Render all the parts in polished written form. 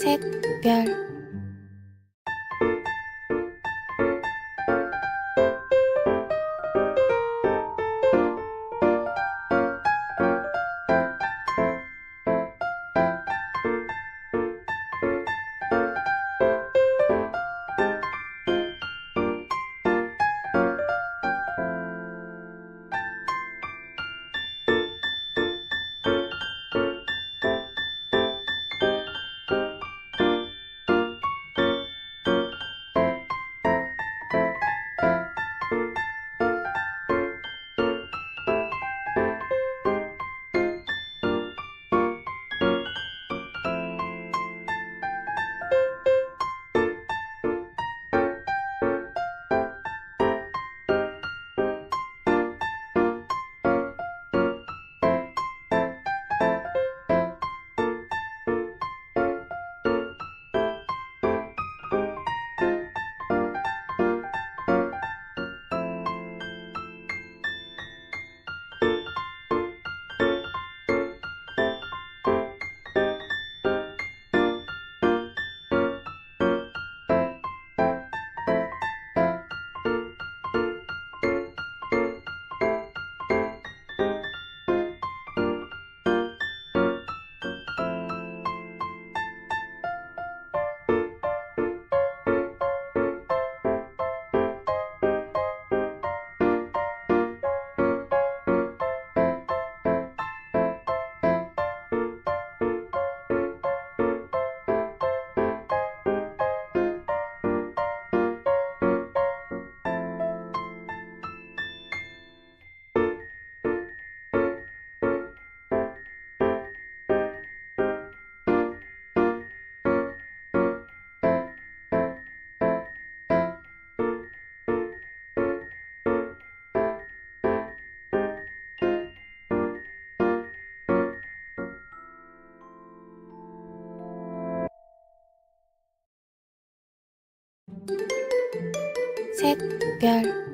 샛별 샛별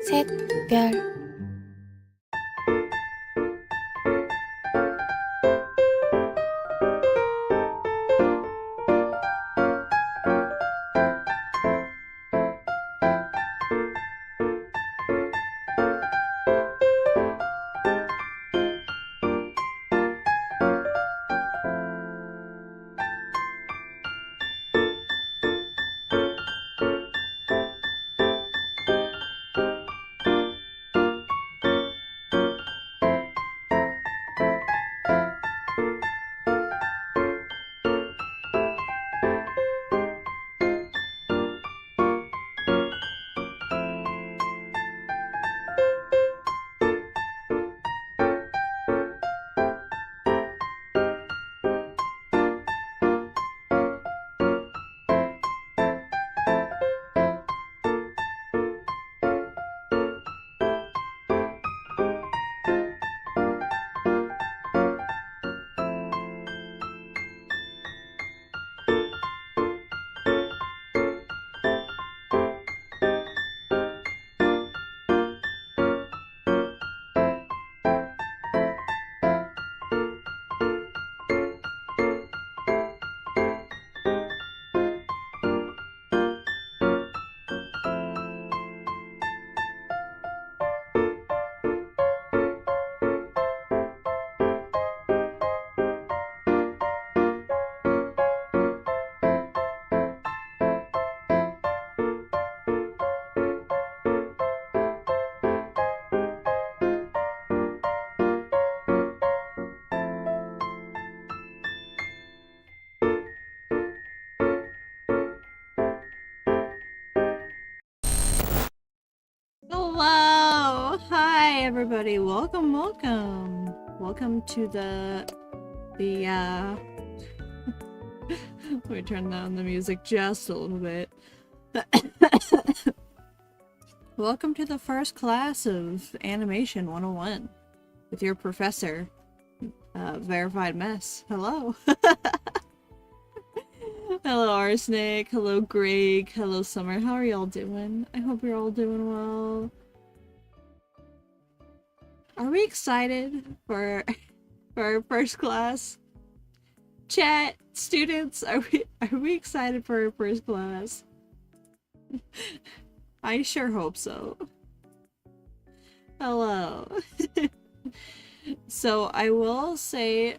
샛별 everybody, welcome to the let me turn down the music just a little bit. Welcome to the first class of Animation 101 with your professor, Verified Mess. Hello. Hello Arsenic, hello Greg, hello Summer. How are y'all doing? I hope you're all doing well. Are we excited for our first class? Chat, students, are we excited for our first class? I sure hope so. Hello. So I will say,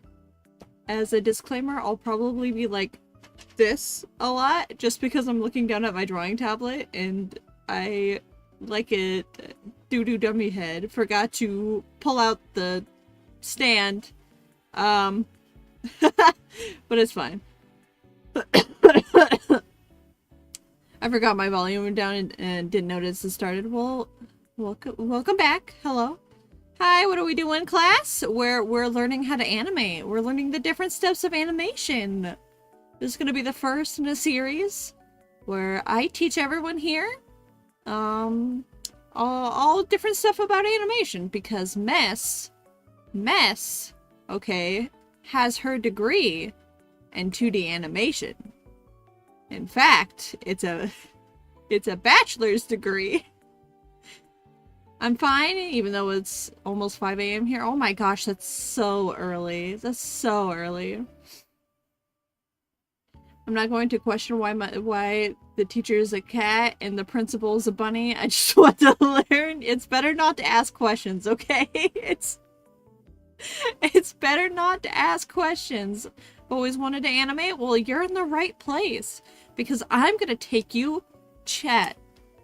as a disclaimer, I'll probably be like this a lot just because I'm looking down at my drawing tablet and I, like a doo-doo dummy head, forgot to pull out the stand. But it's fine. I forgot my volume down and didn't notice it started. Well, welcome back. Hello. Hi, what are we doing, class? We're learning how to animate. We're learning the different steps of animation. This is going to be the first in a series where I teach everyone here all different stuff about animation, because Mess, okay, has her degree in 2D animation. In fact, it's a bachelor's degree. I'm fine, even though it's almost 5 a.m. here. Oh my gosh, that's so early. That's so early. I'm not going to question why the teacher is a cat and the principal is a bunny. I just want to learn. It's better not to ask questions, okay? It's better not to ask questions. Always wanted to animate? Well, you're in the right place, because I'm gonna take you,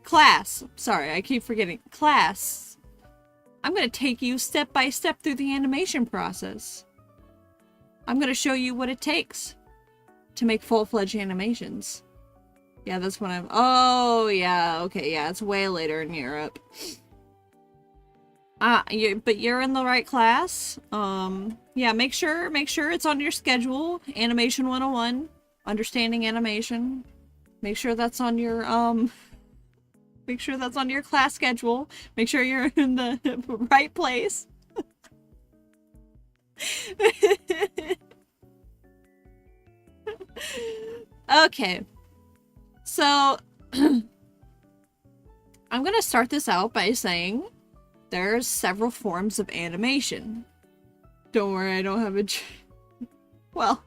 class. Sorry, I keep forgetting. Class. I'm gonna take you step by step through the animation process. I'm gonna show you what it takes to make full-fledged animations. Yeah, that's when I'm... Oh, yeah, okay, yeah, it's way later in Europe. But you're in the right class. Yeah, make sure it's on your schedule. Animation 101, understanding animation. Make sure that's on your, make sure that's on your class schedule. Make sure you're in the right place. Okay, so I'm gonna start this out by saying there's several forms of animation. Don't worry, I don't have a... Well...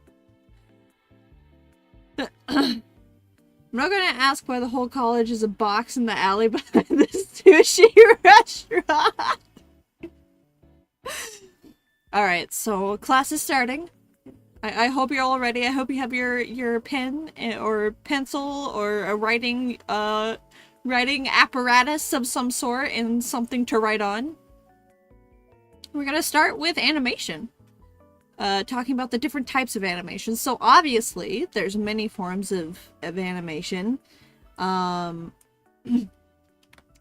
I'm not gonna ask why the whole college is a box in the alley behind this sushi restaurant. Alright, so class is starting. I hope you're all ready. I hope you have your pen or pencil or a writing apparatus of some sort and something to write on. We're gonna start with animation. Talking about the different types of animation. So obviously, there's many forms of animation.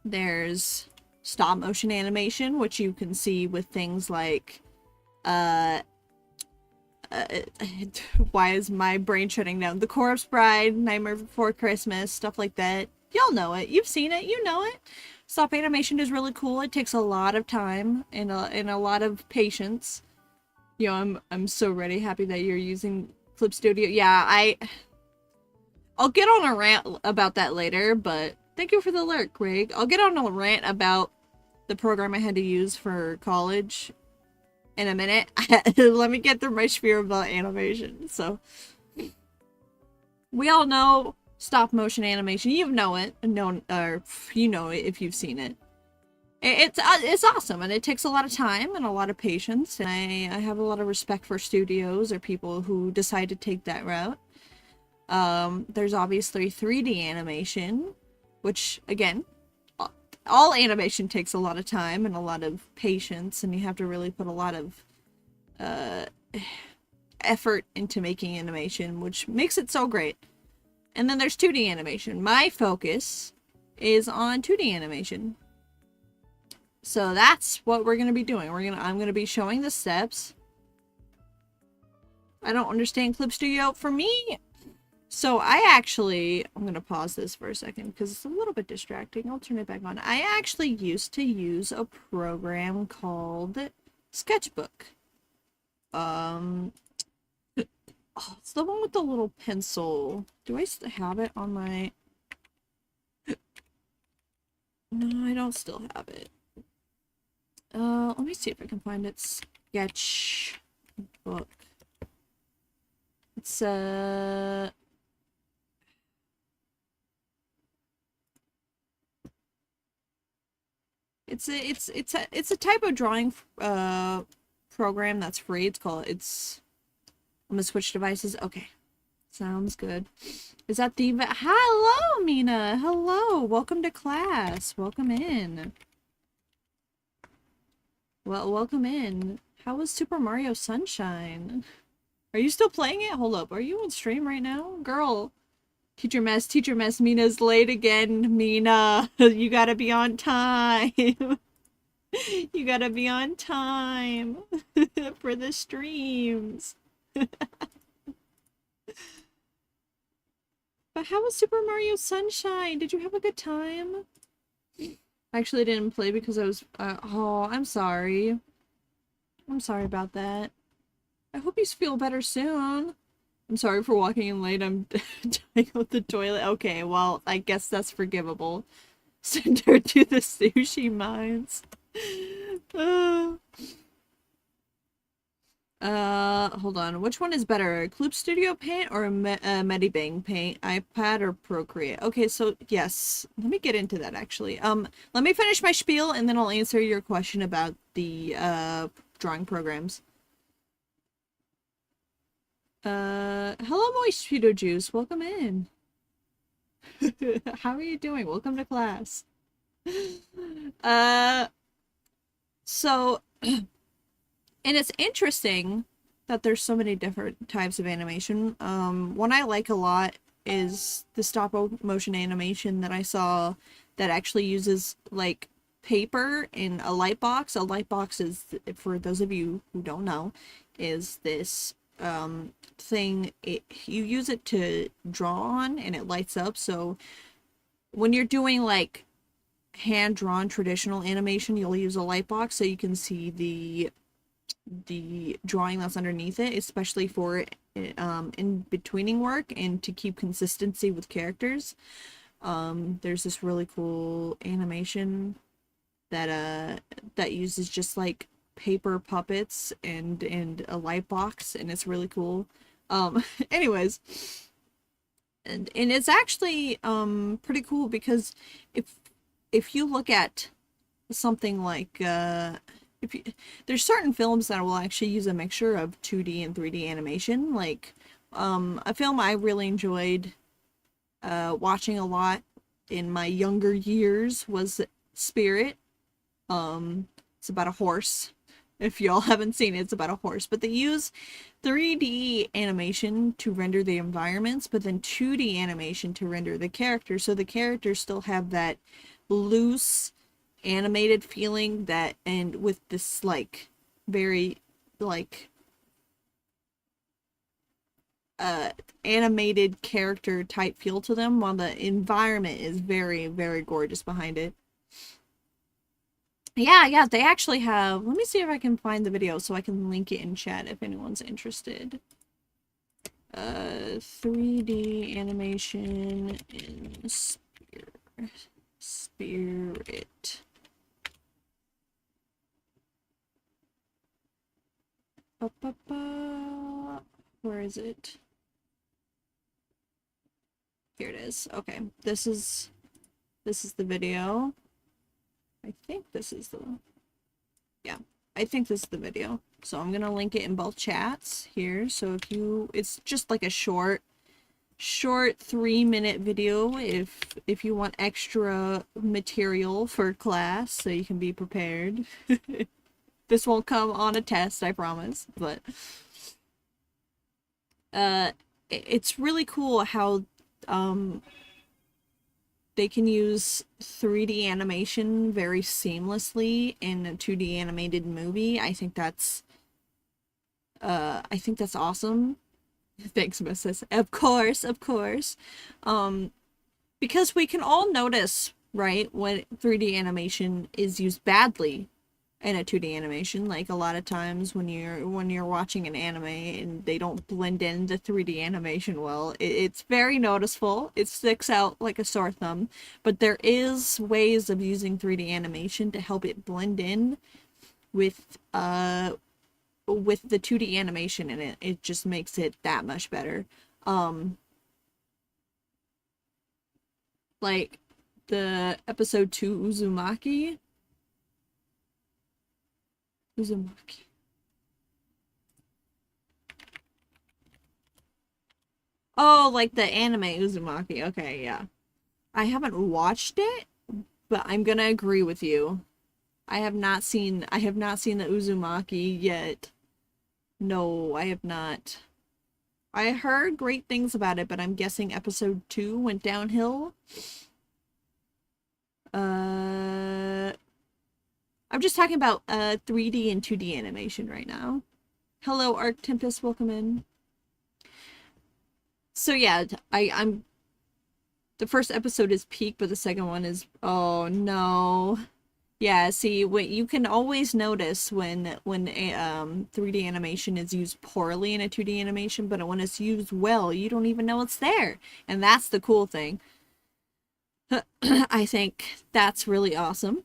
There's stop motion animation, which you can see with things like why is my brain shutting down? The Corpse Bride, Nightmare Before Christmas, stuff like that. Y'all know it. You've seen it. You know it. Stop animation is really cool. It takes a lot of time and a lot of patience. You know, I'm so ready. Happy that you're using Clip Studio. Yeah, I'll get on a rant about that later, but thank you for the alert, Greg. I'll get on a rant about the program I had to use for college in a minute. Let me get through my spiel about animation. So, we all know stop motion animation. You know it. You know it if you've seen it. It's awesome, and it takes a lot of time and a lot of patience, and I have a lot of respect for studios or people who decide to take that route. There's obviously 3D animation, which, again, all animation takes a lot of time and a lot of patience, and you have to really put a lot of effort into making animation, which makes it so great. And then there's 2D animation. My focus is on 2D animation. So that's what we're gonna be doing. I'm gonna be showing the steps. I don't understand Clip Studio. For me, so I'm gonna pause this for a second because it's a little bit distracting. I'll turn it back on. I actually used to use a program called Sketchbook. Oh, it's the one with the little pencil. Do I still have it on my... No, I don't still have it. Let me see if I can find it. Sketchbook. It's it's a type of drawing program that's free. I'm gonna switch devices. Okay. Sounds good. Is that the... Hello, Mina. Hello. Welcome to class. Welcome in. Well, welcome in. How was Super Mario Sunshine? Are you still playing it? Hold up. Are you on stream right now? Girl. Teacher mess. Mina's late again. Mina, you gotta be on time. You gotta be on time for the streams. But how was Super Mario Sunshine? Did you have a good time? I actually didn't play because I was... oh, I'm sorry. I'm sorry about that. I hope you feel better soon. I'm sorry for walking in late. I'm dying with the toilet. Okay, well, I guess that's forgivable. Send her to the sushi mines. Hold on. Which one is better? Club Studio Paint or Medibang Paint? iPad or Procreate? Okay, so yes. Let me get into that actually. Let me finish my spiel and then I'll answer your question about the drawing programs. Hello Moist Cheeto Juice. Welcome in. How are you doing? Welcome to class. So and it's interesting that there's so many different types of animation. One I like a lot is the stop motion animation that I saw that actually uses like paper in a light box. A light box is, for those of you who don't know, is this thing. You use it to draw on and it lights up. So when you're doing like hand-drawn traditional animation, you'll use a light box so you can see the drawing that's underneath it, especially for in betweening work and to keep consistency with characters. There's this really cool animation that uses just like paper puppets and a light box, and it's really cool. Anyways, and it's actually pretty cool because if you look at something like there's certain films that will actually use a mixture of 2D and 3D animation. Like a film I really enjoyed watching a lot in my younger years was Spirit. It's about a horse. If y'all haven't seen it, it's about a horse. But they use 3D animation to render the environments, but then 2D animation to render the characters. So the characters still have that loose animated feeling, that, and with this like very like animated character type feel to them, while the environment is very, very gorgeous behind it. Yeah, they actually have, let me see if I can find the video so I can link it in chat if anyone's interested. 3D animation in Spirit. Where is it? Here it is. Okay, this is the video. I think this is the... Yeah, I think this is the video. So I'm gonna link it in both chats here. So if you... It's just like a short 3-minute video if you want extra material for class so you can be prepared. This won't come on a test, I promise, but it's really cool how they can use 3D animation very seamlessly in a 2D animated movie. I think that's awesome. Thanks, Mrs. Of course, of course. Because we can all notice, right, when 3D animation is used badly in a 2D animation. Like a lot of times when you're watching an anime and they don't blend in the 3D animation well, it's very noticeable. It sticks out like a sore thumb. But there is ways of using 3D animation to help it blend in with the 2D animation in it. It just makes it that much better. Like the episode 2 Uzumaki. Oh, like the anime Uzumaki. Okay, yeah. I haven't watched it, but I'm gonna agree with you. I have not seen the Uzumaki yet. No, I have not. I heard great things about it, but I'm guessing episode 2 went downhill. I'm just talking about 3D and 2D animation right now. Hello, Arc Tempest, welcome in. So yeah, I'm the first episode is peak, but the second one is, oh no. Yeah, see, what you can always notice when 3D animation is used poorly in a 2D animation, but when it's used well, you don't even know it's there. And that's the cool thing. I think that's really awesome.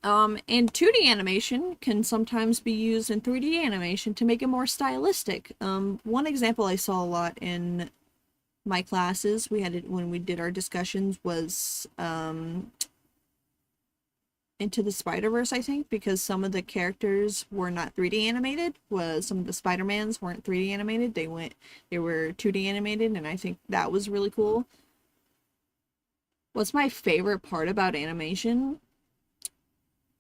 And 2D animation can sometimes be used in 3D animation to make it more stylistic. One example I saw a lot in my classes, when we did our discussions, was Into the Spider-Verse, I think, because some of the characters were not 3D animated. Some of the Spider-Mans weren't 3D animated. They were 2D animated, and I think that was really cool. What's my favorite part about animation?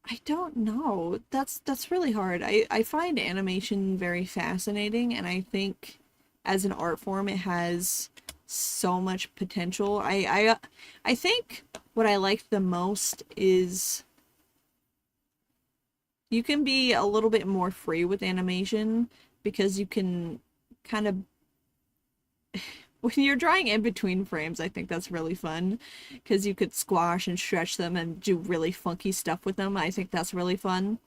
I don't know. That's really hard. I find animation very fascinating, and I think as an art form it has so much potential. I think what I like the most is you can be a little bit more free with animation because you can kind of when you're drawing in between frames, I think that's really fun because you could squash and stretch them and do really funky stuff with them. I think that's really fun.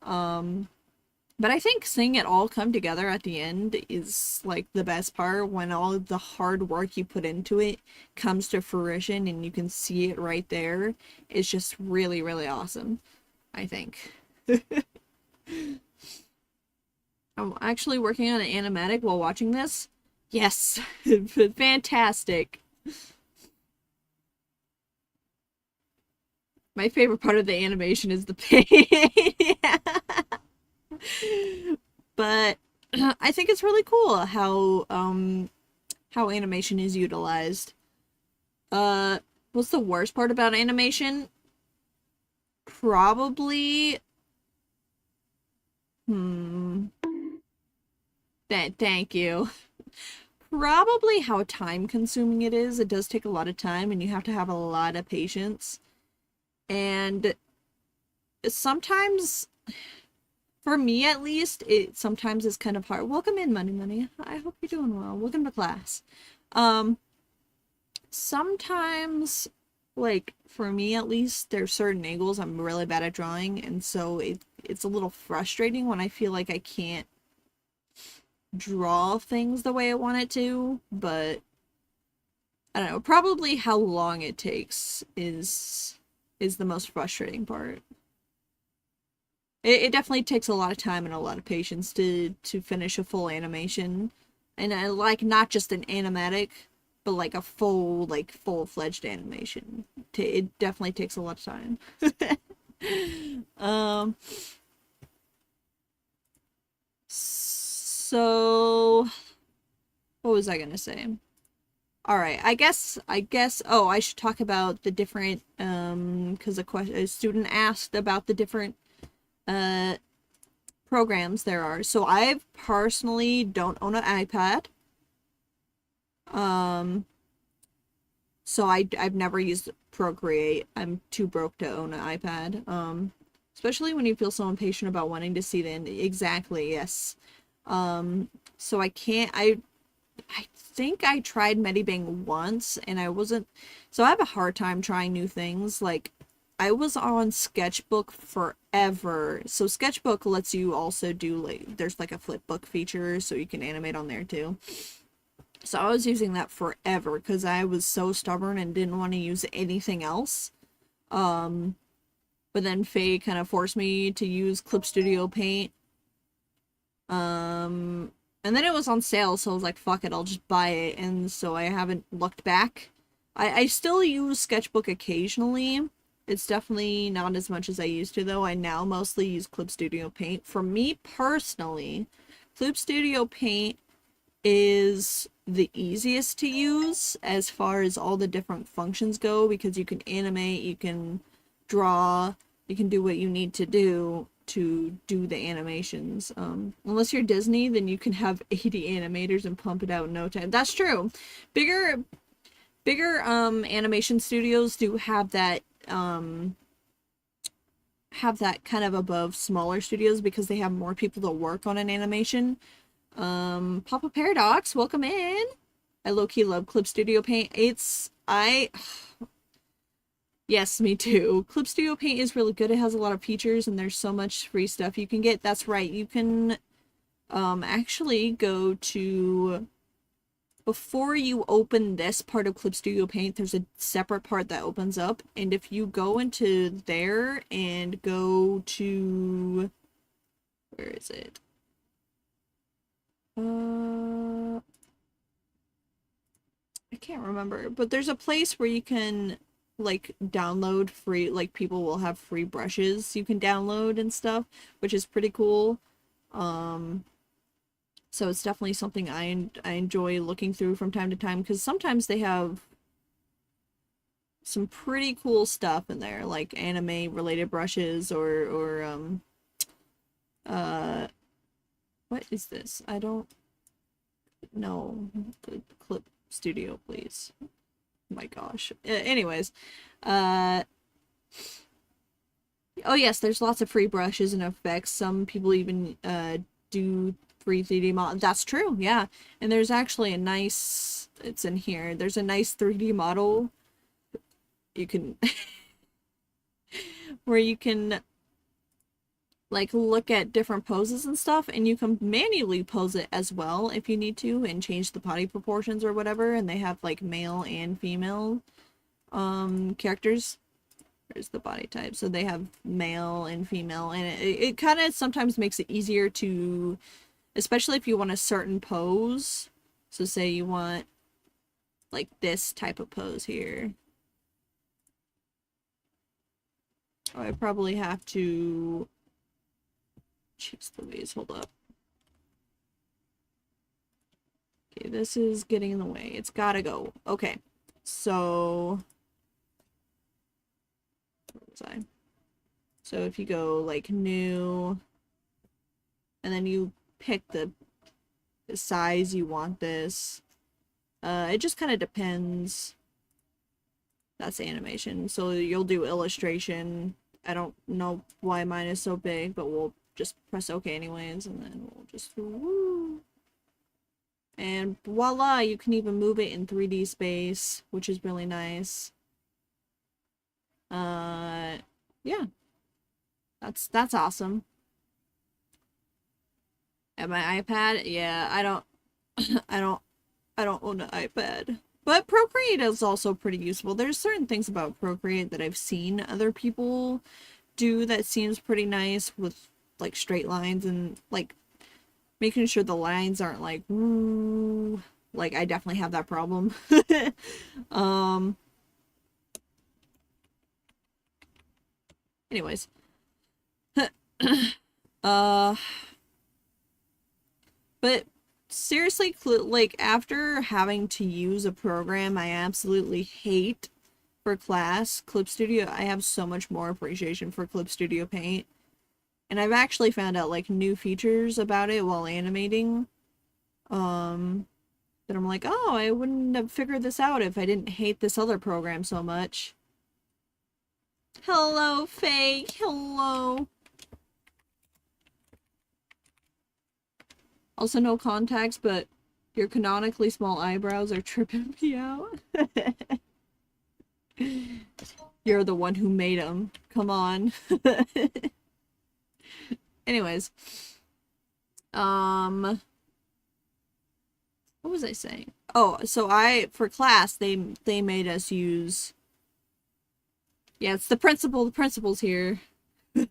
But I think seeing it all come together at the end is like the best part, when all of the hard work you put into it comes to fruition and you can see it right there. It's just really, really awesome, I think. I'm actually working on an animatic while watching this. Yes, fantastic. My favorite part of the animation is the pain. But I think it's really cool how animation is utilized. What's the worst part about animation? Probably thank you. Probably how time consuming it is. It does take a lot of time and you have to have a lot of patience. And sometimes, for me at least, it sometimes is kind of hard. Welcome in, Money Money. I hope you're doing well. Welcome to class. Sometimes, like, for me at least, there's certain angles I'm really bad at drawing, and so it's a little frustrating when I feel like I can't draw things the way I want it to, but I don't know, probably how long it takes is the most frustrating part. It definitely takes a lot of time and a lot of patience to finish a full animation, and I like not just an animatic, but like a full-fledged animation. It definitely takes a lot of time. So what was I gonna say? All right, I guess. Oh, I should talk about the different because a student asked about the different programs there are. So I personally don't own an iPad. So I've never used Procreate. I'm too broke to own an iPad. Especially when you feel so impatient about wanting to see the end. Exactly, yes. So I can't, I think I tried Medibang once and I wasn't, so I have a hard time trying new things. Like, I was on Sketchbook forever. So Sketchbook lets you also do, like, there's like a flipbook feature so you can animate on there too. So I was using that forever because I was so stubborn and didn't want to use anything else. But then Faye kind of forced me to use Clip Studio Paint. And then it was on sale, so I was like, fuck it, I'll just buy it. And so I haven't looked back. I still use Sketchbook occasionally. It's definitely not as much as I used to, though. I now mostly use Clip Studio Paint. For me personally, Clip Studio Paint is the easiest to use as far as all the different functions go, because you can animate, you can draw, you can do what you need to do the animations. Unless you're Disney, then you can have 80 animators and pump it out in no time. That's true. Bigger animation studios do have that kind of above smaller studios because they have more people to work on an animation. Papa Paradox, welcome in. I low-key love Clip Studio Paint. Yes, me too. Clip Studio Paint is really good. It has a lot of features and there's so much free stuff you can get. That's right. You can actually go to, before you open this part of Clip Studio Paint, there's a separate part that opens up, and if you go into there and go to, where is it? I can't remember, but there's a place where you can like download free, like people will have free brushes you can download and stuff, which is pretty cool. So it's definitely something I enjoy looking through from time to time, because sometimes they have some pretty cool stuff in there, like anime related brushes or what is this? I don't know. Clip Studio, please. Oh my gosh. Anyways, oh yes, there's lots of free brushes and effects. Some people even do free 3D model. That's true, yeah. And there's actually a nice, it's in here, there's a nice 3D model you can where you can like look at different poses and stuff, and you can manually pose it as well if you need to and change the body proportions or whatever. And they have like male and female characters. There's the body type, so they have male and female, and it kind of sometimes makes it easier to, especially if you want a certain pose. So say you want like this type of pose here. Oh, I probably have to, jeez Louise, hold up. Okay, this is getting in the way. It's gotta go. Okay, so where was I? So if you go like new, and then you pick the size you want this, it just kind of depends. That's animation. So you'll do illustration. I don't know why mine is so big, but we'll just press OK anyways, and then we'll just woo. And voila, you can even move it in 3D space, which is really nice. Yeah. That's awesome. And my iPad, yeah, I don't I don't own an iPad. But Procreate is also pretty useful. There's certain things about Procreate that I've seen other people do that seems pretty nice, with like straight lines and like making sure the lines aren't like woo. Like I definitely have that problem. Anyways. But seriously, like after having to use a program I absolutely hate for class, Clip Studio, I have so much more appreciation for Clip Studio Paint. And I've actually found out like new features about it while animating. that I'm like, oh, I wouldn't have figured this out if I didn't hate this other program so much. Hello, Faye. Hello. Also no contacts, but your canonically small eyebrows are tripping me out. You're the one who made them. Come on. Anyways. What was I saying? Oh, so for class, they made us use... Yeah, it's the principal. The principal's here. They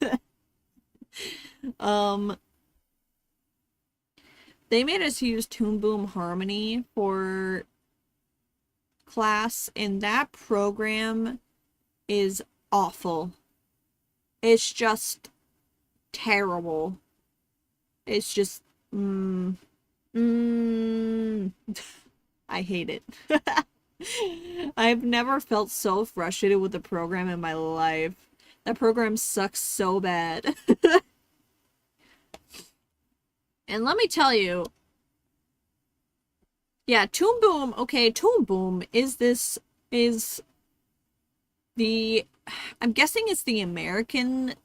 made us use Toon Boom Harmony for class, and that program is awful. It's just terrible. It's just, I hate it. I've never felt so frustrated with the program in my life. That program sucks so bad. And let me tell you, yeah, Toon Boom, okay, Toon Boom is the, I'm guessing it's the American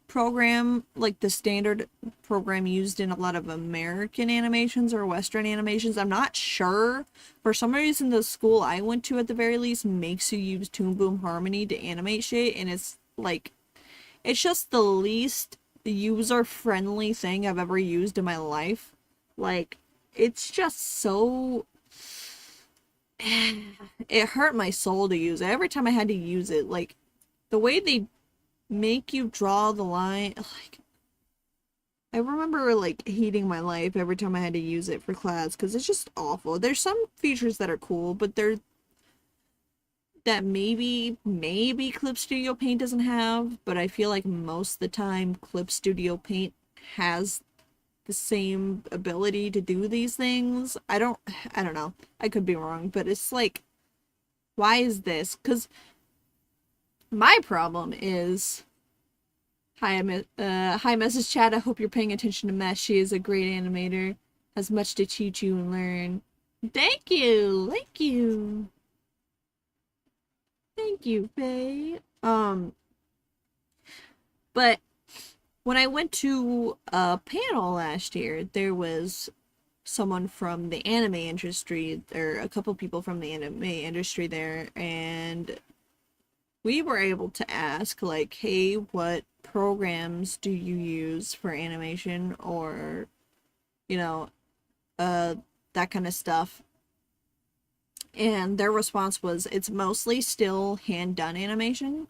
program, like the standard program used in a lot of American animations or Western animations. I'm not sure. For some reason, the school I went to at the very least makes you use Toon Boom Harmony to animate shit, and it's like, it's just the least user-friendly thing I've ever used in my life. Like, it's just so... It hurt my soul to use it. Every time I had to use it, like, the way they make you draw the line, like, I remember, like, hating my life every time I had to use it for class, because it's just awful. There's some features that are cool, but they're that maybe Clip Studio Paint doesn't have, but I feel like most of the time Clip Studio Paint has the same ability to do these things. I don't know. I could be wrong, but it's like, why is this? Because my problem is, hi Mrs. Chat, I hope you're paying attention to Mesh. She is a great animator, has much to teach you and learn. Thank you, thank you. Thank you, Faye. But when I went to a panel last year, there was someone from the anime industry, or a couple people from the anime industry there, and we were able to ask, like, hey, what programs do you use for animation, or, you know, that kind of stuff. And their response was, it's mostly still hand-done animation.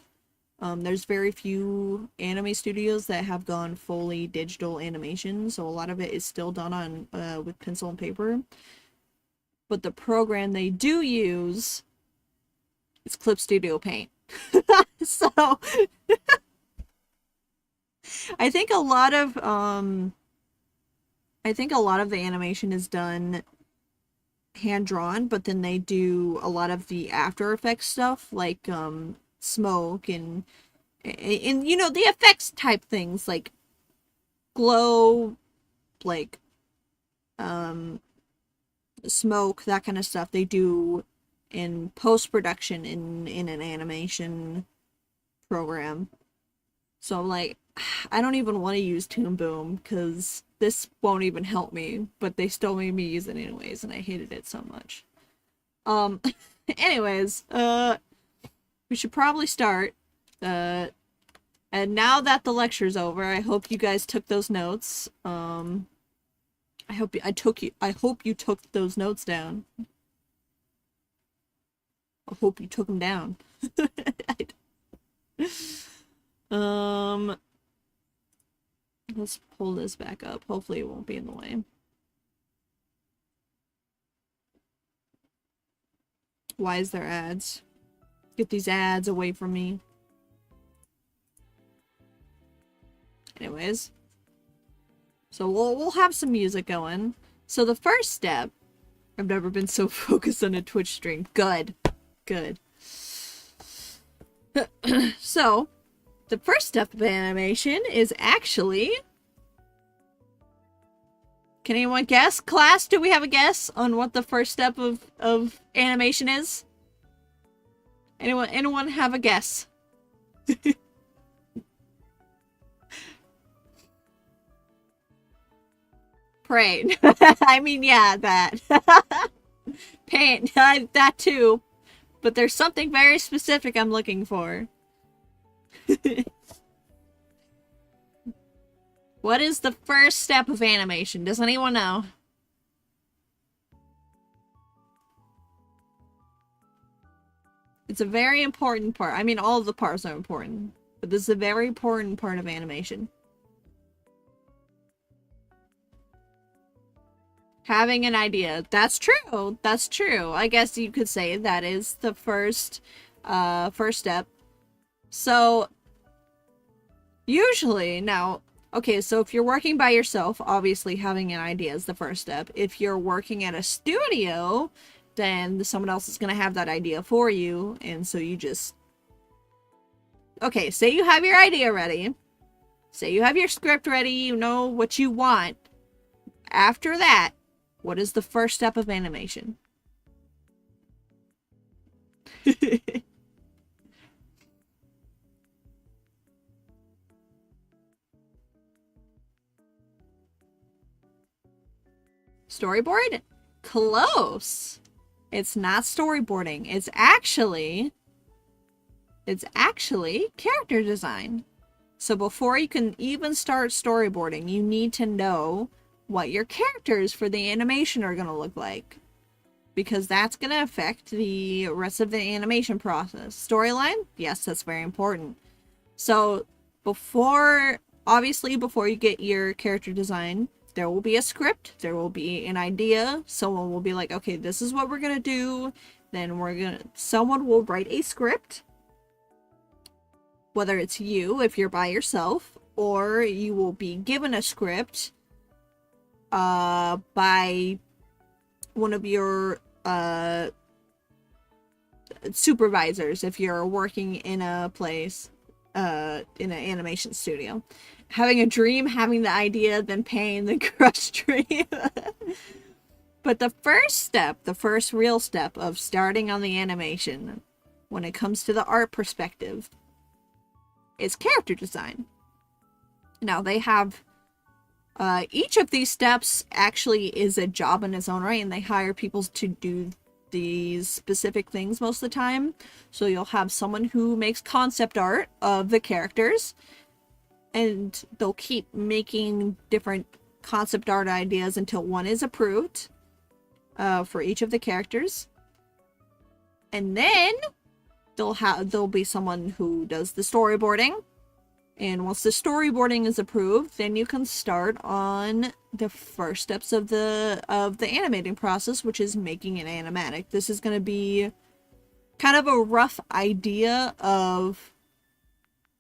There's very few anime studios that have gone fully digital animation, so a lot of it is still done on with pencil and paper. But the program they do use is Clip Studio Paint. So I think a lot of the animation is done hand-drawn, but then they do a lot of the After Effects stuff, like smoke and you know, the effects type things, like glow, like smoke, that kind of stuff they do in post-production in an animation program. So I'm like, I don't even want to use Toon Boom because this won't even help me, but they still made me use it anyways, and I hated it so much. Anyways, we should probably start. And now that the lecture's over, I hope you guys took those notes. I hope you took those notes down. I hope you took them down. Let's pull this back up. Hopefully it won't be in the way. Why is there ads? Get these ads away from me. Anyways. So we'll have some music going. So the first step, I've never been so focused on a Twitch stream. Good. Good. So, the first step of animation is actually Can anyone guess? Class, do we have a guess on what the first step of animation is? Anyone have a guess? Parade. I mean, yeah, that. Paint. That too. But there's something very specific I'm looking for. What is the first step of animation? Does anyone know? It's a very important part. I mean, all of the parts are important. But this is a very important part of animation. Having an idea. That's true. That's true. I guess you could say that is the first step. So, usually, now, okay, so if you're working by yourself, obviously having an idea is the first step. If you're working at a studio, then someone else is going to have that idea for you, and so you just... Okay, say you have your idea ready. Say you have your script ready, you know what you want. After that, what is the first step of animation? Storyboard? Close. It's not storyboarding. It's actually character design. So before you can even start storyboarding, you need to know what your characters for the animation are going to look like. Because that's going to affect the rest of the animation process. Storyline? Yes, that's very important. So obviously before you get your character design, there will be a script, there will be an idea, someone will be like, okay, this is what we're going to do. Then someone will write a script. Whether it's you, if you're by yourself, or you will be given a script by one of your supervisors if you're working in a place, in an animation studio. Having a dream, having the idea, then pain, then crush dream. But the first real step of starting on the animation, when it comes to the art perspective, is character design. Now, they have each of these steps actually is a job in its own right, and they hire people to do these specific things most of the time. So you'll have someone who makes concept art of the characters, and they'll keep making different concept art ideas until one is approved for each of the characters. And then there'll be someone who does the storyboarding. And once the storyboarding is approved, then you can start on the first steps of the animating process, which is making an animatic. This is going to be kind of a rough idea of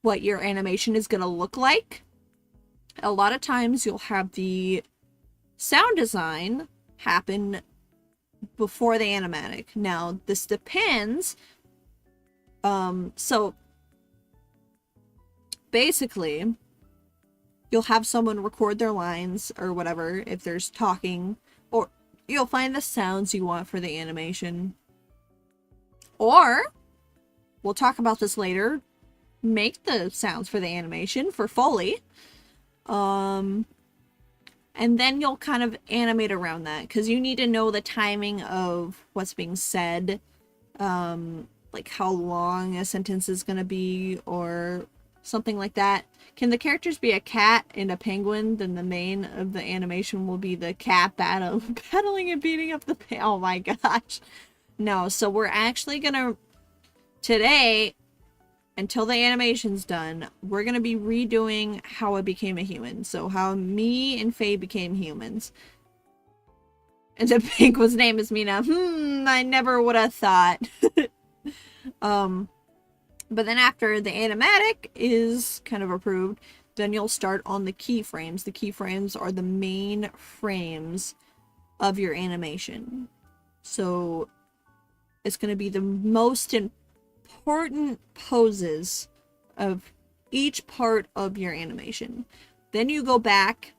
what your animation is going to look like. A lot of times you'll have the sound design happen before the animatic. Now, this depends. So basically, you'll have someone record their lines or whatever if there's talking, or you'll find the sounds you want for the animation. Or, we'll talk about this later, make the sounds for the animation for Foley. And then you'll kind of animate around that, because you need to know the timing of what's being said, like how long a sentence is going to be, or something like that. Can the characters be a cat and a penguin? Then the main of the animation will be the cat battling and beating up the oh my gosh. No, so we're actually gonna, today, until the animation's done, we're gonna be redoing how I became a human. So how me and Faye became humans. And the penguin's name is Mina. I never would have thought. But then after the animatic is kind of approved, then you'll start on the keyframes. The keyframes are the main frames of your animation. So it's going to be the most important poses of each part of your animation. Then you go back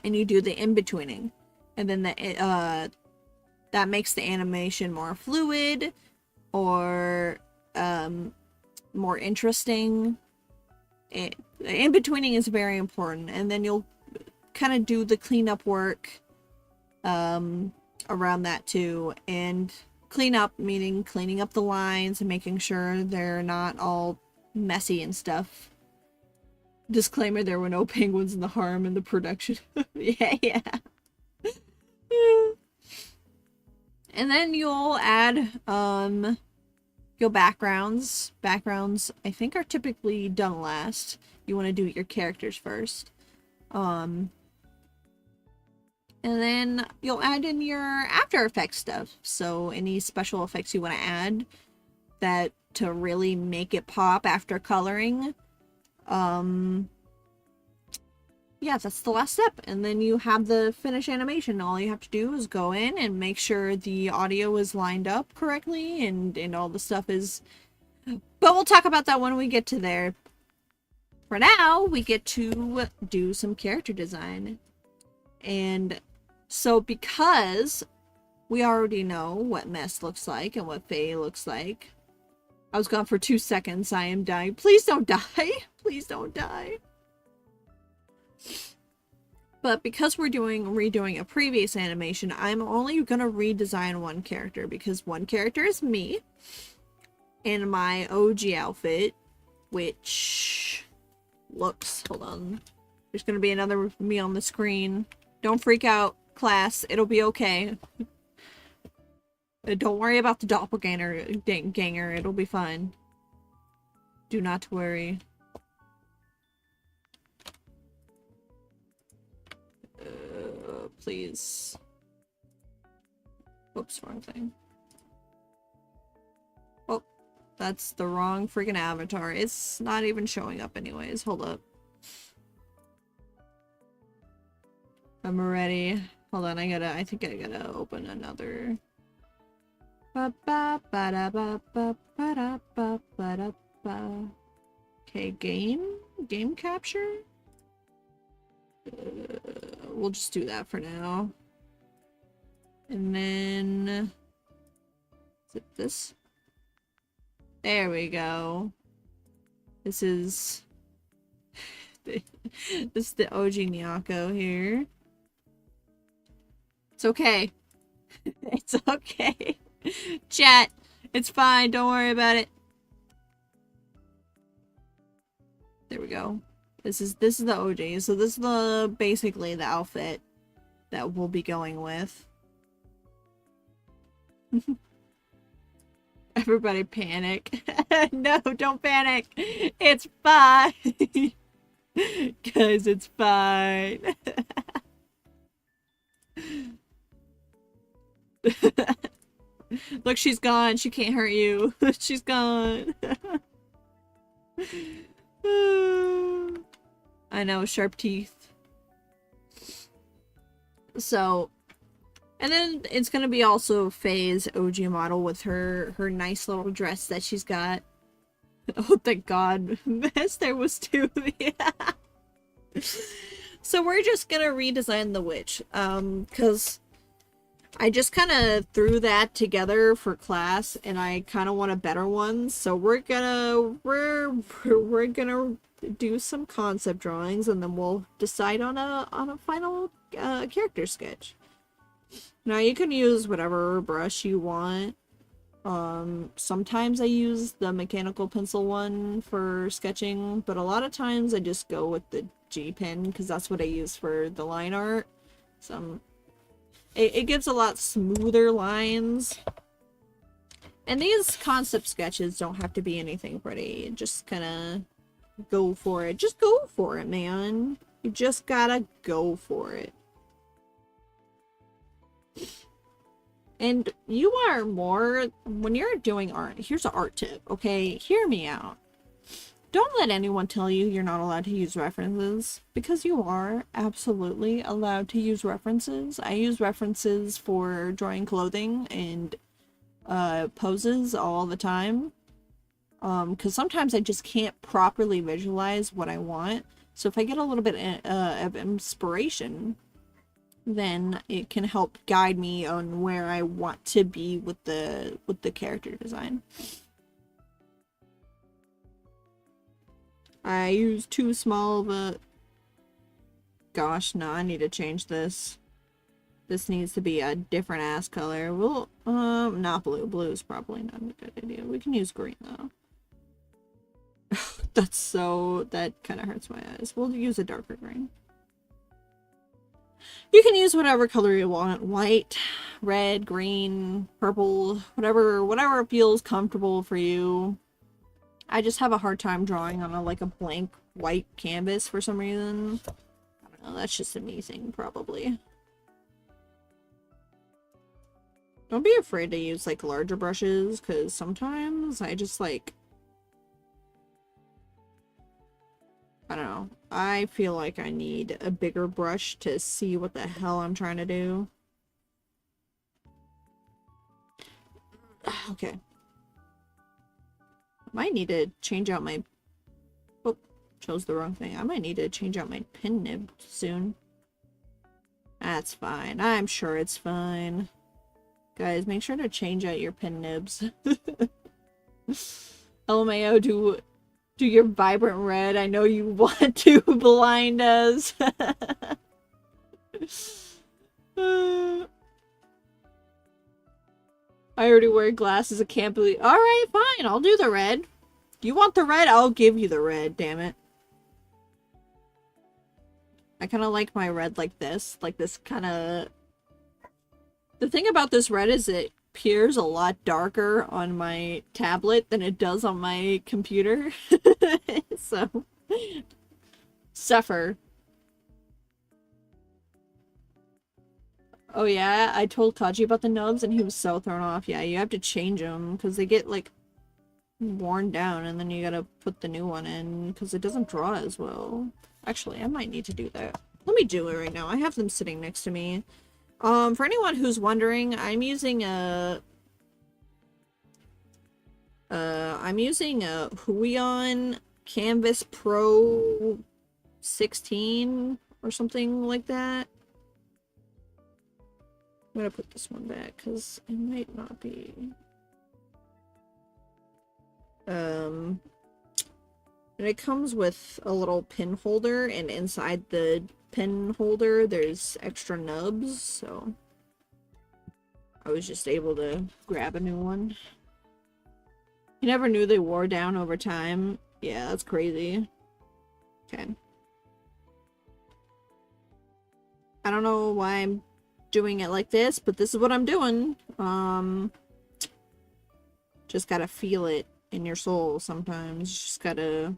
and you do the in-betweening. And then that makes the animation more fluid or more interesting. In-betweening is very important, and then you'll kind of do the cleanup work around that too. And clean up meaning cleaning up the lines and making sure they're not all messy and stuff. Disclaimer, there were no penguins in the harem in the production. Yeah. And then you'll add your backgrounds. Backgrounds, I think, are typically done last. You want to do your characters first. And then you'll add in your After Effects stuff. So any special effects you want to add that to really make it pop after coloring. Yeah, that's the last step. And then you have the finished animation. All you have to do is go in and make sure the audio is lined up correctly and all the stuff is... But we'll talk about that when we get to there. For now, we get to do some character design. And so because we already know what Mess looks like and what Faye looks like. I was gone for 2 seconds. I am dying. Please don't die. Please don't die. But because we're redoing a previous animation, I'm only going to redesign one character because one character is me in my OG outfit, which looks... Hold on. There's going to be another me on the screen. Don't freak out, class. It'll be okay. Don't worry about the doppelganger. It'll be fine. Do not worry. Please. Oops, wrong thing. Oh, that's the wrong freaking avatar. It's not even showing up anyways. Hold up. I'm ready. Hold on, I think I gotta open another. Okay, game capture? We'll just do that for now. And then... Is it this? There we go. This is... this is the OG Nyako here. It's okay. It's okay. Chat, it's fine. Don't worry about it. There we go. This is the OG. So this is basically the outfit that we'll be going with. Everybody panic. No, don't panic. It's fine. Guys, it's fine. Look, she's gone. She can't hurt you. She's gone. I know, sharp teeth. So, and then it's gonna be also Faye's OG model with her nice little dress that she's got. Oh, thank God. Yes, there was two. Yeah. So we're just gonna redesign the witch. Because I just kind of threw that together for class, and I kind of want a better one. So we're gonna do some concept drawings, and then we'll decide on a final character sketch. Now you can use whatever brush you want. Sometimes I use the mechanical pencil one for sketching, but a lot of times I just go with the G pen because that's what I use for the line art. It gives a lot smoother lines. And these concept sketches don't have to be anything pretty. Just kind of go for it. Just go for it, man. You just gotta go for it. And you are more, when you're doing art, here's an art tip, okay? Hear me out. Don't let anyone tell you you're not allowed to use references, because you are absolutely allowed to use references. I use references for drawing clothing and poses all the time, because sometimes I just can't properly visualize what I want. So if I get a little bit of inspiration, then it can help guide me on where I want to be with the character design. I use too small of a... Gosh, no, I need to change this. This needs to be a different ass color. We'll, not blue. Blue is probably not a good idea. We can use green, though. That kind of hurts my eyes. We'll use a darker green. You can use whatever color you want. White, red, green, purple, whatever feels comfortable for you. I just have a hard time drawing on a blank white canvas for some reason. I don't know, that's just a me thing, probably. Don't be afraid to use larger brushes, because sometimes I just I don't know. I feel like I need a bigger brush to see what the hell I'm trying to do. Okay. I might need to change out my... Oh, chose the wrong thing. I might need to change out my pen nib soon. That's fine. I'm sure it's fine. Guys, make sure to change out your pen nibs. LMAO, do your vibrant red. I know you want to blind us. I already wear glasses. I can't believe. Alright, fine. I'll do the red. You want the red? I'll give you the red, damn it. I kind of like my red like this. Like this kind of... The thing about this red is it appears a lot darker on my tablet than it does on my computer. So... Suffer. Oh yeah, I told Kaji about the nubs and he was so thrown off. Yeah, you have to change them because they get worn down and then you gotta put the new one in because it doesn't draw as well. Actually, I might need to do that. Let me do it right now. I have them sitting next to me. For anyone who's wondering, I'm using a Huion Canvas Pro 16 or something like that. I'm gonna put this one back because it might not be. And it comes with a little pin holder, and inside the pin holder there's extra nubs, so I was just able to grab a new one. You never knew they wore down over time. Yeah, that's crazy. Okay. I don't know why I'm doing it like this, but this is what I'm doing. Just gotta feel it in your soul sometimes. Just gotta...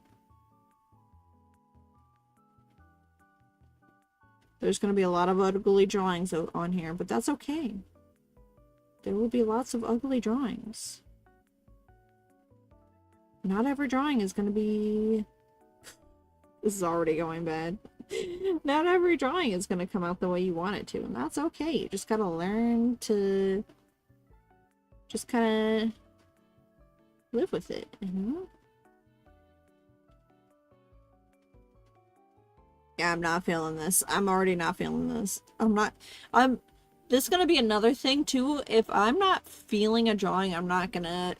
There's gonna be a lot of ugly drawings on here, but that's okay. There will be lots of ugly drawings. Not every drawing is gonna be... This is already going bad. Not every drawing is gonna come out the way you want it to, and that's okay. You just gotta learn to just kind of live with it, you know? Yeah, I'm not feeling this. I'm already not feeling this. This is gonna be another thing too. If I'm not feeling a drawing, I'm not gonna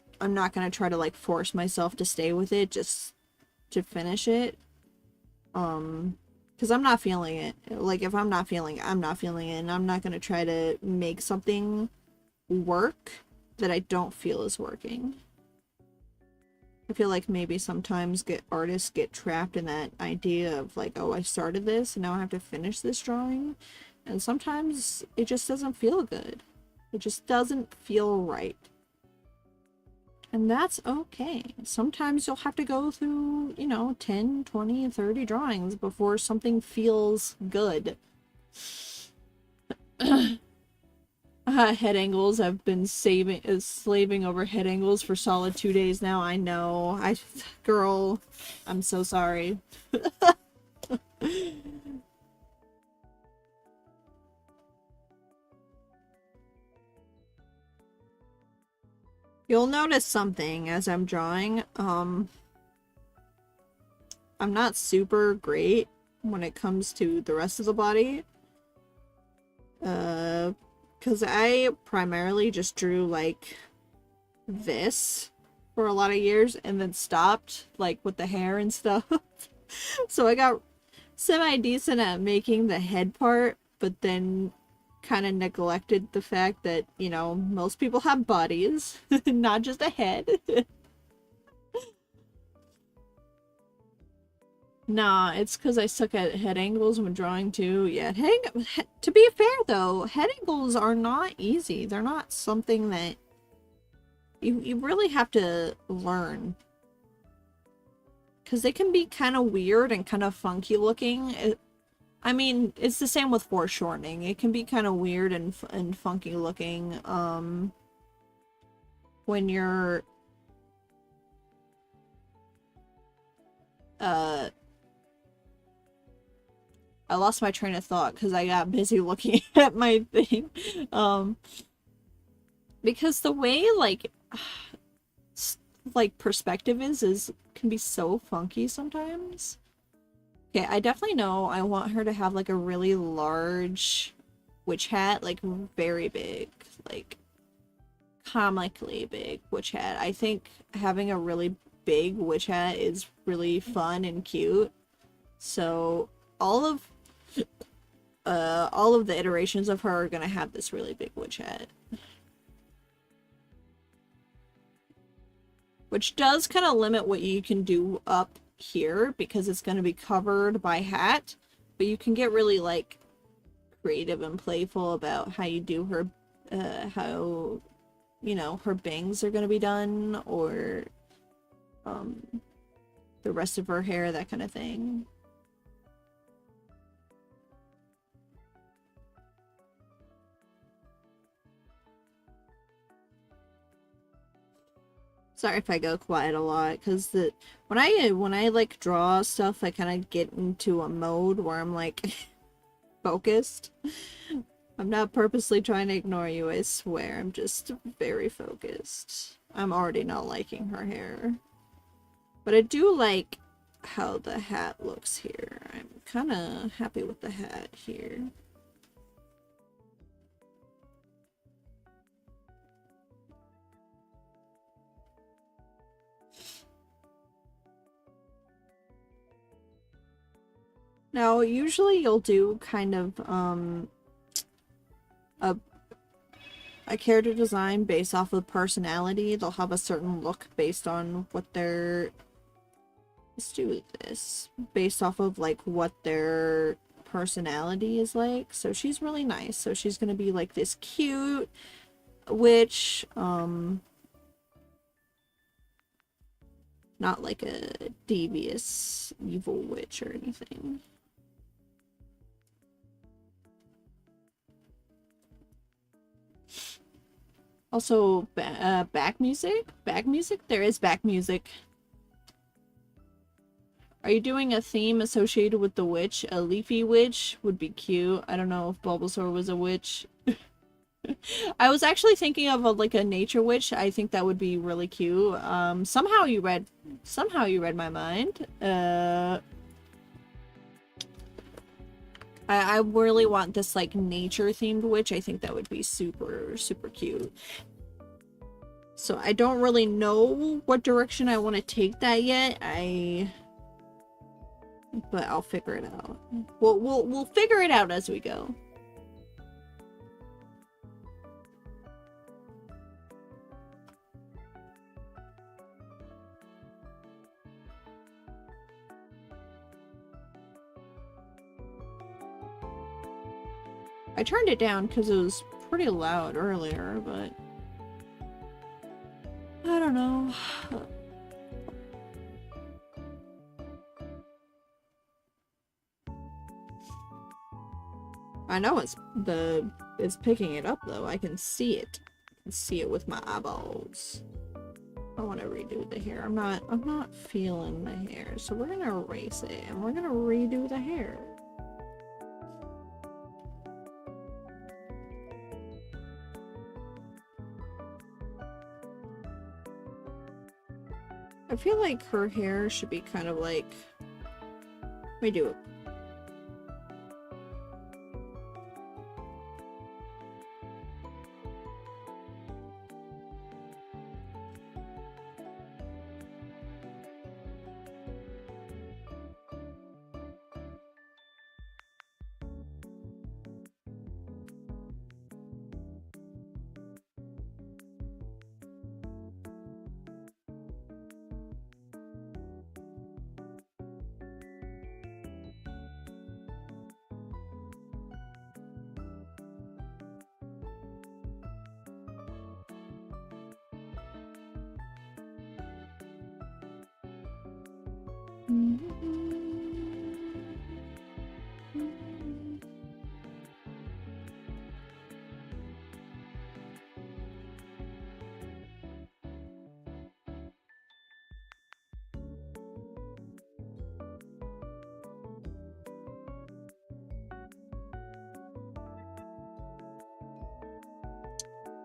try to force myself to stay with it just to finish it. Because I'm not feeling it. If I'm not feeling it, I'm not feeling it, and I'm not gonna try to make something work that I don't feel is working. I feel like maybe sometimes artists get trapped in that idea of oh, I started this and now I have to finish this drawing, and sometimes it just doesn't feel good. It just doesn't feel right. And that's okay. Sometimes you'll have to go through, 10, 20, 30 drawings before something feels good. Head angles. I've been slaving over head angles for solid 2 days now. I know. Girl, I'm so sorry. You'll notice something as I'm drawing. I'm not super great when it comes to the rest of the body. Because I primarily just drew like this for a lot of years and then stopped, like with the hair and stuff. So I got semi-decent at making the head part, but then kind of neglected the fact that, you know, most people have bodies, not just a head. Nah, it's because I suck at head angles when drawing too. Yeah, to be fair though, head angles are not easy. They're not something that you really have to learn. Because they can be kind of weird and kind of funky looking. I mean, it's the same with foreshortening. It can be kind of weird and funky looking when you're I lost my train of thought because I got busy looking at my thing. Because the way like perspective is can be so funky sometimes. Okay, I definitely know I want her to have like a really large witch hat, like very big, like comically big witch hat. I think having a really big witch hat is really fun and cute. So all of the iterations of her are gonna have this really big witch hat. Which does kind of limit what you can do up here because it's going to be covered by hat, but you can get really like creative and playful about how you do her, how, you know, her bangs are going to be done, or the rest of her hair, that kind of thing. Sorry if I go quiet a lot, because when I like draw stuff, I kind of get into a mode where I'm like focused. I'm not purposely trying to ignore you, I swear. I'm just very focused. I'm already not liking her hair. But I do like how the hat looks here. I'm kind of happy with the hat here. Now, usually you'll do kind of a character design based off of personality. They'll have a certain look based on what their... Let's do this. Based off of like what their personality is like. So she's really nice. So she's gonna be like this cute witch, not like a devious evil witch or anything. Also, back music? Back music? There is back music. Are you doing a theme associated with the witch? A leafy witch would be cute. I don't know if Bulbasaur was a witch. I was actually thinking of like a nature witch. I think that would be really cute. Somehow you read my mind. I really want this like nature themed witch. I think that would be super, super cute. So I don't really know what direction I want to take that yet. But I'll figure it out. We'll figure it out as we go. I turned it down because it was pretty loud earlier, but I don't know. I know it's picking it up though. I can see it. I can see it with my eyeballs. I want to redo the hair. I'm not feeling the hair, so we're gonna erase it and we're gonna redo the hair. I feel like her hair should be kind of like... Let me do it. I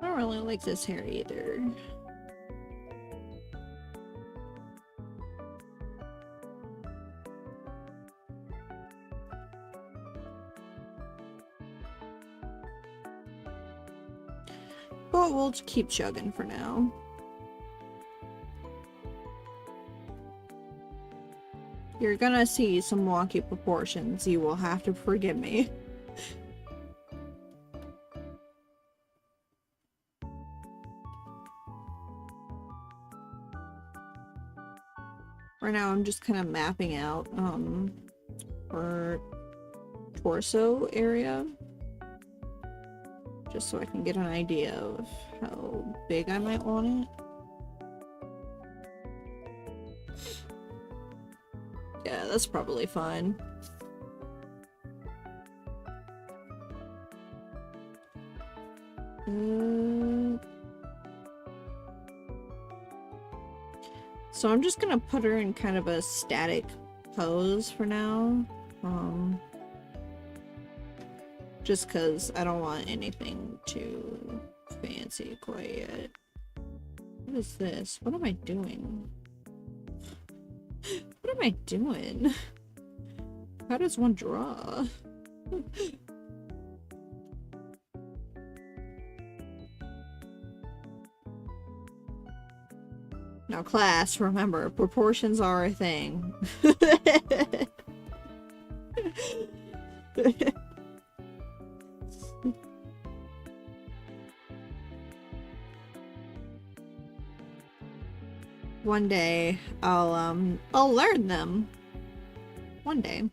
don't really like this hair either. But we'll just keep chugging for now. You're gonna see some wonky proportions. You will have to forgive me. Right now I'm just kind of mapping out her torso area. Just so I can get an idea of how big I might want it. Yeah, that's probably fine. So I'm just gonna put her in kind of a static pose for now. Just because I don't want anything too fancy quite yet. What is this? What am I doing? What am I doing? How does one draw? Now class, remember, proportions are a thing. One day I'll learn them. One day.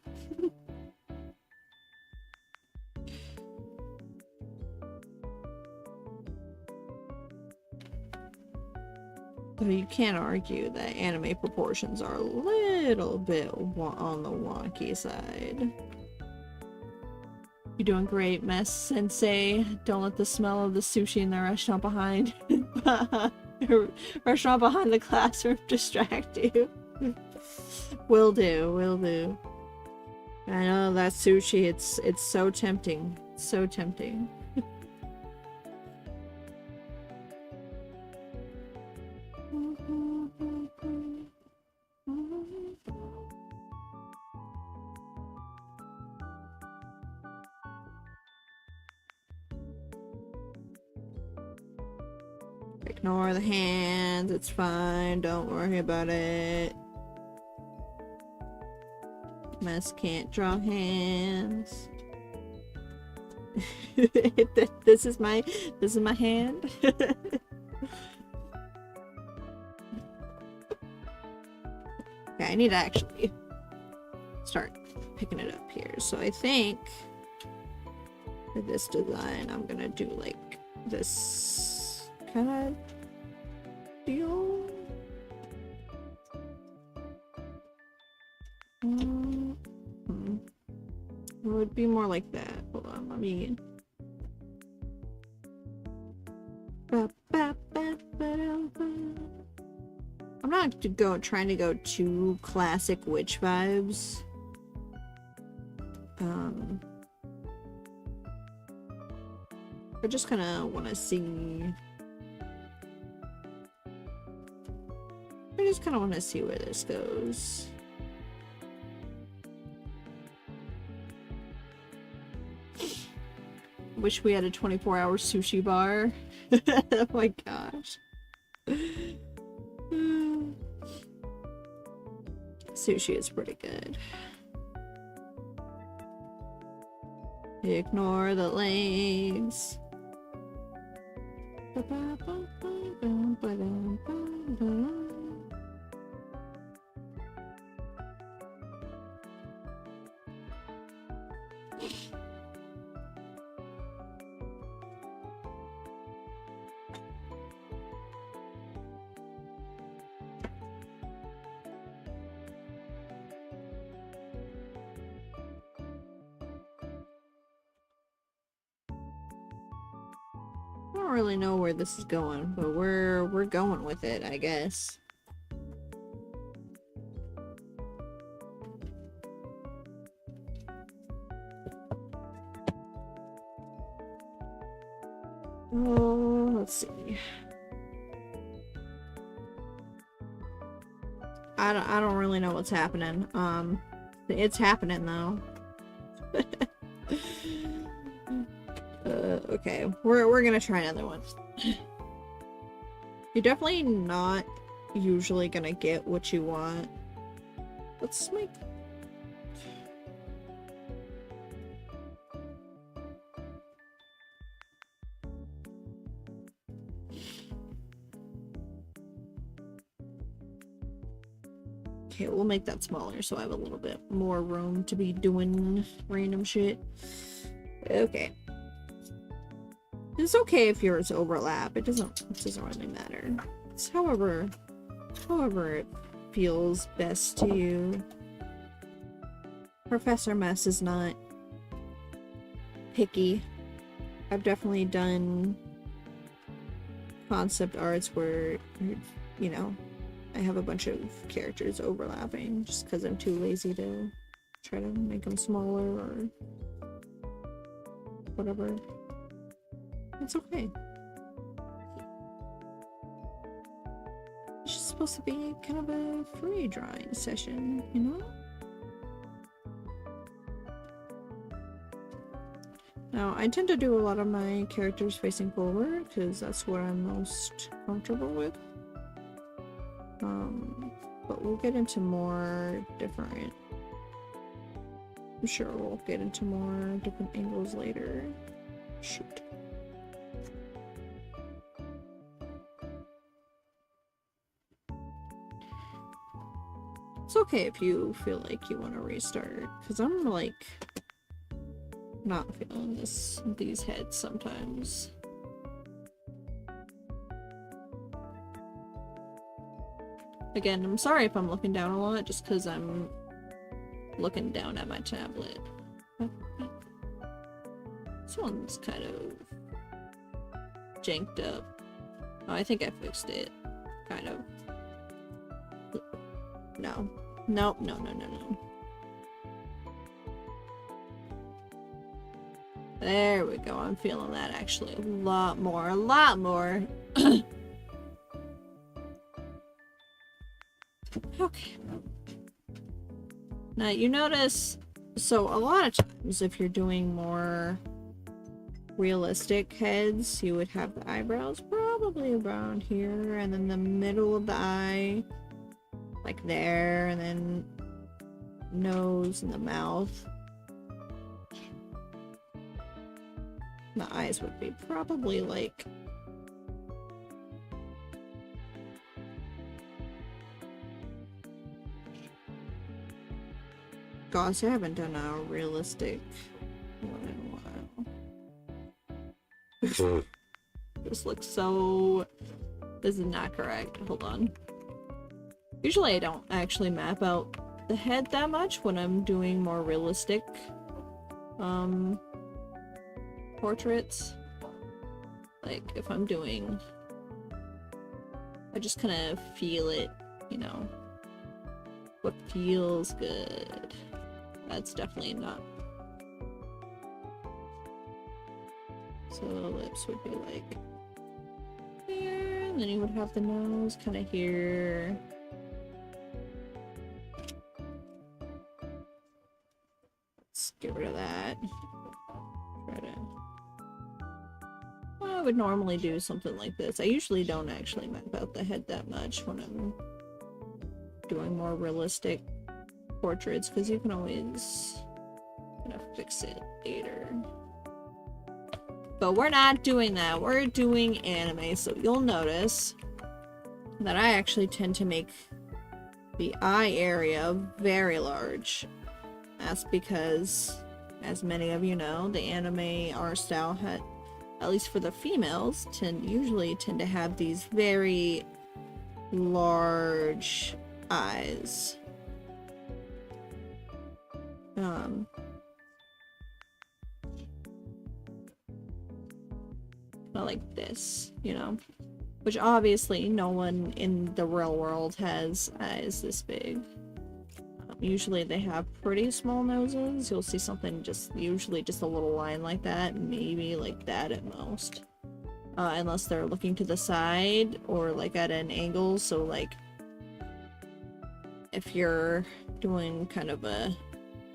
Though you can't argue that anime proportions are a little bit on the wonky side. You're doing great, Mess Sensei. Don't let the smell of the sushi in the restaurant behind restaurant behind the classroom distract you. Will do, will do. I know that sushi, it's so tempting. So tempting. Ignore the hands, it's fine, don't worry about it. Mess can't draw hands. This is my hand. Okay, I need to actually start picking it up here. So I think for this design, I'm gonna do like this kind of deal. It would be more like that. Hold on, let me. I'm not trying to go too classic witch vibes. I just kind of want to see. I just kind of want to see where this goes. Wish we had a 24-hour sushi bar. Oh my gosh. Sushi is pretty good. Ignore the legs. don't really know where this is going, but we're going with it, I guess. Oh, let's see. I don't really know what's happening. It's happening though. Okay, we're gonna try another one. You're definitely not usually gonna get what you want. Let's make... Okay, we'll make that smaller so I have a little bit more room to be doing random shit. Okay. It's okay if yours overlap. It doesn't really matter. It's however it feels best to you. Professor Mess is not picky. I've definitely done concept arts where, you know, I have a bunch of characters overlapping just because I'm too lazy to try to make them smaller or whatever. It's okay. It's just supposed to be kind of a free drawing session, you know? Now, I tend to do a lot of my characters facing forward because that's what I'm most comfortable with. But we'll get into more different... I'm sure we'll get into more different angles later. Shoot. It's okay if you feel like you want to restart, because I'm like not feeling these heads sometimes. Again, I'm sorry if I'm looking down a lot, just because I'm looking down at my tablet. This one's kind of janked up. Oh, I think I fixed it. Kind of. No. Nope, no. There we go. I'm feeling that actually a lot more. Okay. Now you notice, so a lot of times if you're doing more realistic heads, you would have the eyebrows probably around here, and then the middle of the eye like there, and then nose and the mouth. The eyes would be probably like gosh, I haven't done a realistic one in a while. This looks so... This is not correct. Hold on. Usually I don't actually map out the head that much when I'm doing more realistic portraits. Like if I'm doing... I just kind of feel it, you know. What feels good. That's definitely not. So the lips would be like here, and then you would have the nose kind of here. Let's get rid of that. Try to... Well, I would normally do something like this. I usually don't actually map out the head that much when I'm doing more realistic portraits, because you can always kind of fix it later. But we're not doing that. We're doing anime, so you'll notice that I actually tend to make the eye area very large. That's because, as many of you know, the anime art style had, at least for the females, usually tend to have these very large eyes. Kinda like this, you know? Which obviously no one in the real world has eyes this big. Usually they have pretty small noses. You'll see something usually just a little line like that, maybe like that at most. Unless they're looking to the side or like at an angle, so like if you're doing kind of a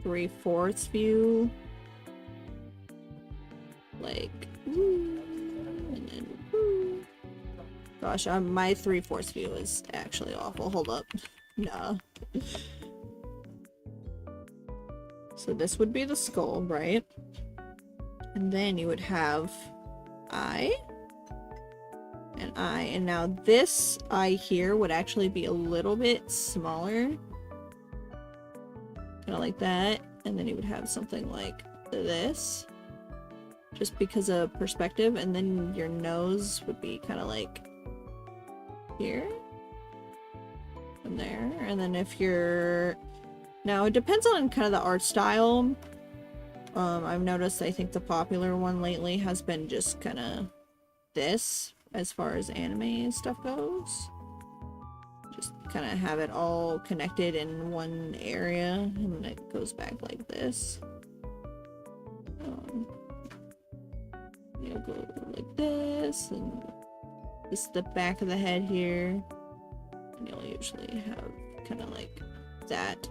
3/4 view, like, and then, gosh, my 3/4 view is actually awful. Hold up. Nah. So this would be the skull, right? And then you would have eye and eye. And now this eye here would actually be a little bit smaller. Kind of like that. And then you would have something like this. Just because of perspective. And then your nose would be kind of like here. And there. And then if you're... Now, it depends on kind of the art style. I've noticed, I think the popular one lately has been just kind of this, as far as anime stuff goes. Just kind of have it all connected in one area, and it goes back like this. You'll go like this, and this is the back of the head here. And you'll usually have kind of like that.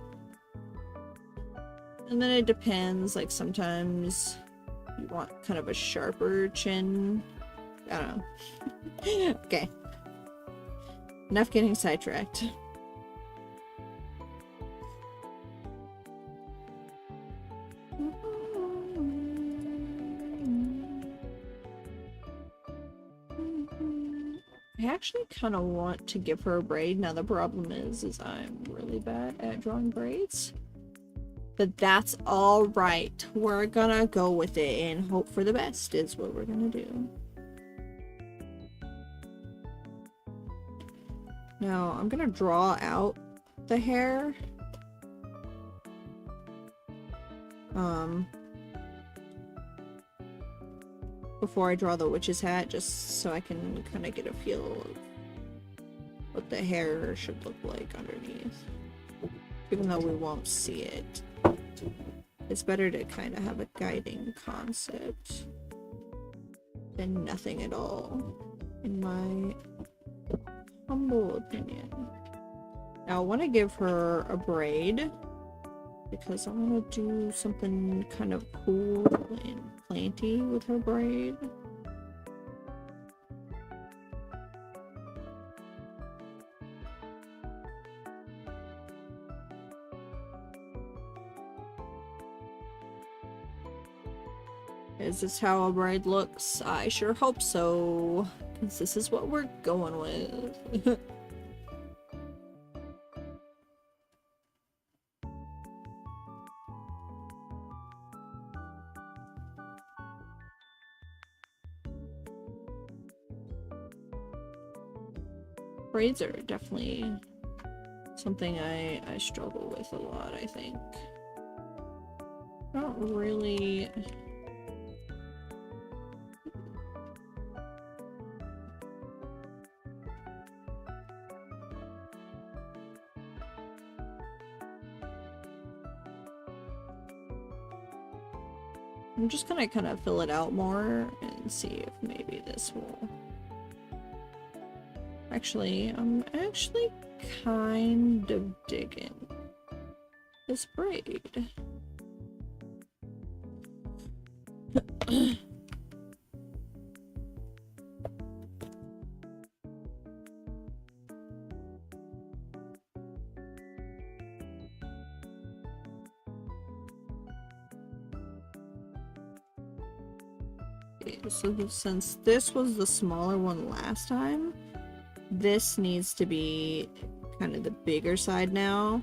And then it depends, like sometimes you want kind of a sharper chin. I don't know. Okay. Enough getting sidetracked. I actually kind of want to give her a braid. Now the problem is I'm really bad at drawing braids. But that's alright. We're gonna go with it and hope for the best is what we're gonna do. Now, I'm gonna draw out the hair. Before I draw the witch's hat, just so I can kind of get a feel of what the hair should look like underneath. Even though we won't see it. It's better to kind of have a guiding concept than nothing at all, in my humble opinion. Now I want to give her a braid because I want to do something kind of cool and planty with her braid. Is this how a braid looks? I sure hope so, because this is what we're going with. Braids are definitely something I struggle with a lot, I think. I don't really... I'm just gonna kind of fill it out more and see if maybe this will... Actually, I'm actually kind of digging this braid. So since this was the smaller one last time, this needs to be kind of the bigger side now,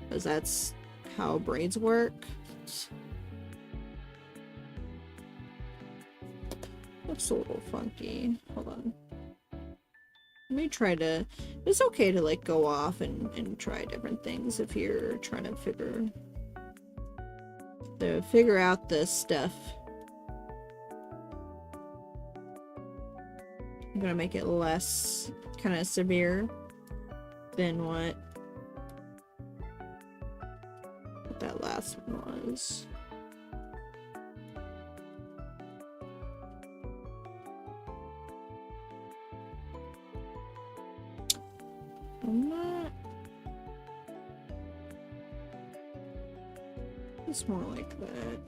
because that's how braids work. Looks a little funky. Hold on. Let me try to... It's okay to like go off and try different things if you're trying to figure out this stuff. I'm gonna make it less kind of severe than what that last one was. I'm not. It's more like that.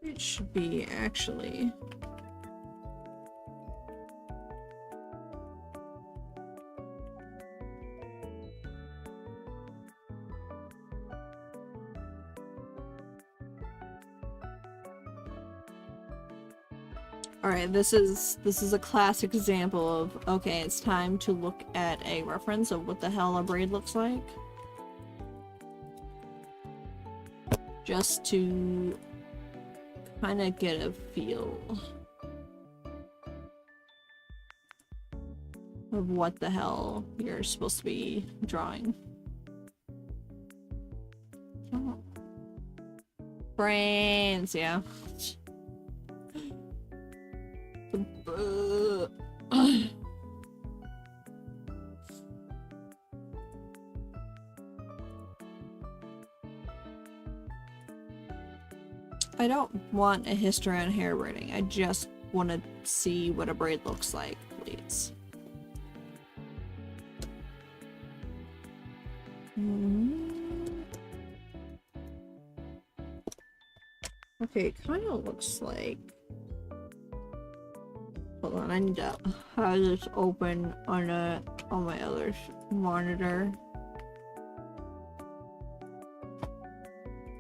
It should be actually. Alright, this is a classic example of, okay, it's time to look at a reference of what the hell a braid looks like. Just to kind of get a feel of what the hell you're supposed to be drawing. Oh. Brains, yeah. I don't want a history on hair braiding. I just want to see what a braid looks like, please. Okay, it kind of looks like... Hold on, I need to have this open on my other monitor.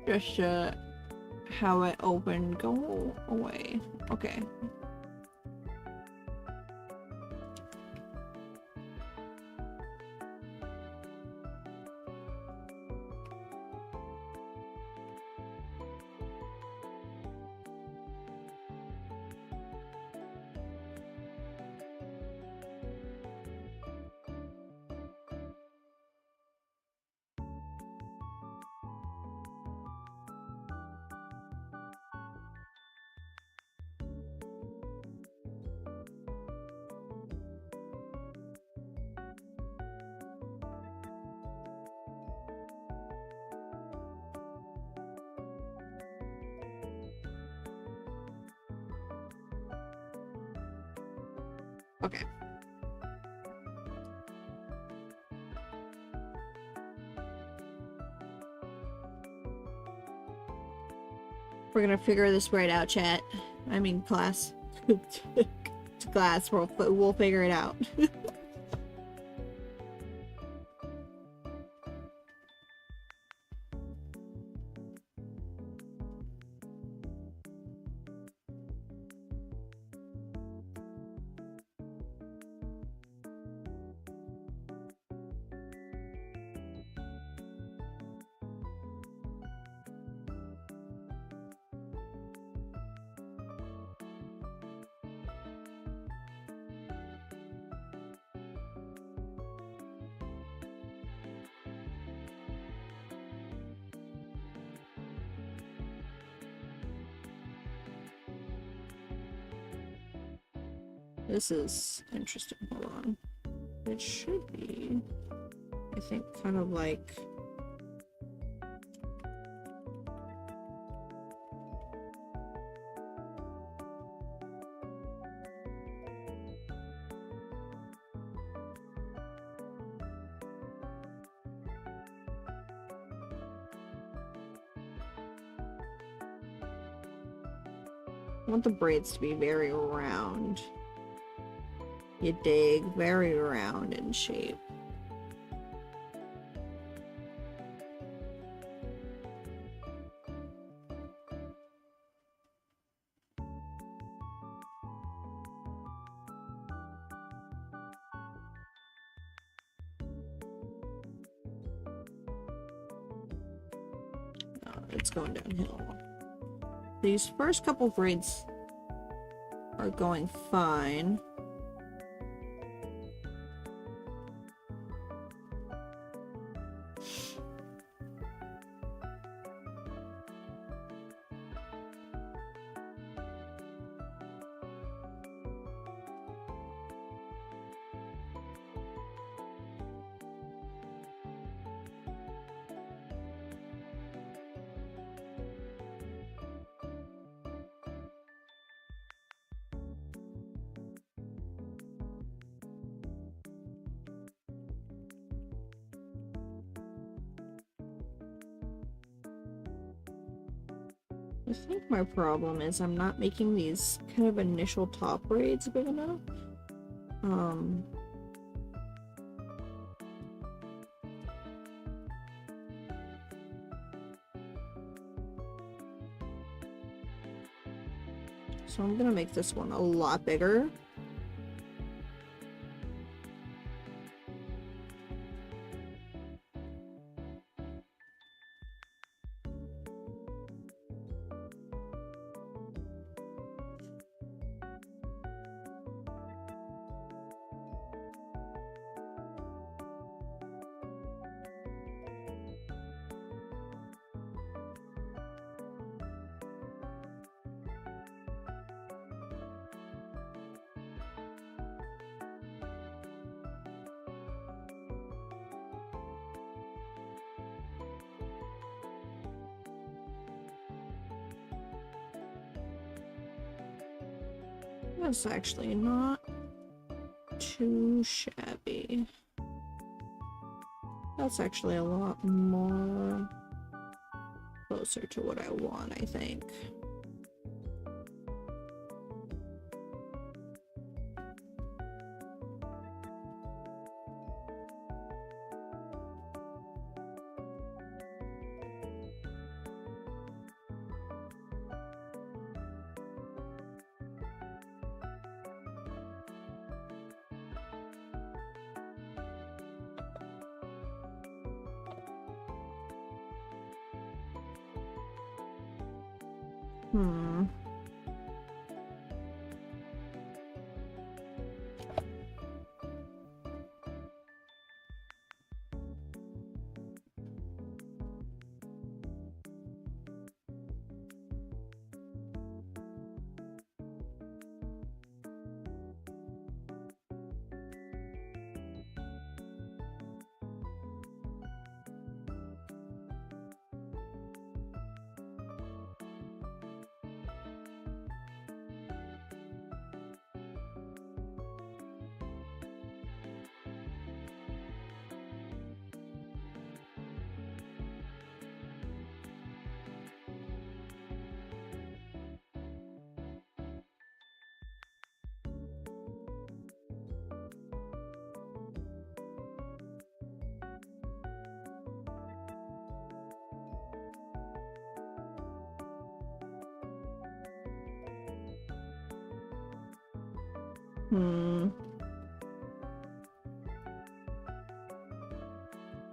Just how it opened. Go away. Okay. Okay. We're gonna figure this right out, chat. I mean, class. Class, we'll figure it out. This is interesting. Hold on. It should be, I think, kind of like... I want the braids to be very round. You dig? Very round in shape. It's going downhill. These first couple braids are going fine. I think my problem is I'm not making these kind of initial top braids big enough. So I'm gonna make this one a lot bigger. That's actually not too shabby. That's actually a lot more closer to what I want, I think.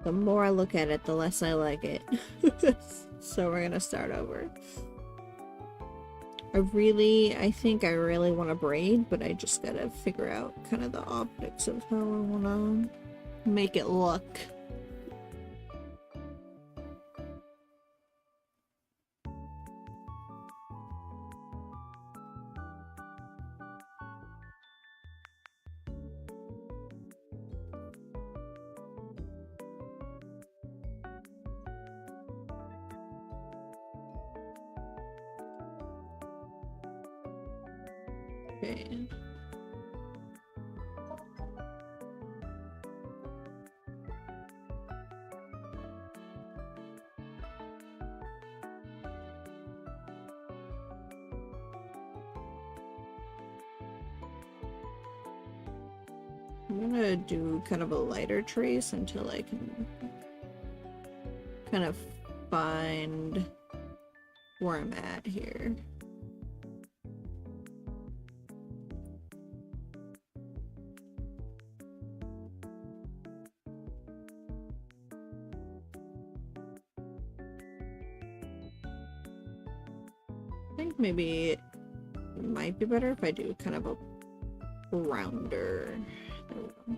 The more I look at it, the less I like it. So we're gonna start over. I think I really want to braid, but I just gotta figure out kind of the optics of how I wanna make it look. Okay. I'm gonna do kind of a lighter trace until I can kind of find where I'm at here. I think maybe it might be better if I do kind of a rounder. There we go.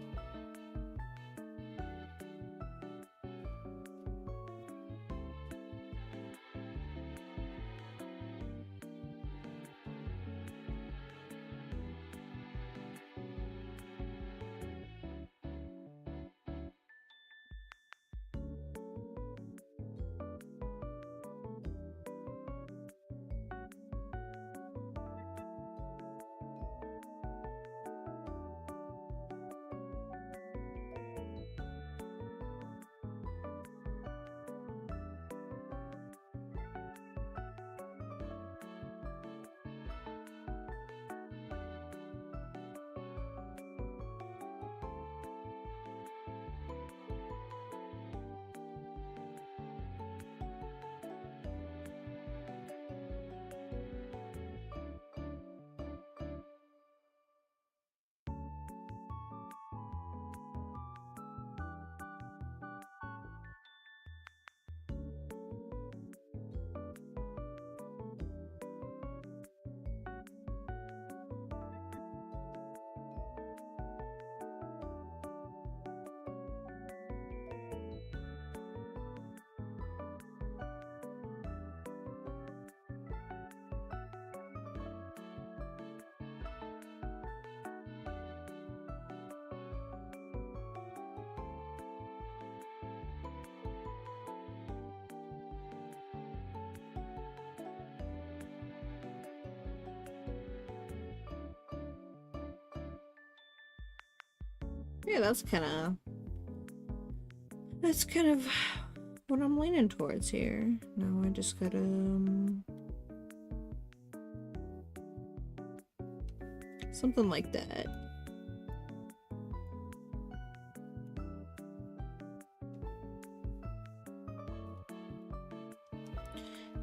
Yeah, that's kind of what I'm leaning towards here. Now I just gotta something like that.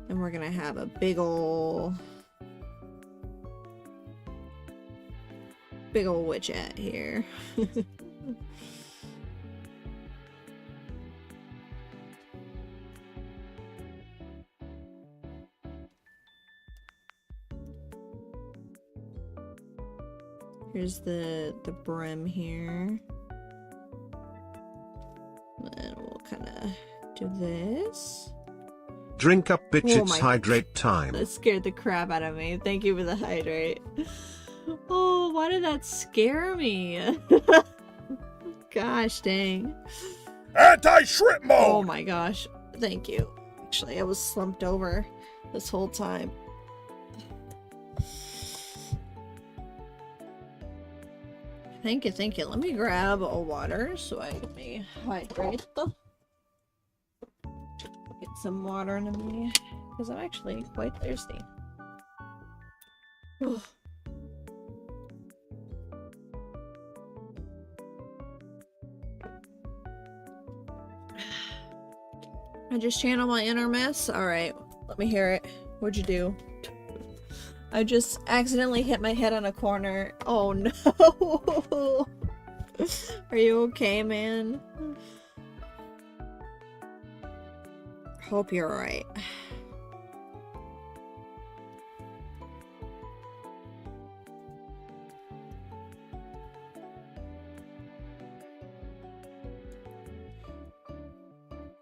And we're gonna have a big ol' witch hat here. Here's the brim here. And we'll kind of do this. Drink up, bitch, Oh it's my- hydrate time. That scared the crap out of me. Thank you for the hydrate. Oh, why did that scare me? Gosh dang. Anti-shrimp mode! Oh my gosh. Thank you. Actually, I was slumped over this whole time. Thank you, thank you. Let me grab a water so I may hydrate. Get some water into me because I'm actually quite thirsty. I just channel my inner miss. Alright, let me hear it. What'd you do? I just accidentally hit my head on a corner. Oh no! Are you okay, man? Hope you're alright.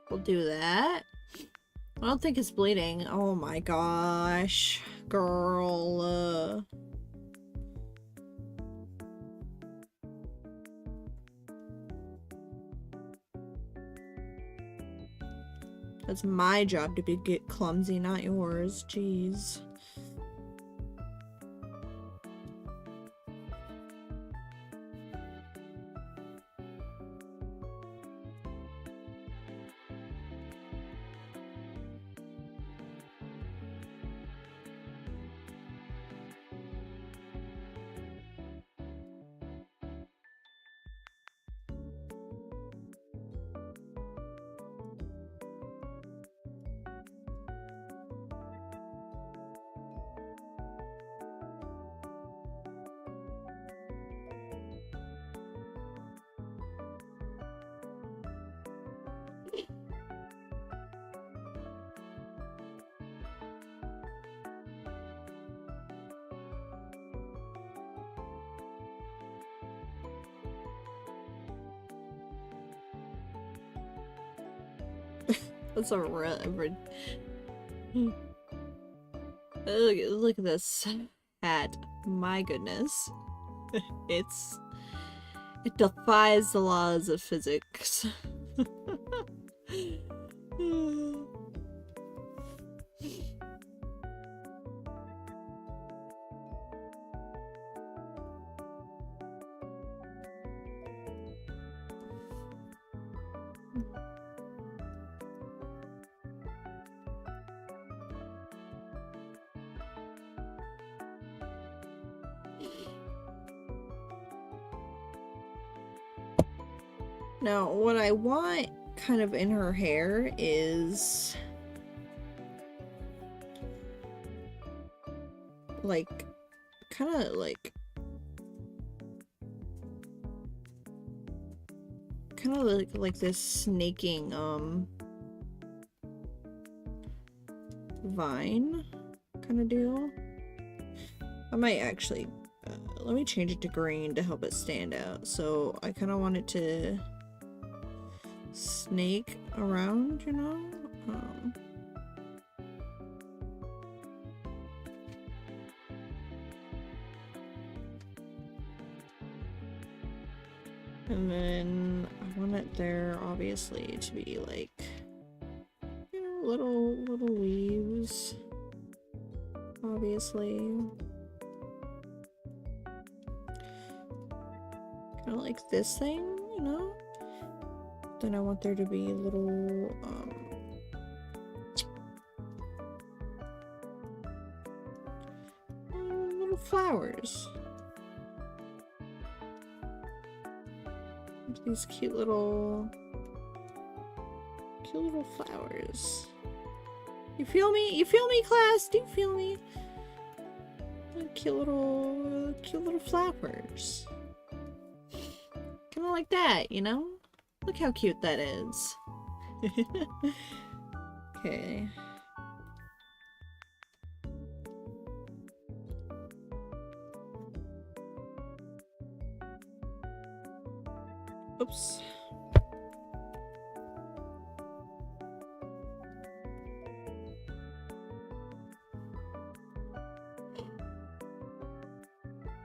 We'll do that. I don't think it's bleeding. Oh my gosh. Girl. That's my job to get clumsy, not yours. Jeez. That's a look at this hat. My goodness. It defies the laws of physics. Now, what I want kind of in her hair is like kind of like this snaking vine kind of deal. I might actually let me change it to green to help it stand out. So I kind of want it to snake around, you know? And then I want it there, obviously, to be like, you know, little leaves, obviously. Kind of like this thing. you know. Then I want there to be little little flowers. These cute little flowers. You feel me? You feel me, class? Do you feel me? Cute little flowers. Kind of like that, you know? Look how cute that is. Okay. Oops.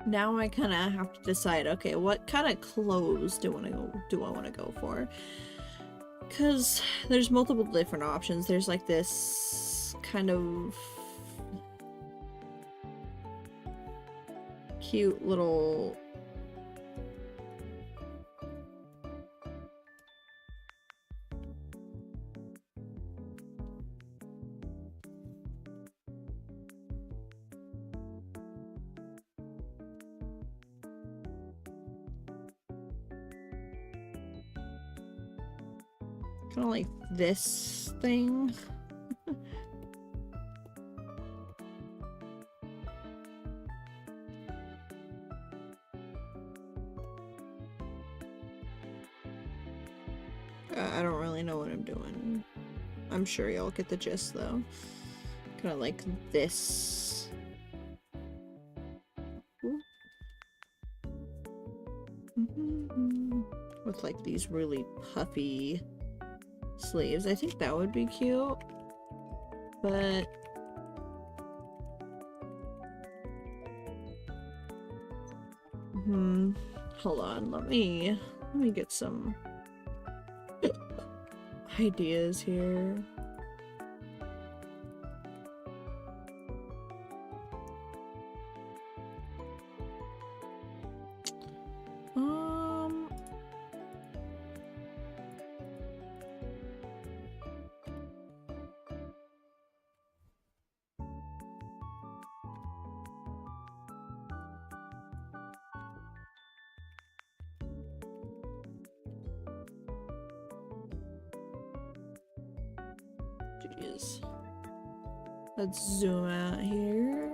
Now I kind of have to decide, okay, what kind of clothes do I want to go for? Because there's multiple different options. There's like this kind of cute little kind of like this thing. I don't really know what I'm doing. I'm sure y'all get the gist though. Kind of like this. With like these really puffy sleeves. I think that would be cute. But hold on, let me get some ideas here. Jeez. Let's zoom out here.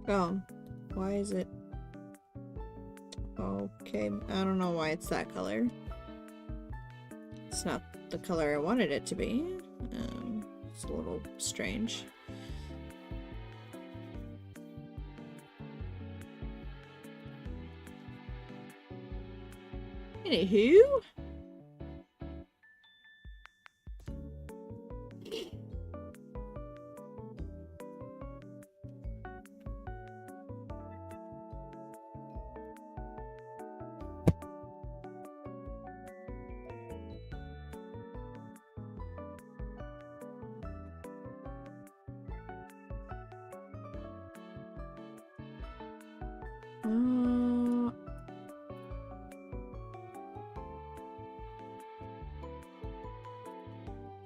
Oh, why is it? Okay, I don't know why it's that color. It's not the color I wanted it to be. It's a little strange. Anywho.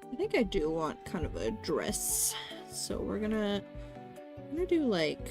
I think I do want kind of a dress, so we're gonna do like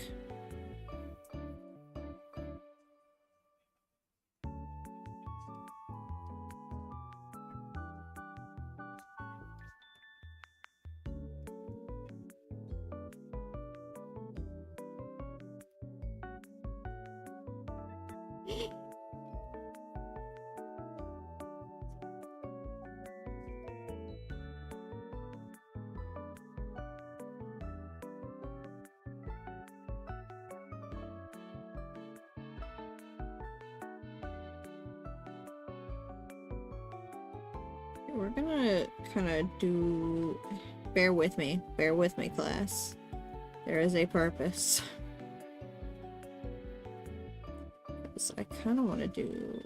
We're gonna kind of do... Bear with me, class. There is a purpose. 'Cause I kind of want to do...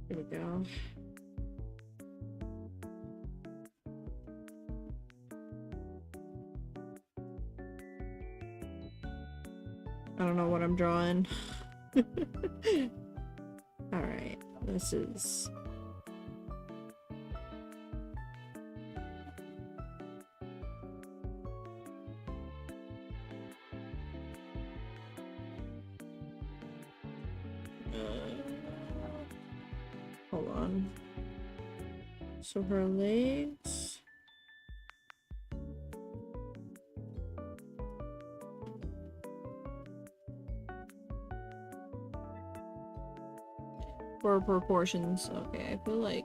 Here we go. I don't know what I'm drawing. Alright, this is... hold on. So her legs... for proportions. Okay, I feel like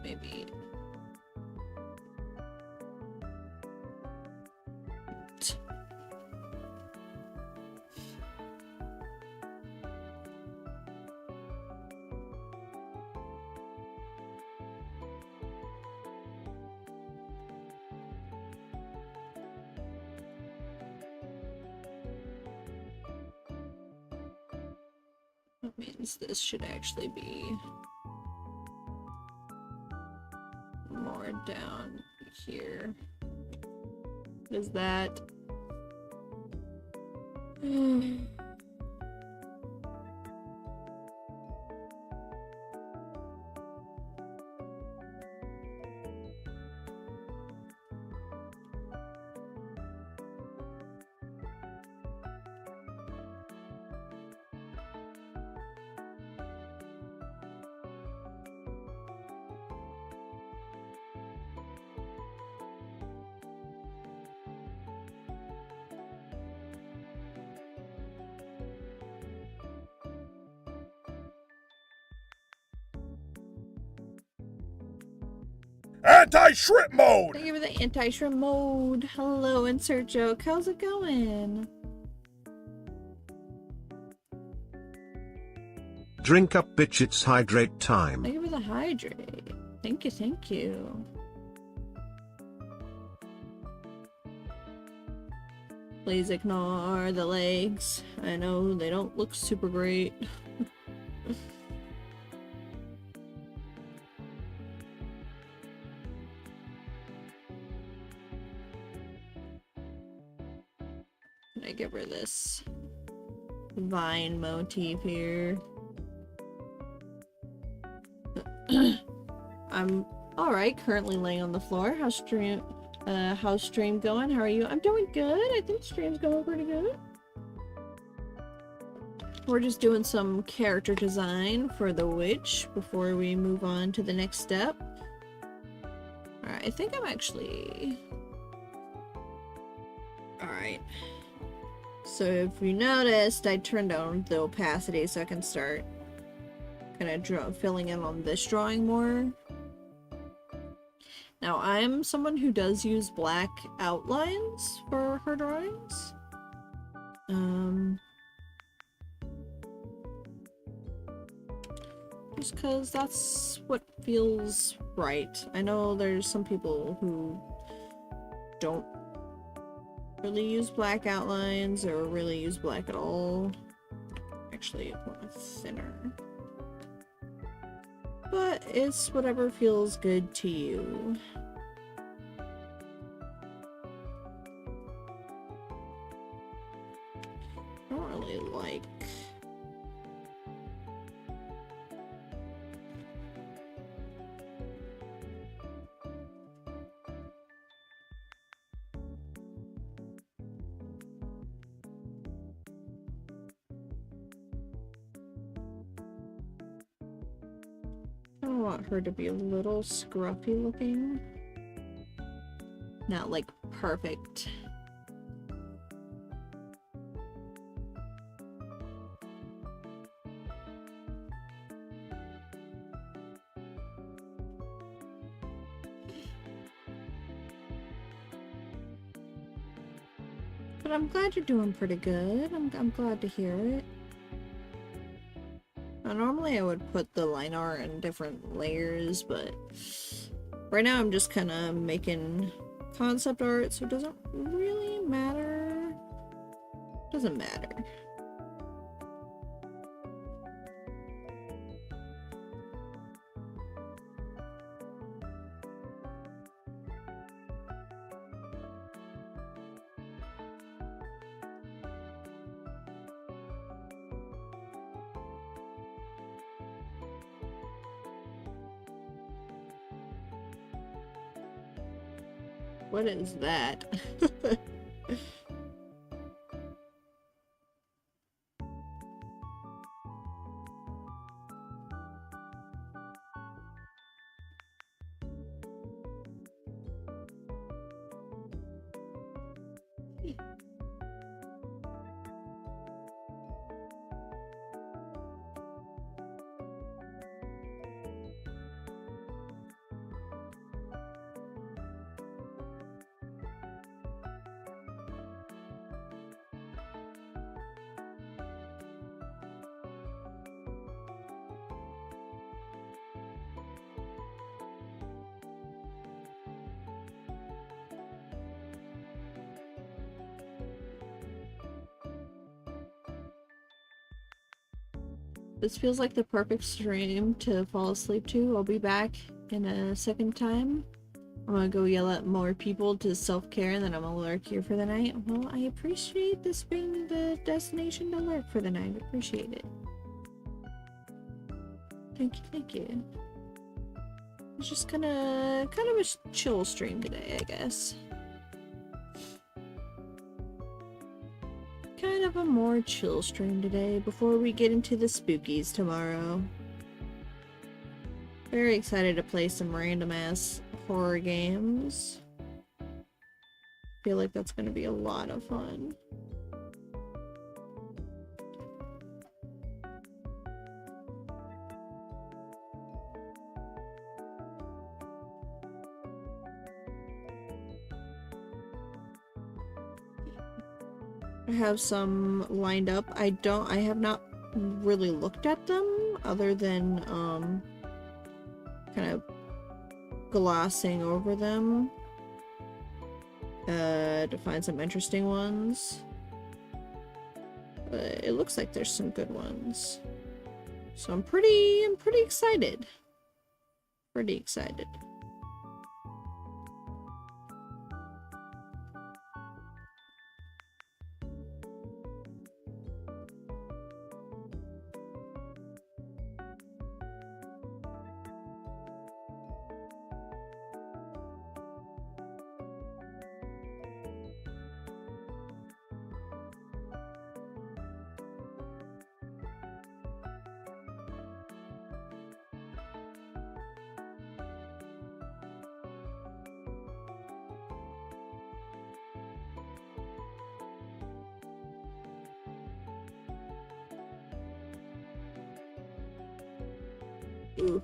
maybe that means this should actually be more down here. What is that? Anti-shrimp mode! Thank you for the anti-shrimp mode. Hello, insert joke. How's it going? Drink up, bitch, it's hydrate time. Thank you for the hydrate. Thank you, thank you. Please ignore the legs. I know they don't look super great. gonna give her this vine motif here. I'm alright, currently laying on the floor. How's stream going? How are you? I'm doing good. I think stream's going pretty good. We're just doing some character design for the witch before we move on to the next step. Alright, I think I'm actually... Alright. So if you noticed, I turned down the opacity so I can start kind of filling in on this drawing more. Now, I'm someone who does use black outlines for her drawings. Just because that's what feels right. I know there's some people who don't really use black outlines or really use black at all. Actually, I want it thinner. But it's whatever feels good to you. I don't really like... I want her to be a little scruffy looking. Not like perfect. But I'm glad you're doing pretty good. I'm glad to hear it. Now, normally I would put the line art in different layers, but right now I'm just kind of making concept art, so it doesn't really matter. Doesn't matter. What is that? This feels like the perfect stream to fall asleep to. I'll be back in a second time. I'm gonna go yell at more people to self-care and then I'm gonna lurk here for the night. Well, I appreciate this being the destination to lurk for the night. I appreciate it. Thank you, thank you. It's just kind of a chill stream today, I guess. Kind of a more chill stream today before we get into the spookies tomorrow. Very excited to play some random ass horror games. Feel like that's gonna be a lot of fun. I have some lined up. I have not really looked at them other than kind of glossing over them to find some interesting ones. But it looks like there's some good ones. So I'm pretty excited. Pretty excited. Ooh.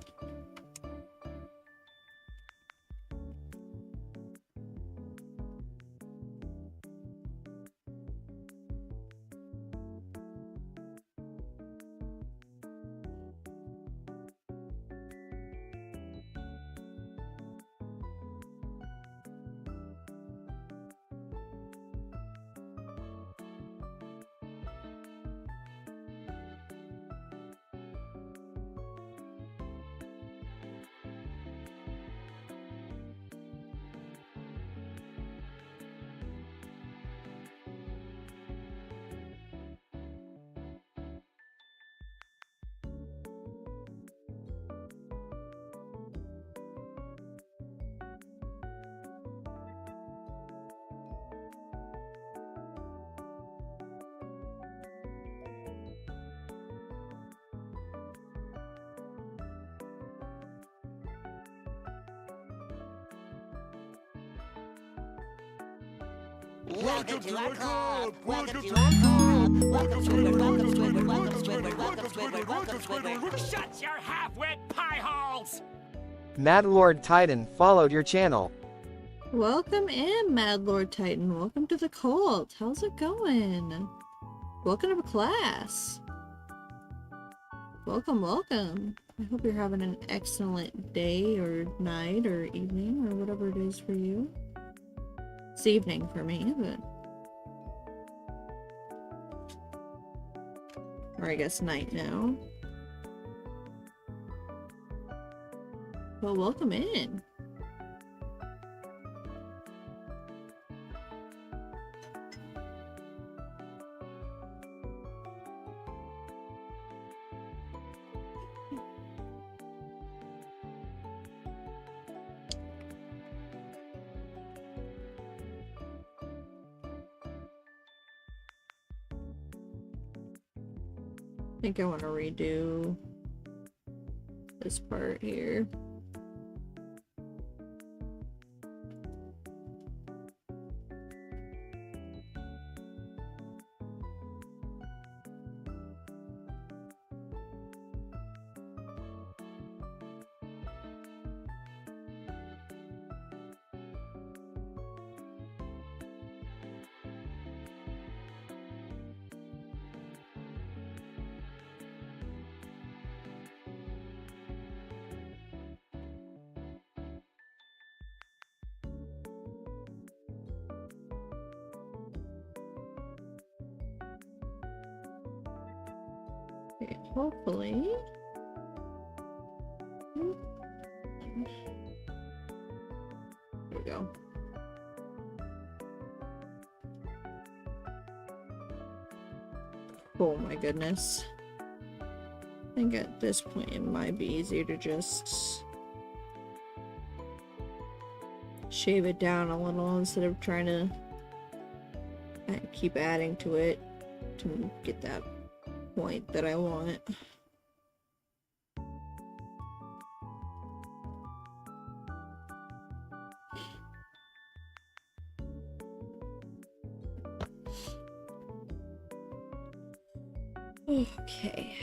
Welcome to our club! Welcome to our club! Welcome Squidward, welcome Squidward, welcome Squidward, welcome Squidward, welcome Squidward! Shut your half-wit pie holes! Mad Lord Titan followed your channel. Welcome in, Mad Lord Titan. Welcome to the cult. How's it going? Welcome to class. Welcome, welcome. I hope you're having an excellent day or night or evening or whatever it is for you. It's evening for me, but... or I guess night now. Well, welcome in. I think I want to redo this part here. Okay, hopefully. There we go. Oh my goodness. I think at this point it might be easier to just shave it down a little instead of trying to keep adding to it to get that point that I want. Okay.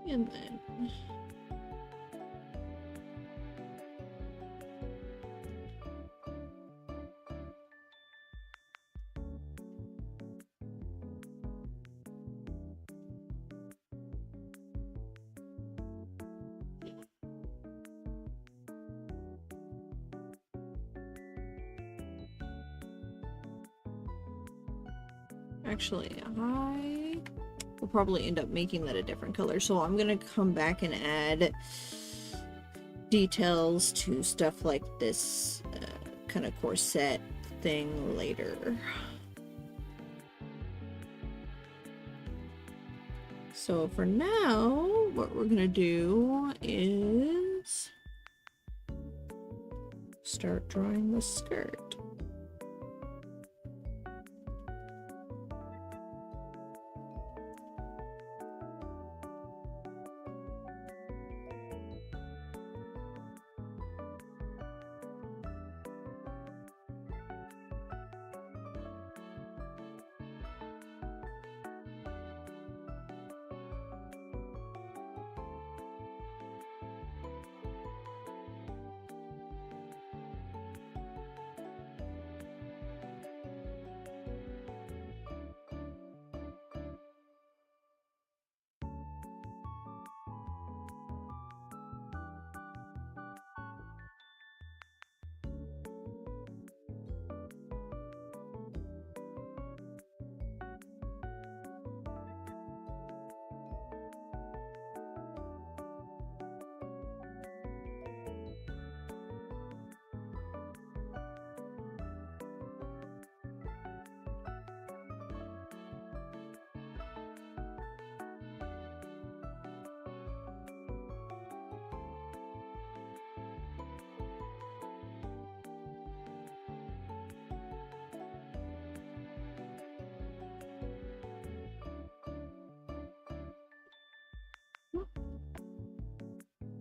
And then actually, I will probably end up making that a different color, so I'm gonna come back and add details to stuff like this kind of corset thing later. So for now, what we're gonna do is start drawing the skirt.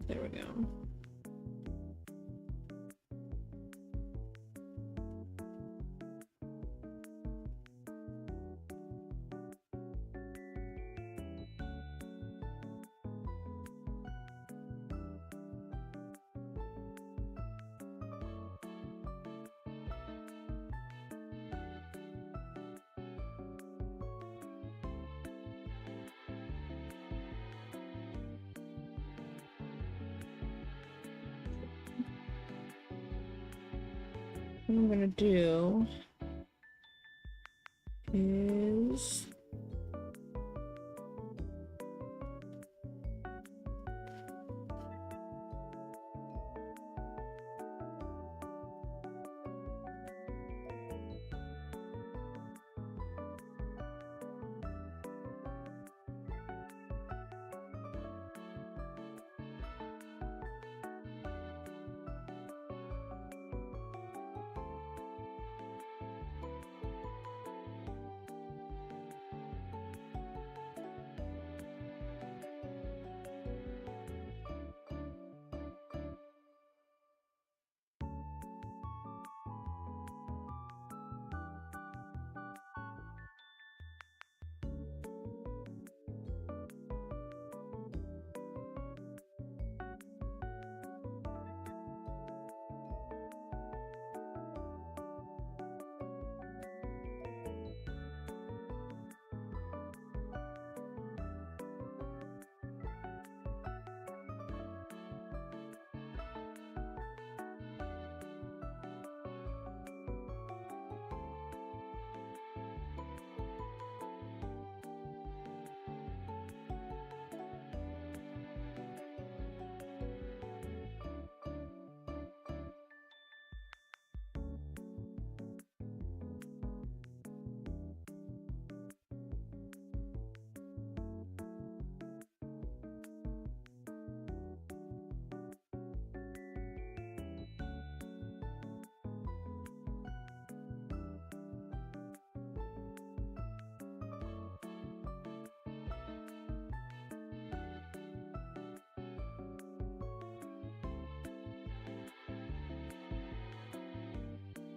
There we go. What I'm gonna do is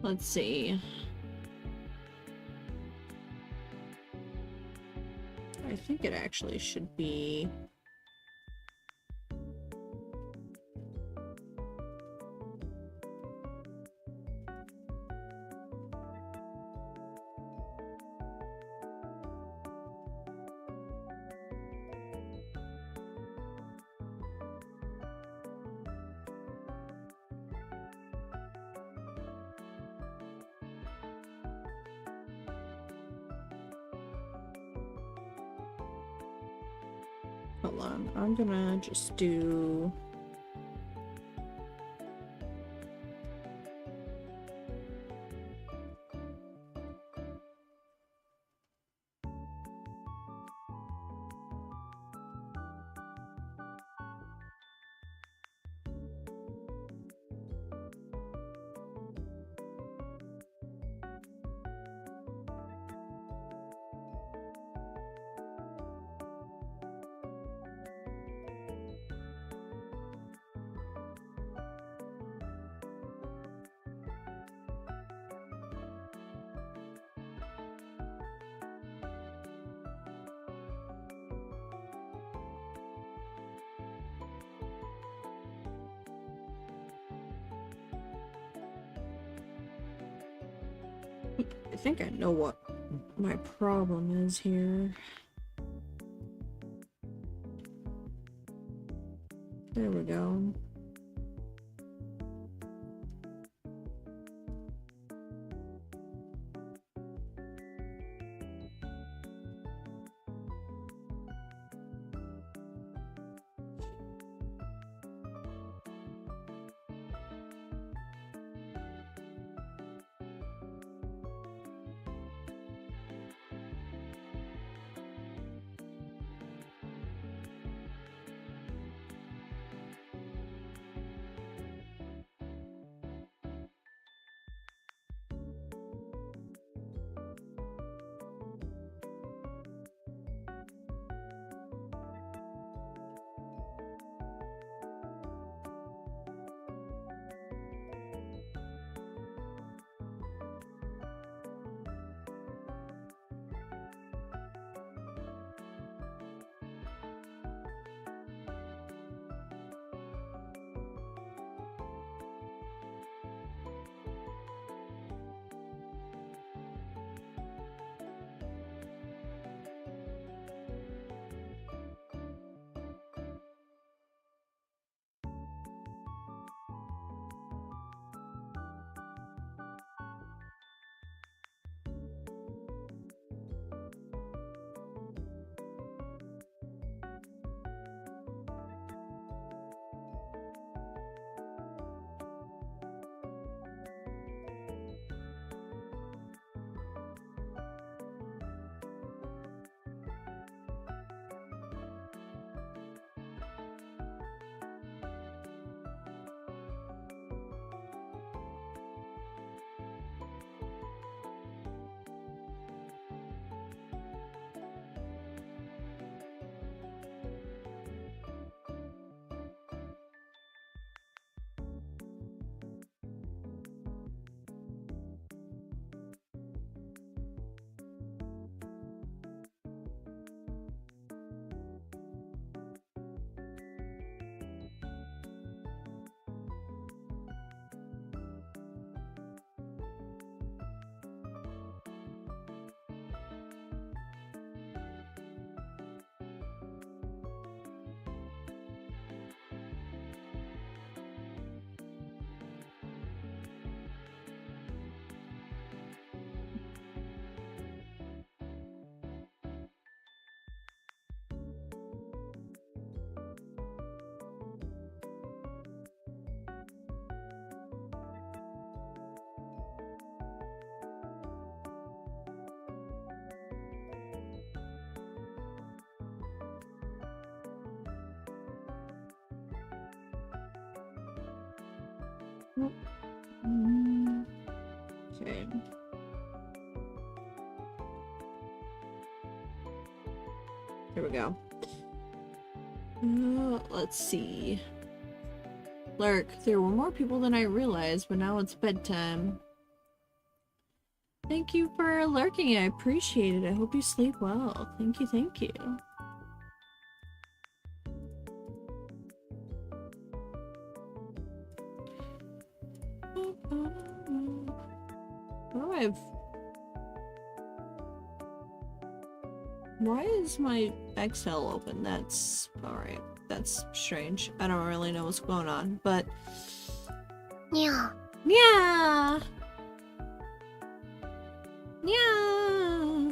let's see. I think it actually should be Hold on, I'm gonna just do... I think I know what my problem is here. There we go. Okay. Here we go. Let's see. Lurk, there were more people than I realized, but now it's bedtime. Thank you for lurking. I appreciate it. I hope you sleep well. Thank you, thank you. What do I have? Why is my Excel open? That's alright. That's strange. I don't really know what's going on, but... Yeah. Yeah! Yeah!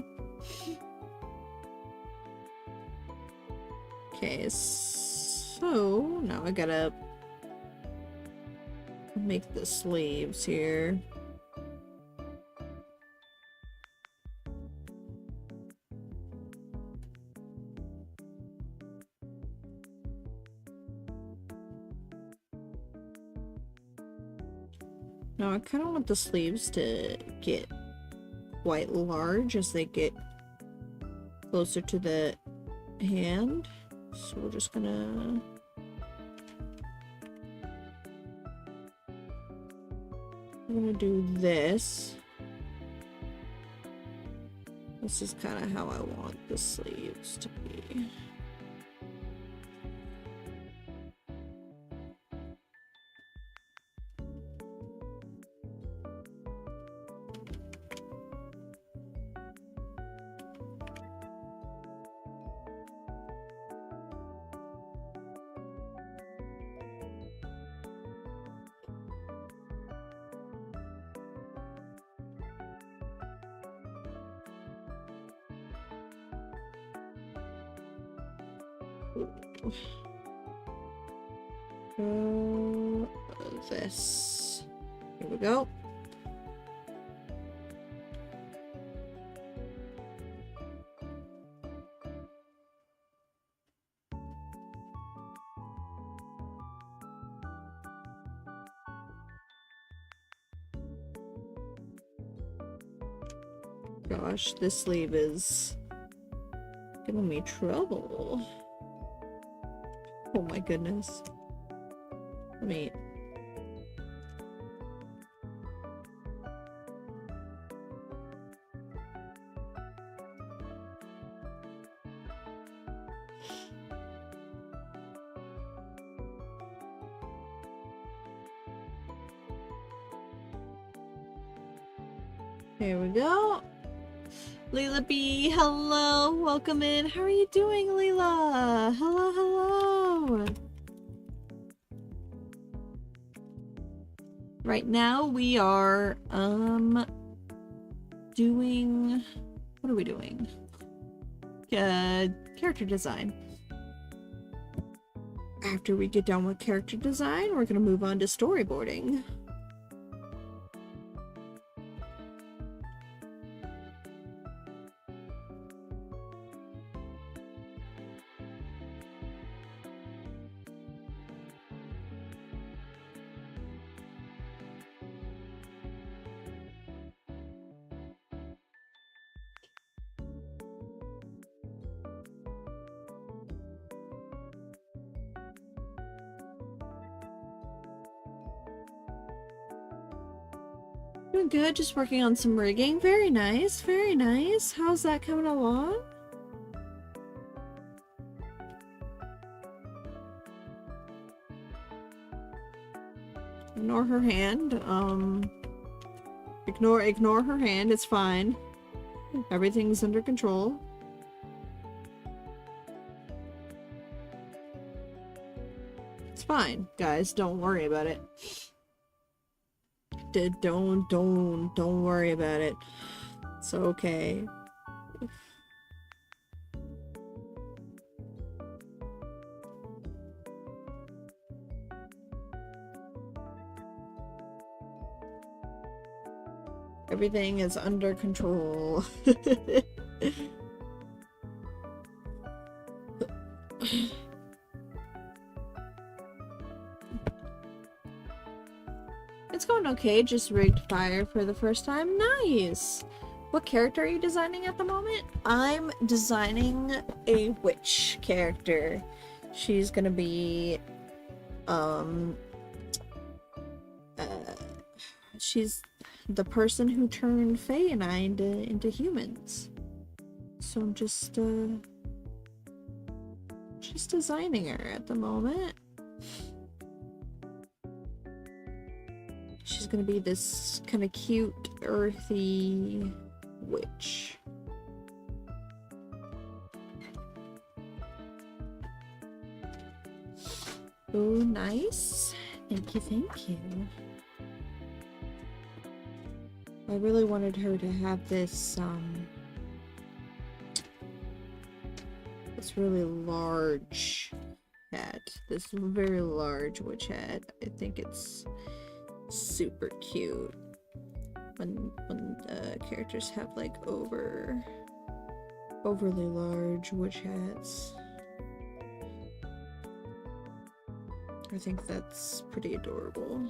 Okay, Okay, so now I gotta make the sleeves here. Now I kind of want the sleeves to get quite large as they get closer to the hand. So we're just gonna do this. This is kind of how I want the sleeves to be. This. Here we go. Gosh, this sleeve is giving me trouble. Oh my goodness. Let me... Here we go. Leela B, hello, welcome in. How are you doing, Leela? Hello, hello. Right now we are doing, what are we doing? Character design. After we get done with character design, we're gonna move on to storyboarding. Doing good, just working on some rigging. Very nice, very nice. How's that coming along? Ignore her hand. Ignore her hand, it's fine. Everything's under control. It's fine, guys, don't worry about it. Don't worry about it. It's okay. Everything is under control. It's going okay, just rigged fire for the first time. Nice! What character are you designing at the moment? I'm designing a witch character. She's gonna be, she's the person who turned Faye and I into humans. So I'm just designing her at the moment. She's gonna be this kind of cute, earthy witch. Oh, nice. Thank you, thank you. I really wanted her to have this, this really large hat. This very large witch hat. I think it's super cute when characters have like overly large witch hats. I think that's pretty adorable.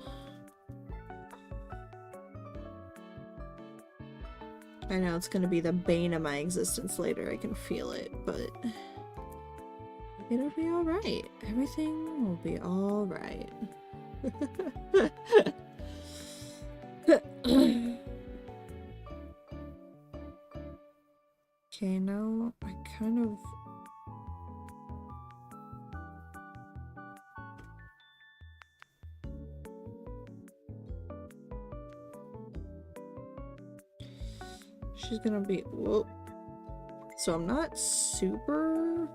I know it's gonna be the bane of my existence later, I can feel it, but it'll be alright. Everything will be alright. Okay, now I kind of... She's gonna be... Whoa. So I'm not super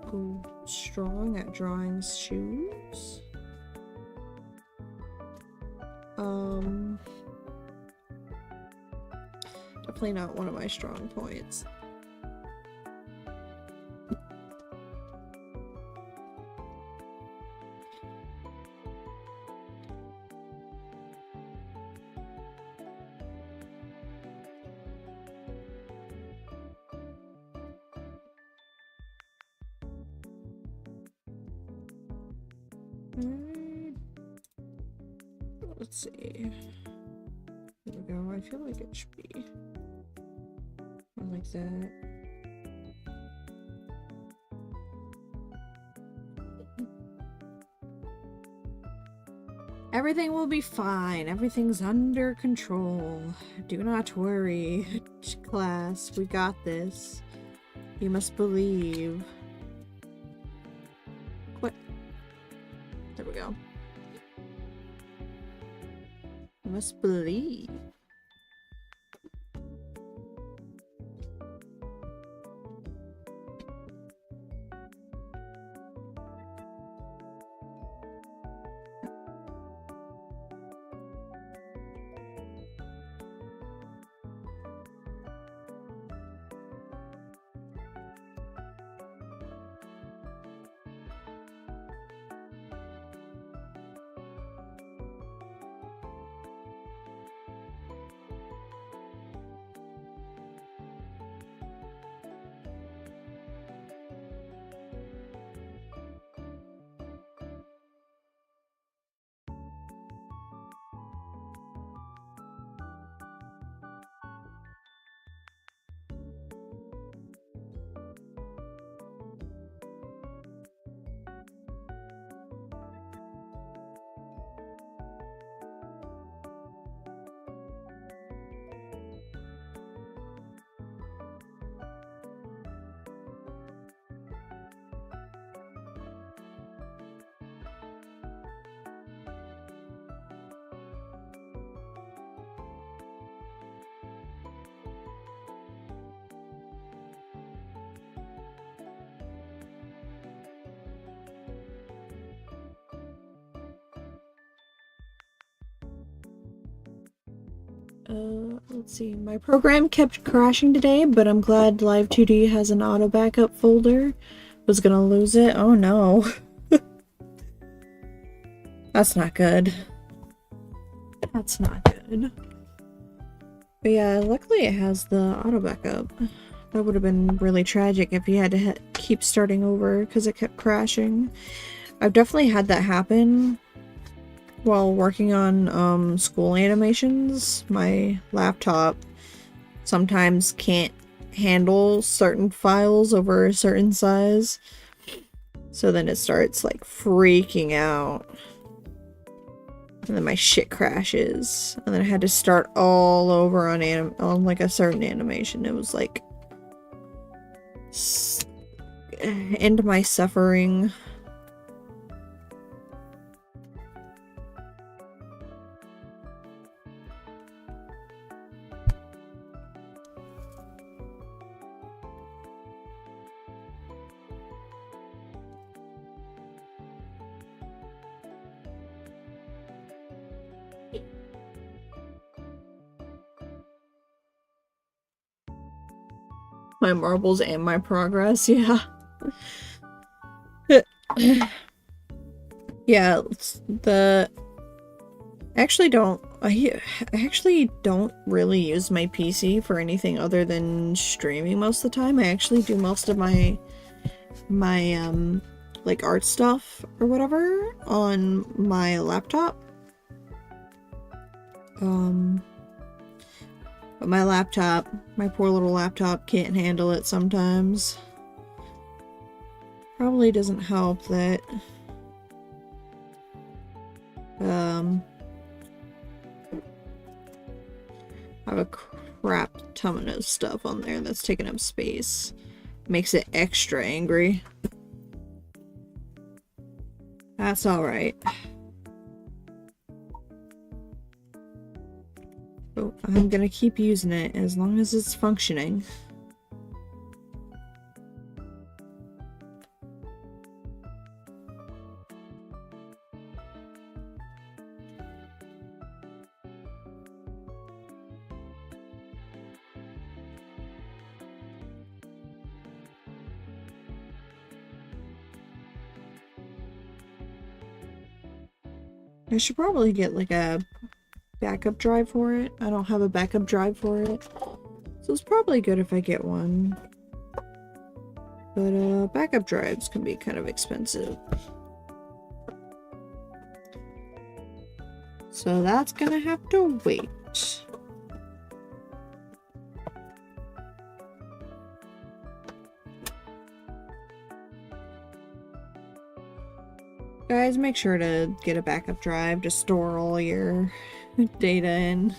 strong at drawing shoes. Definitely not one of my strong points. Let's see. There we go. I feel like it should be like that. Everything will be fine. Everything's under control. Do not worry, class. We got this. You must believe. What? There we go. You must believe. Let's see. My program kept crashing today, but I'm glad Live2D has an auto backup folder. Was gonna lose it. Oh no. That's not good. That's not good. But yeah, luckily it has the auto backup. That would have been really tragic if you had to keep starting over because it kept crashing. I've definitely had that happen while working on school animations. My laptop sometimes can't handle certain files over a certain size, so then it starts like freaking out, and then my shit crashes, and then I had to start all over on like a certain animation. It was like end my suffering. My marbles and my progress, yeah. Yeah, I actually don't really use my PC for anything other than streaming most of the time. I actually do most of my like art stuff or whatever on my laptop. But my poor little laptop can't handle it sometimes. Probably doesn't help that I have a crap ton of stuff on there that's taking up space. Makes it extra angry. That's alright. Oh, I'm gonna keep using it as long as it's functioning. I should probably get like a backup drive for it. I don't have a backup drive for it. So it's probably good if I get one. But backup drives can be kind of expensive. So that's gonna have to wait. Guys, make sure to get a backup drive to store all your data in.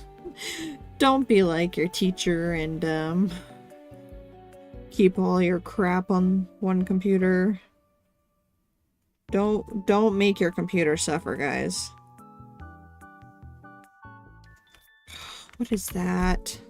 Don't be like your teacher and keep all your crap on one computer. Don't make your computer suffer, guys. What is that?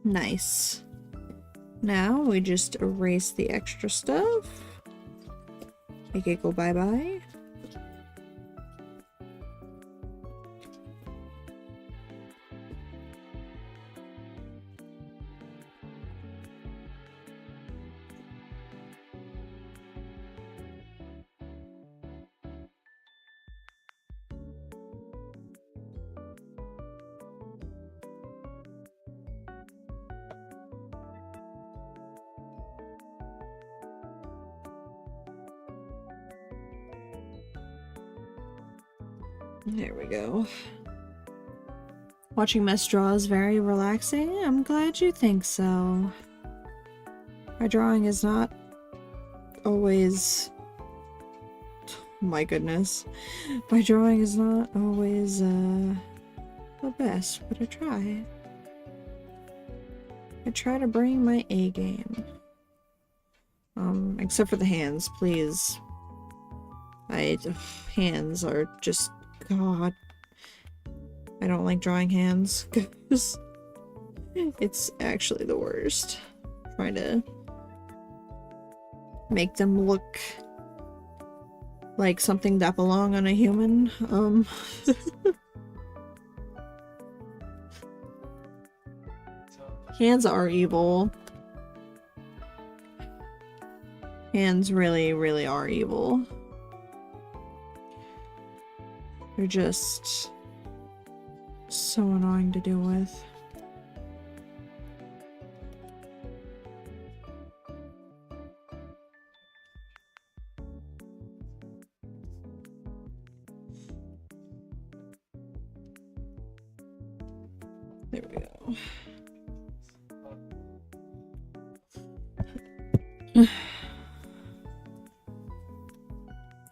Nice. Now we just erase the extra stuff. Make it go bye-bye. There we go. Watching mess draw is very relaxing. I'm glad you think so. My drawing is not always... My goodness. My drawing is not always the best, but I try. I try to bring my A game. Except for the hands, please. Hands are just... God. I don't like drawing hands, because it's actually the worst. Trying to make them look like something that belong on a human. Hands are evil. Hands really, really are evil. They're just so annoying to deal with. There we go.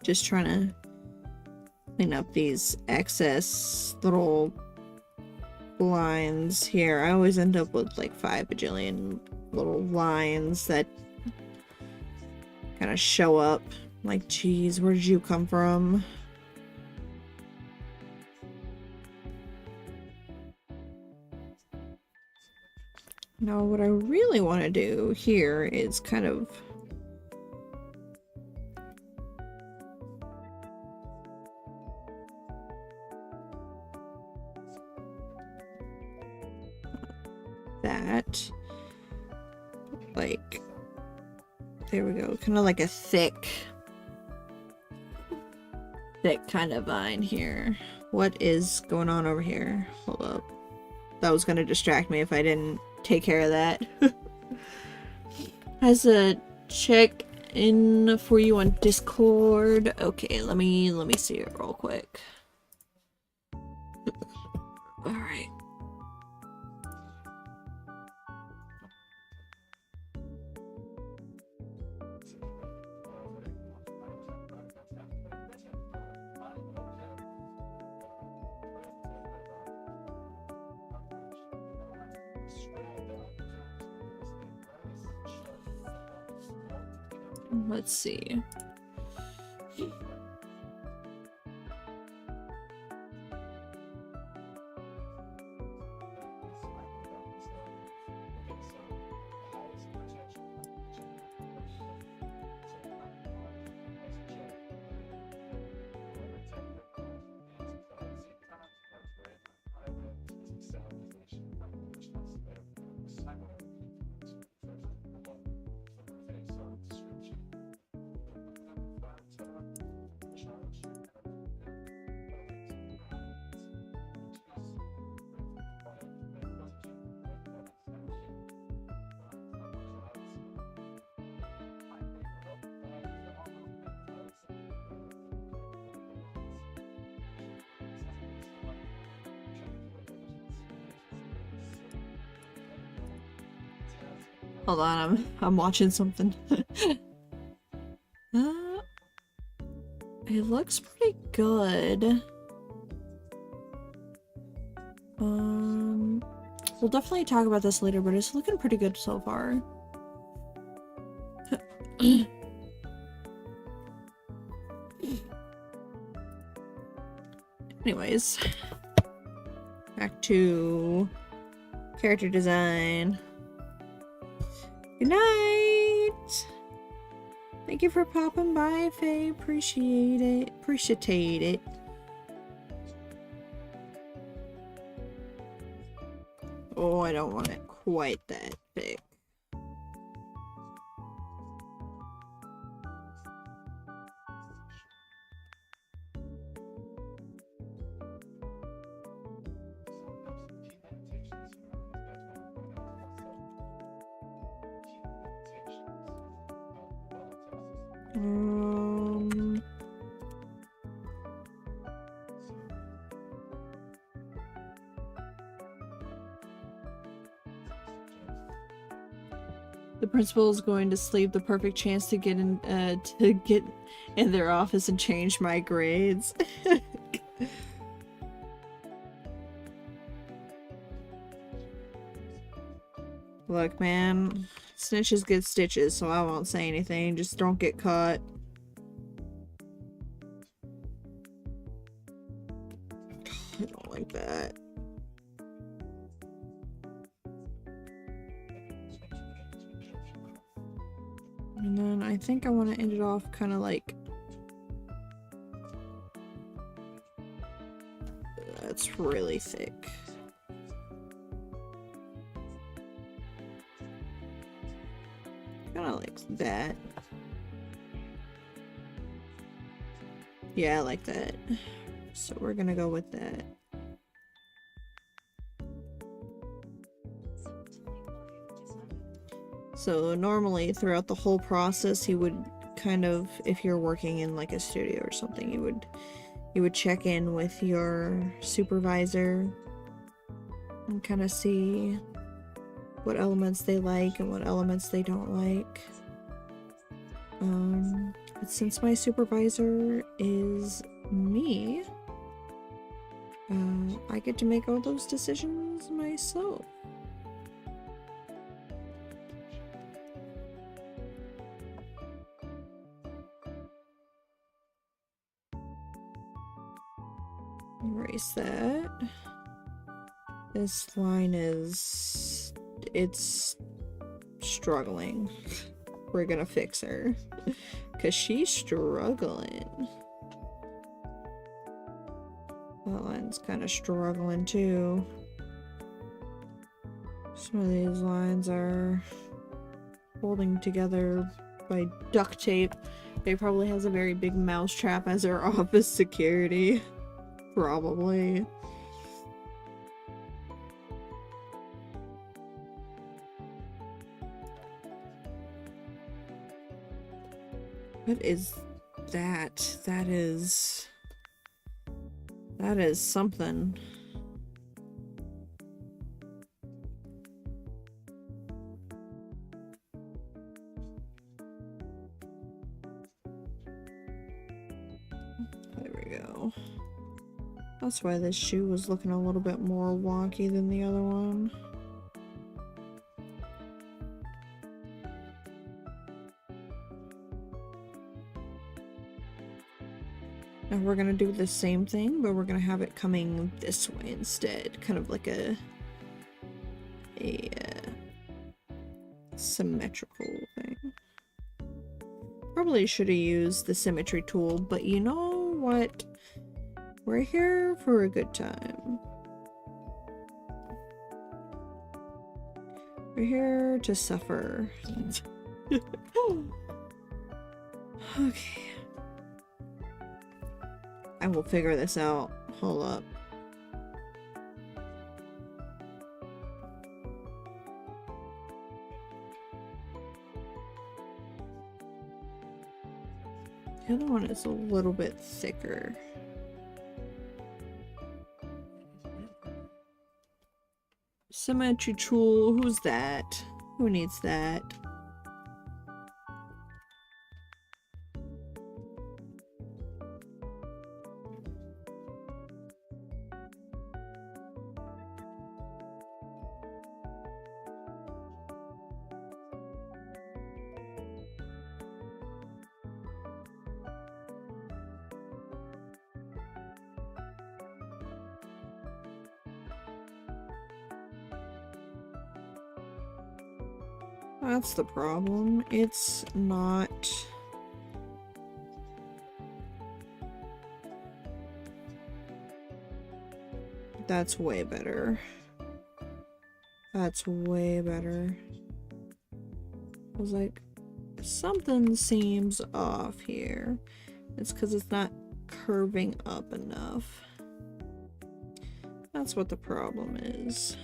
Just trying to clean up these excess little lines here. I always end up with like 5 bajillion little lines that kind of show up. Like, geez, where did you come from? Now, what I really want to do here is kind of that, like, there we go, kind of like a thick kind of vine here. What is going on over here? Hold up. That was going to distract me if I didn't take care of that. Has a check in for you on Discord. Okay, let me see it real quick. All right. Let's see. Hold on, I'm watching something. It looks pretty good. We'll definitely talk about this later, but it's looking pretty good so far. Anyways, back to character design. Good night! Thank you for popping by, Faye. Appreciate it. Appreciate it. Oh, I don't want it quite that big. The principal is going to sleep. The perfect chance to get in their office and change my grades. Look, man, snitches get stitches, so I won't say anything. Just don't get caught. I don't like that. And then I think I want to end it off kind of like... That's really thick. Kind of like that. Yeah, I like that. So we're gonna go with that. So normally throughout the whole process, you would kind of, if you're working in like a studio or something, you would check in with your supervisor and kind of see what elements they like and what elements they don't like. But since my supervisor is me, I get to make all those decisions myself. Erase that. This line it's struggling. We're gonna fix her. Cause she's struggling. That line's kind of struggling too. Some of these lines are holding together by duct tape. They probably has a very big mousetrap as her office security. Probably. What is that? That is something. There we go. That's why this shoe was looking a little bit more wonky than the other one. Now we're gonna do the same thing, but we're gonna have it coming this way instead. Kind of like a symmetrical thing. Probably should have used the symmetry tool, but you know what? We're here for a good time. We're here to suffer. Okay. I will figure this out. Hold up. The other one is a little bit thicker. Symmetry tool, who's that? Who needs that? That's the problem. It's not... That's way better. That's way better. I was like, something seems off here. It's because it's not curving up enough. That's what the problem is.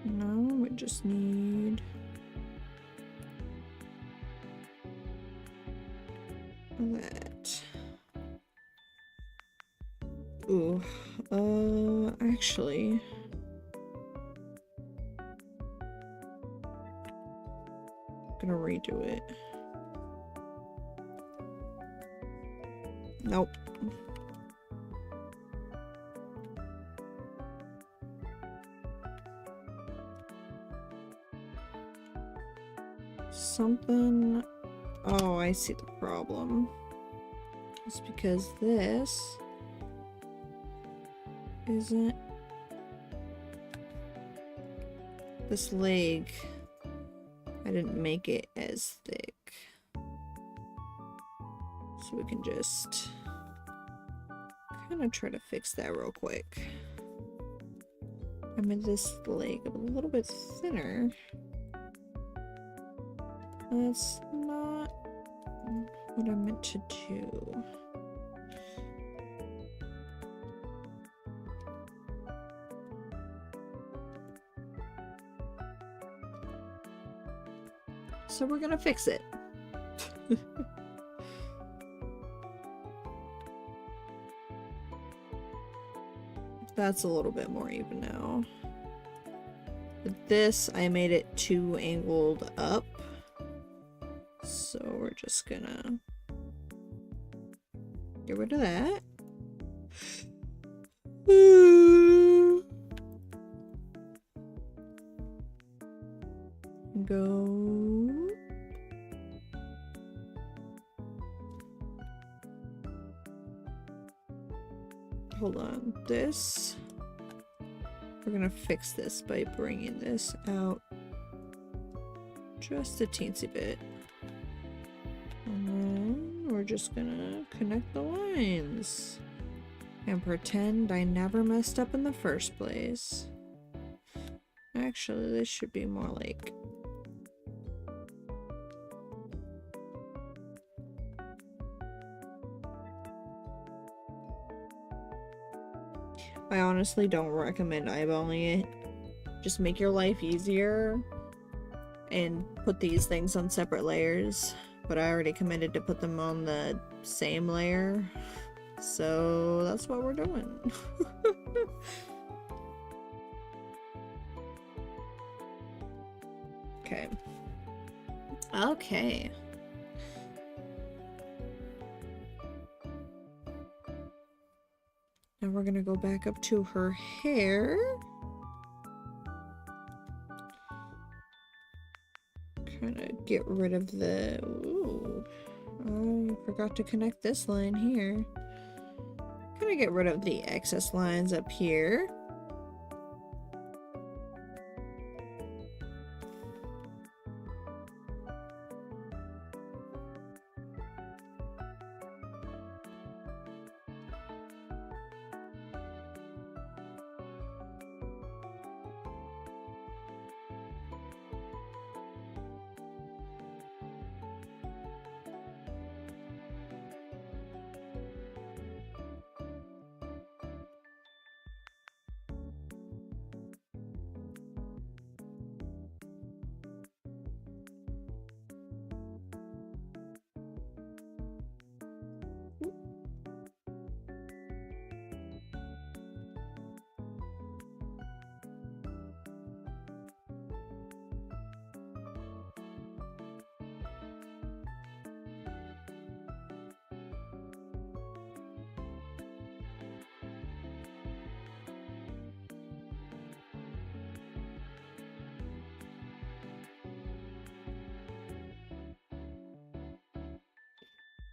No, we just need that. Ooh, actually, I'm gonna redo it. Nope. Something... Oh, I see the problem. It's because this isn't... This leg, I didn't make it as thick. So we can just kind of try to fix that real quick. I made this leg a little bit thinner. That's not what I meant to do. so we're gonna fix it. That's a little bit more even now. But this, I made it too angled up. So we're just gonna get rid of that. Go. Hold on. This. We're gonna fix this by bringing this out just a teensy bit. And then we're just gonna connect the lines and pretend I never messed up in the first place. Actually, this should be more like I honestly don't recommend eyeballing it. Just make your life easier and put these things on separate layers. But I already committed to put them on the same layer. So that's what we're doing. Okay. Okay. Now we're gonna go back up to her hair. Kind of get rid of the... Ooh. I forgot to connect this line here. Kind of get rid of the excess lines up here.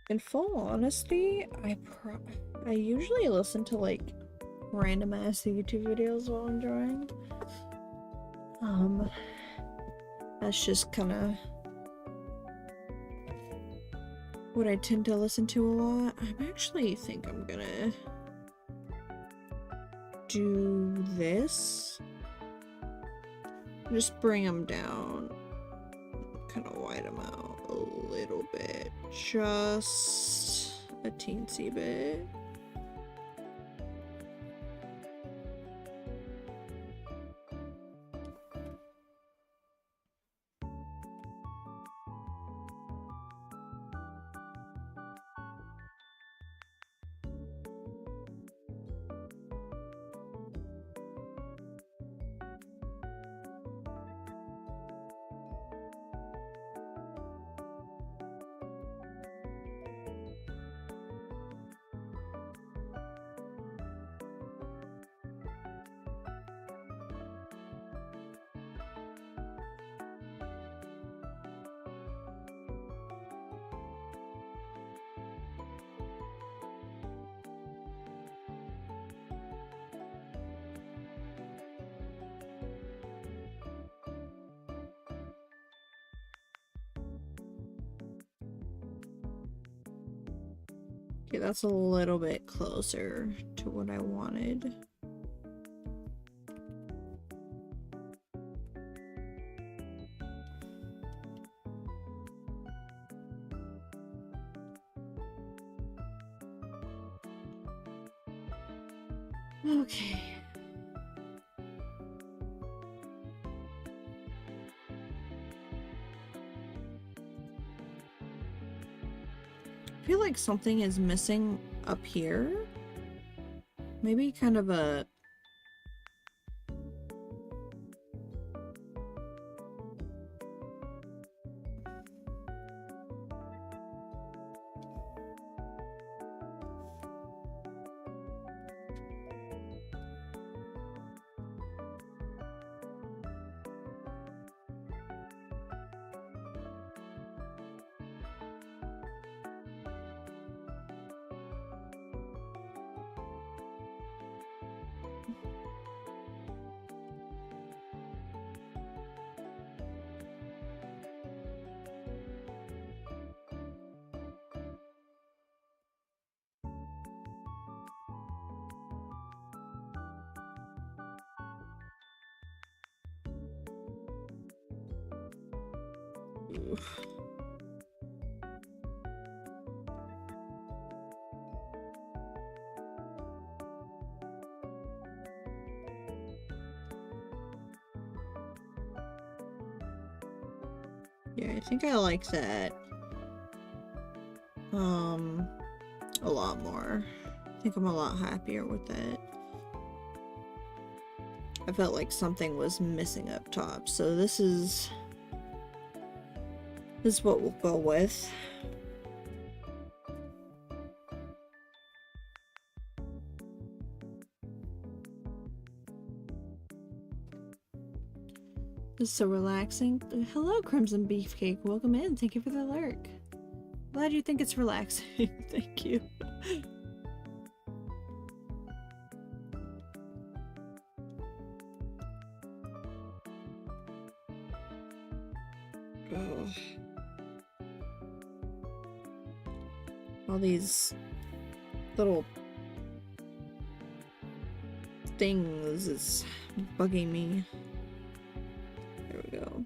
In full honesty, I usually listen to like random ass YouTube videos while I'm drawing. That's just kind of what I tend to listen to a lot. I actually think I'm gonna do this. Just bring them down. Kind of widen them out a little bit. Just a teensy bit. Okay, that's a little bit closer to what I wanted. Okay. I feel like something is missing up here. Maybe kind of a... Yeah, I think I like that. A lot more. I think I'm a lot happier with that. I felt like something was missing up top, so this is what we'll go with. This is so relaxing. Hello, Crimson Beefcake. Welcome in. Thank you for the lurk. Glad you think it's relaxing. Thank you. Oh. All these little things is bugging me. There we go.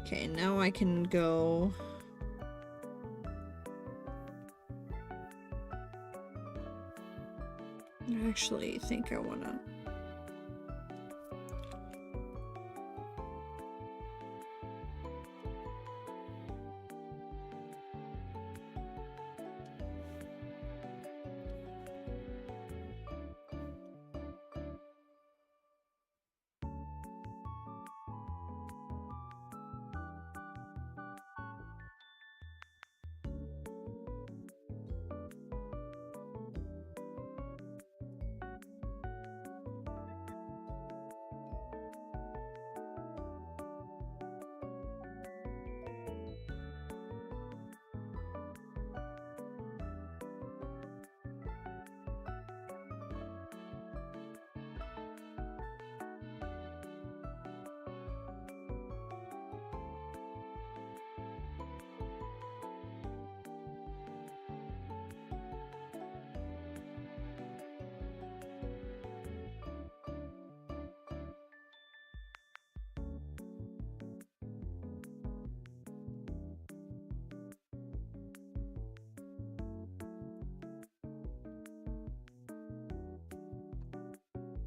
Okay, now I can go. I actually think I wanna.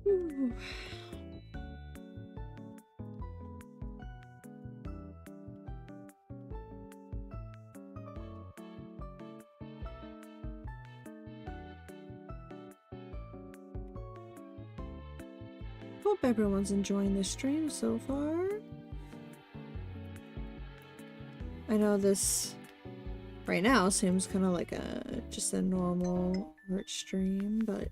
Ooh. Hope everyone's enjoying the stream so far. I know this right now seems kind of like just a normal art stream, but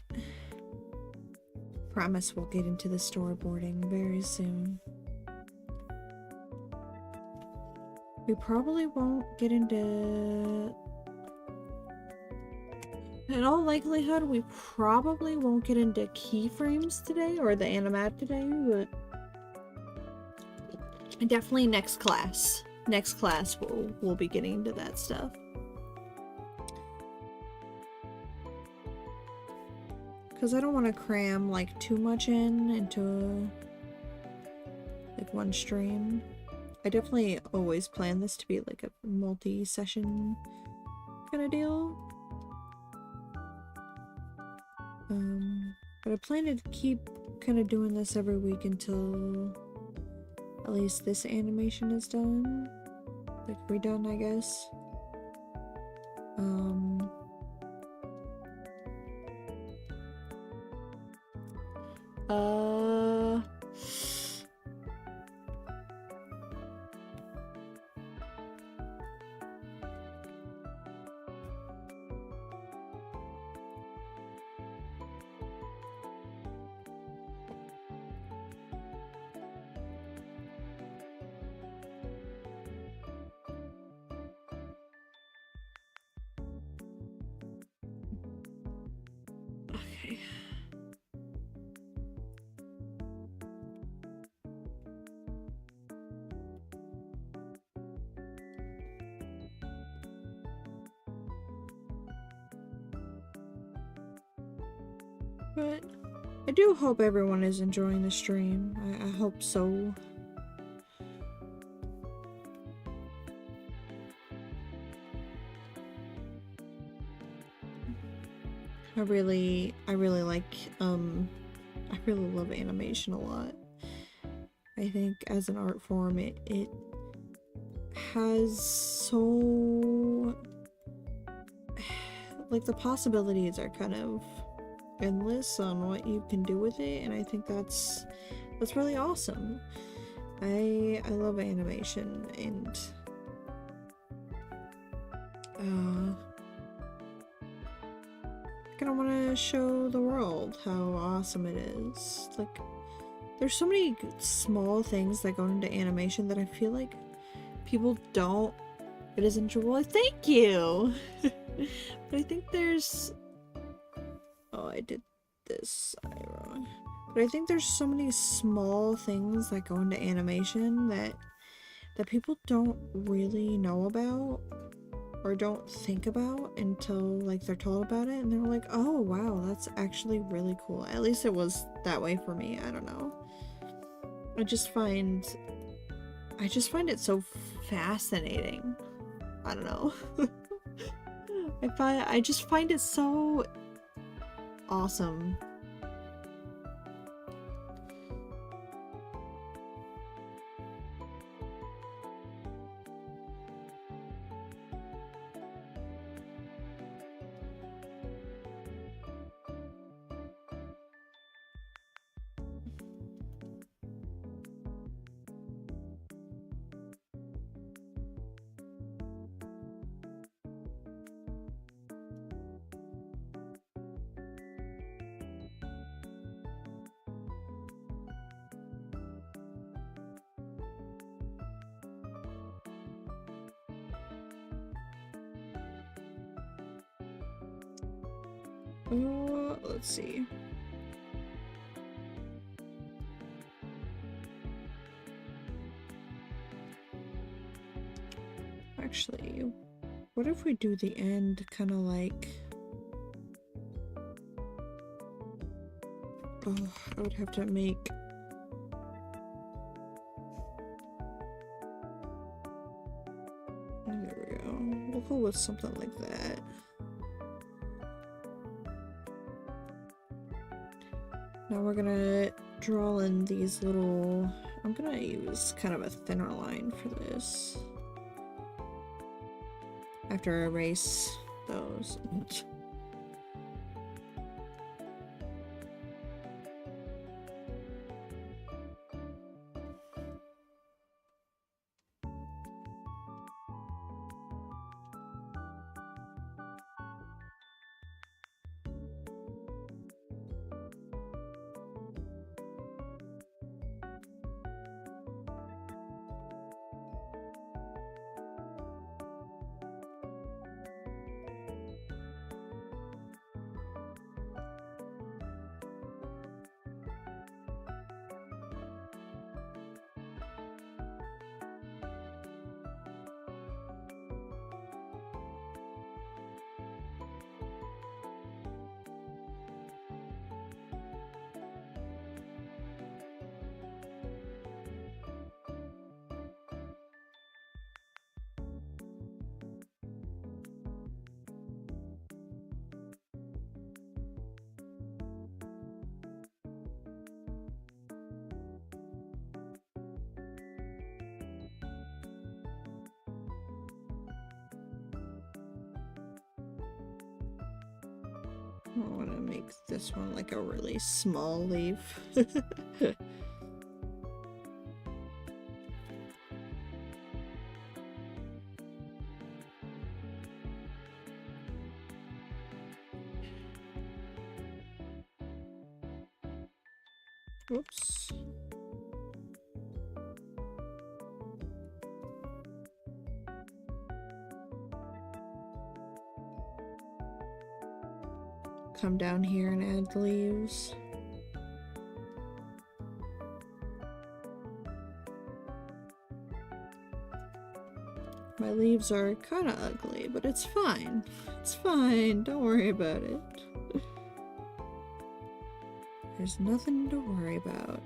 promise we'll get into the storyboarding very soon. We probably won't get into... In all likelihood, we probably won't get into keyframes today, or the animat today, but... definitely next class. Next class we'll be getting into that stuff. Because I don't want to cram like too much into like one stream. I definitely always plan this to be like a multi-session kind of deal. But I plan to keep kind of doing this every week until at least this animation is done. Like redone, I guess. Okay. But I do hope everyone is enjoying the stream. I hope so. I really like, I really love animation a lot. I think as an art form, it has so, like, the possibilities are kind of endless on what you can do with it, and I think that's really awesome. I love animation, and I kind of want to show the world how awesome it is. Like, there's so many small things that go into animation that I feel like people don't. It is enjoyable. Thank you. But I think there's. Oh, I did this wrong. But I think there's so many small things that go into animation that people don't really know about or don't think about until like they're told about it, and they're like, oh wow, that's actually really cool. At least it was that way for me. I don't know. I just find it so fascinating. I don't know. I just find it so awesome. Let's see. Actually, what if we do the end kind of like... Oh, I would have to make... There we go. We'll go with something like that. Now we're gonna draw in these little... I'm gonna use kind of a thinner line for this. After I erase those. I want to make this one like a really small leaf. Whoops. Come down here and add the leaves. My leaves are kind of ugly, but it's fine. It's fine. Don't worry about it. There's nothing to worry about.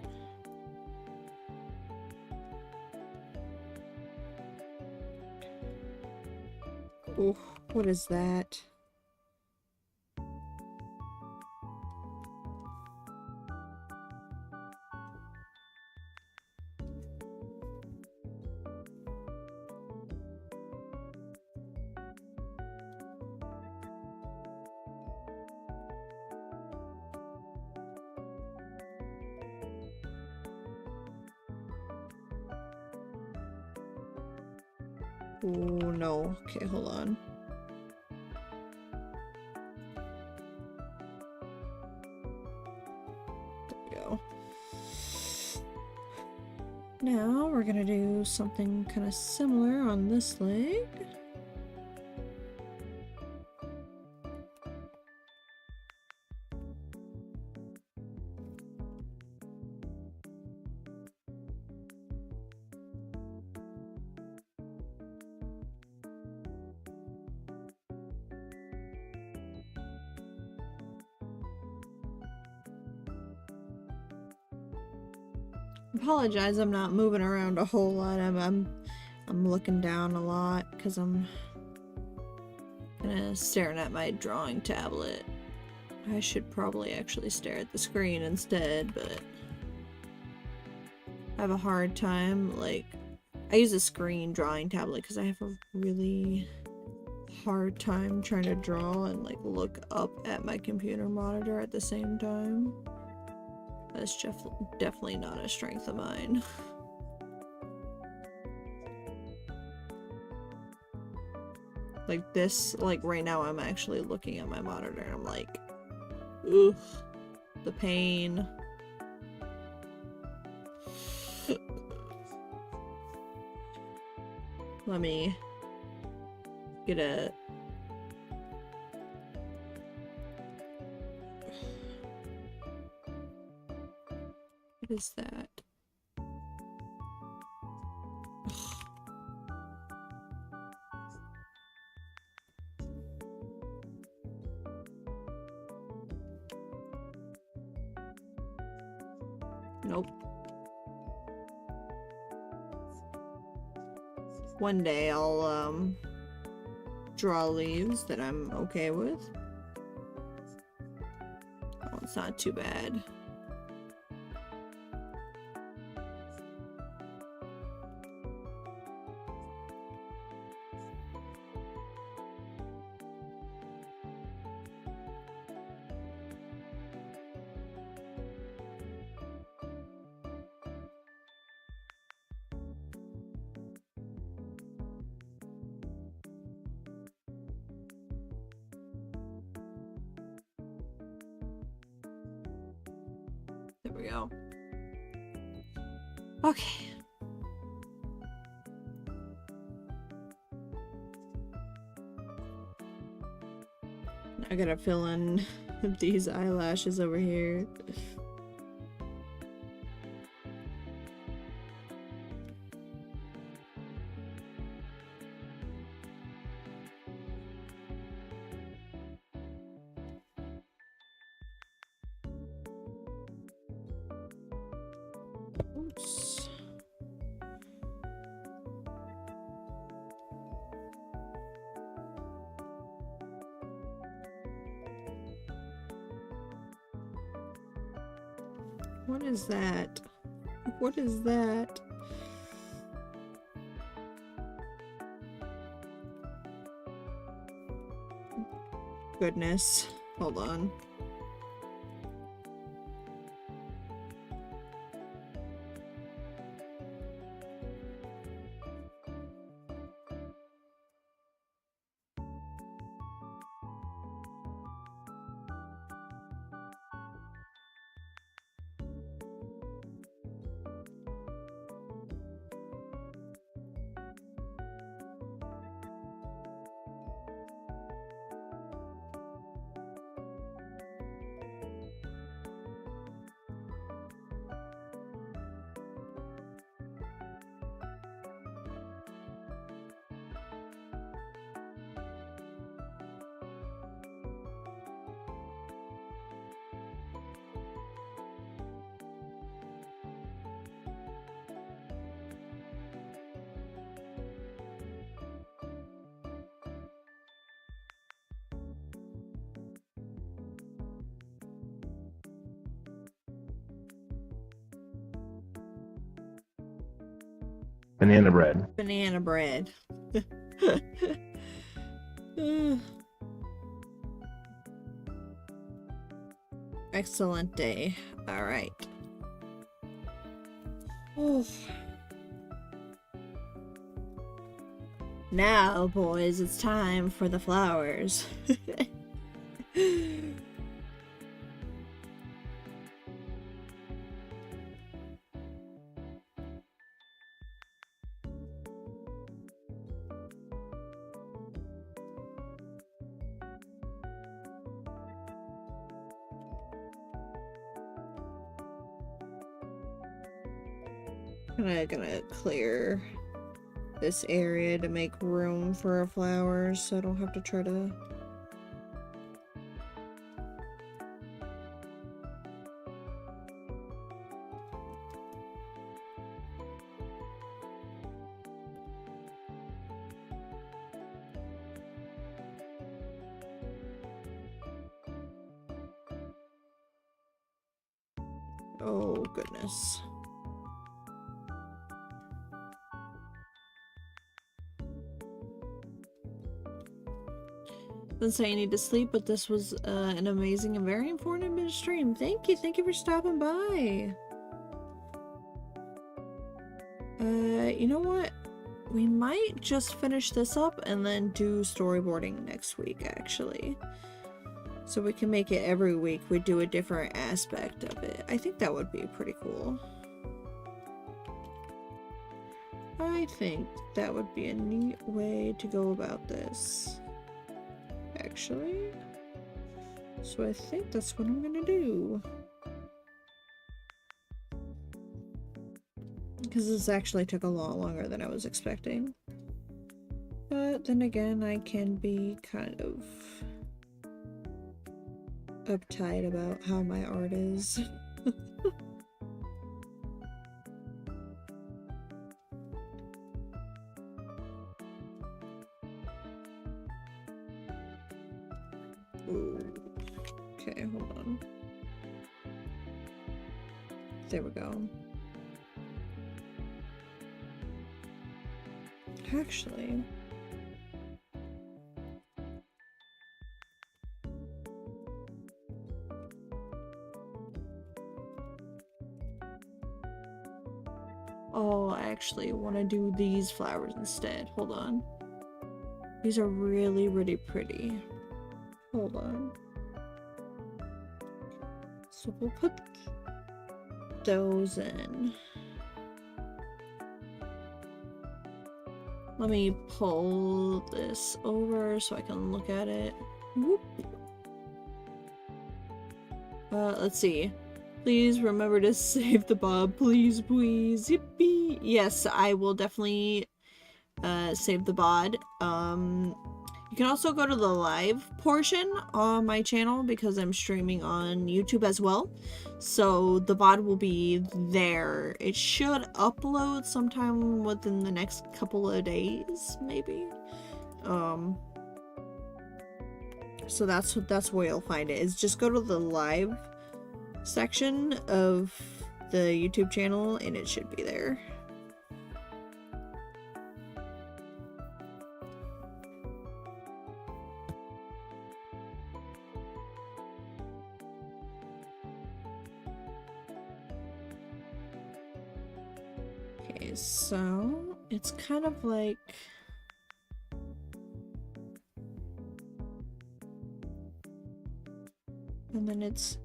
Oh, what is that? Oh no. Okay, hold on. There we go. Now we're gonna do something kind of similar on this leg. Apologize, I'm not moving around a whole lot. I'm looking down a lot because I'm kinda staring at my drawing tablet. I should probably actually stare at the screen instead, but I have a hard time, like, I use a screen drawing tablet because I have a really hard time trying to draw and like look up at my computer monitor at the same time. That's definitely not a strength of mine. Like this, like right now I'm actually looking at my monitor and I'm like, ugh, the pain. Let me get a... What is that? Nope. One day I'll draw leaves that I'm okay with. Oh, it's not too bad. There we go. Okay. I gotta fill in these eyelashes over here. Oops. What is that? What is that? Goodness. Hold on. Banana bread. Banana bread. Excellent day. All right. Oh. Now, boys, it's time for the flowers. Gonna clear this area to make room for our flowers so I don't have to try to oh goodness. Didn't say I need to sleep, but this was an amazing and very informative stream. Thank you for stopping by. You know what? We might just finish this up and then do storyboarding next week, actually. So we can make it every week. We do a different aspect of it. I think that would be pretty cool. I think that would be a neat way to go about this. Actually, so I think that's what I'm gonna do, because this actually took a lot longer than I was expecting, but then again I can be kind of uptight about how my art is. Ooh. Okay, hold on. There we go. Actually, oh, I actually want to do these flowers instead. Hold on. These are really, really pretty. Hold on. So we'll put those in. Let me pull this over so I can look at it. Whoop. Let's see. Please remember to save the bob. Please, please. Yippee. Yes, I will definitely save the bod. You can also go to the live portion on my channel because I'm streaming on YouTube as well. So the VOD will be there. It should upload sometime within the next couple of days, maybe. So that's where you'll find it. Is just go to the live section of the YouTube channel and it should be there. Okay, so it's kind of like and then it's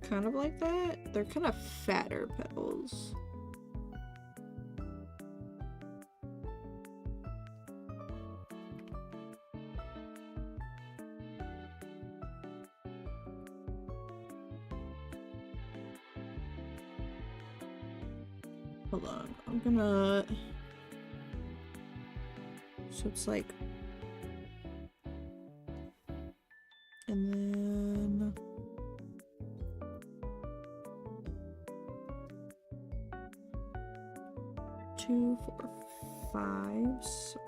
kind of like that. They're kind of fatter petals. Hold on, I'm gonna... So it's like... And then... 2, 4, 5. So...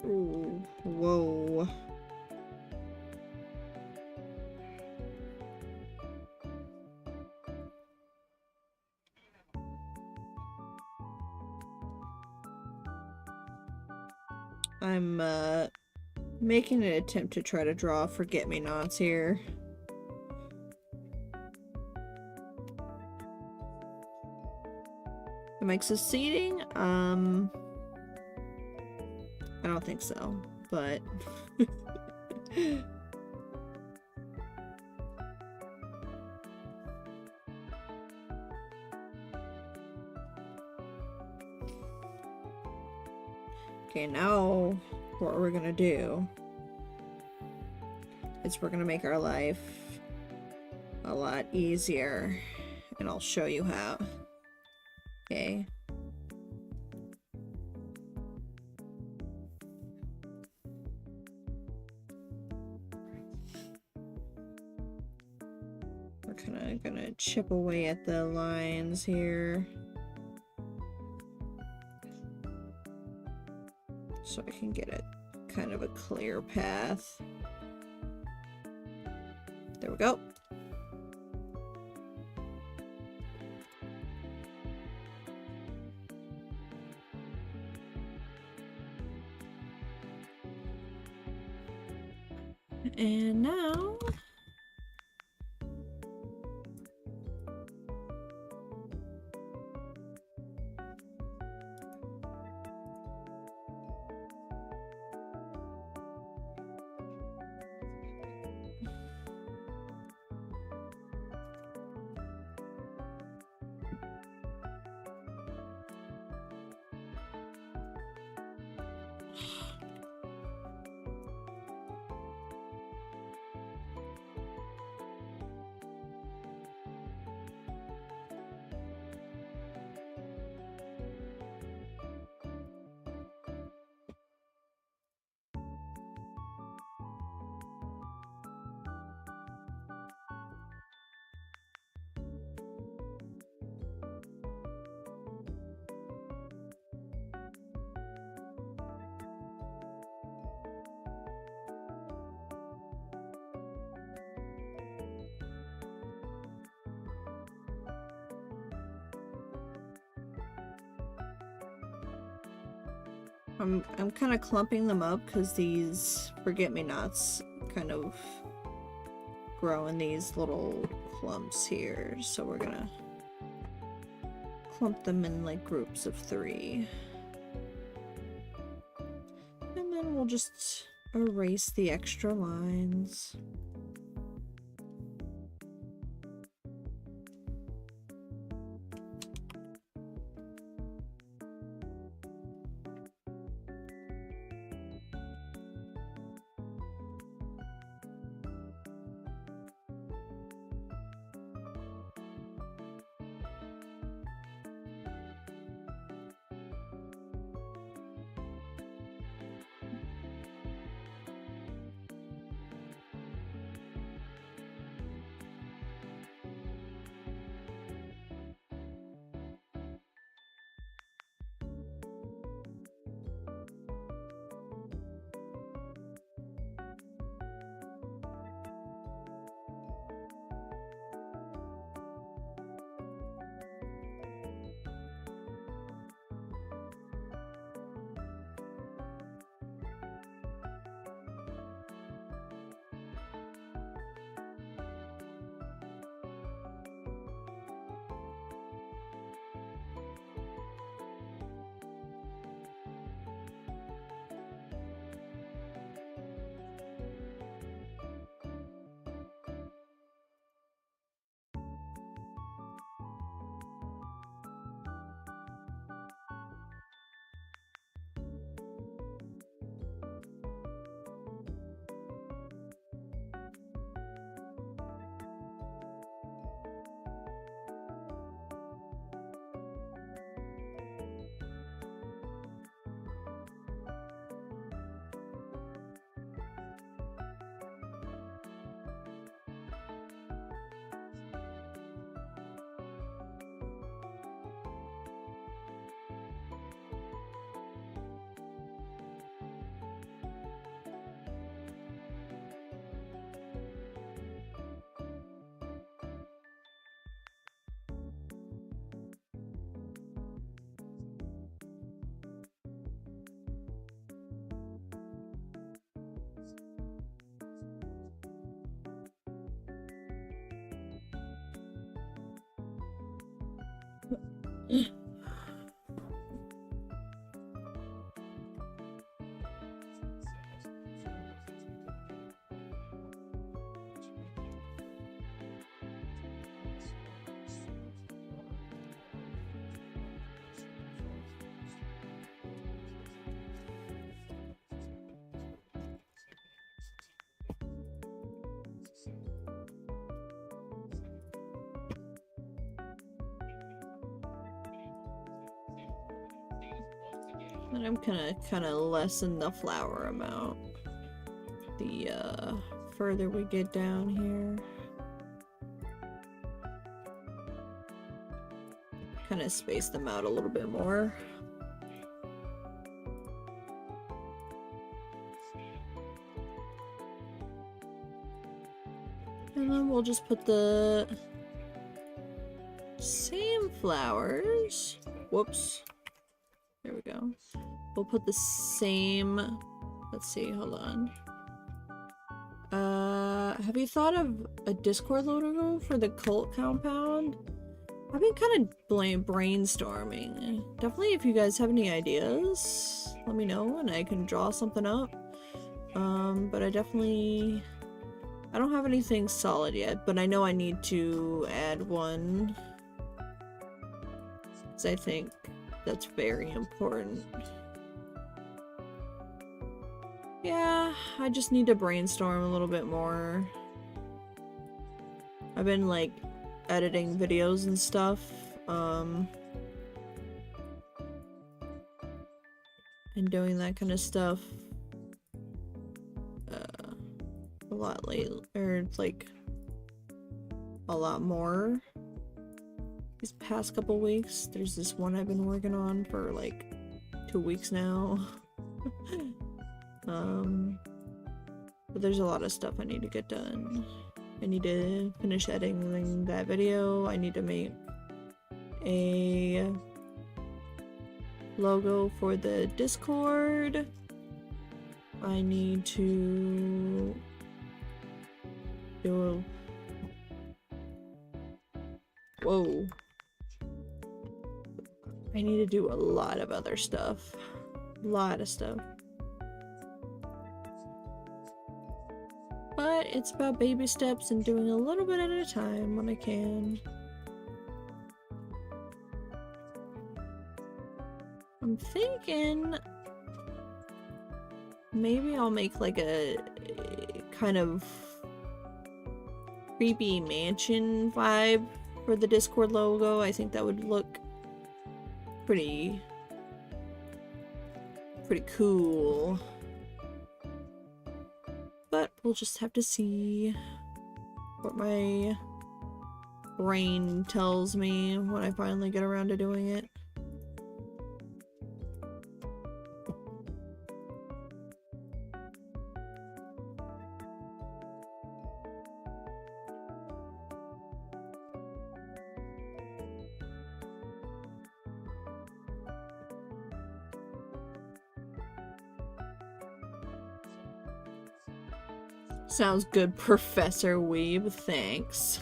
Ooh, whoa. I'm making an attempt to try to draw forget-me-nots here. Am I succeeding? I don't think so, but okay, now what we're gonna do is we're gonna make our life a lot easier, and I'll show you how. Okay. We're kind of gonna chip away at the lines here so I can get a kind of a clear path. There we go. And now I'm kind of clumping them up because these forget-me-nots kind of grow in these little clumps here. So we're gonna clump them in like groups of 3. And then we'll just erase the extra lines. And I'm gonna kind of lessen the flower amount the further we get down here. Kind of space them out a little bit more. And then we'll just put the same flowers. Whoops. There we go. We'll put the same, let's see, hold on. Have you thought of a Discord logo for the cult compound? I've been kind of brainstorming. Definitely if you guys have any ideas, let me know and I can draw something up. But I don't have anything solid yet, but I know I need to add one. 'Cause I think that's very important. Yeah, I just need to brainstorm a little bit more. I've been like editing videos and stuff, and doing that kind of stuff a lot lately, or like a lot more these past couple weeks. There's this one I've been working on for like 2 weeks now. But there's a lot of stuff I need to get done. I need to finish editing that video. I need to make a logo for the Discord. I need to do whoa. I need to do a lot of other stuff. A lot of stuff. But it's about baby steps and doing a little bit at a time when I can. I'm thinking maybe I'll make like a kind of creepy mansion vibe for the Discord logo. I think that would look pretty cool. But we'll just have to see what my brain tells me when I finally get around to doing it. Sounds good, Professor Weeb. Thanks.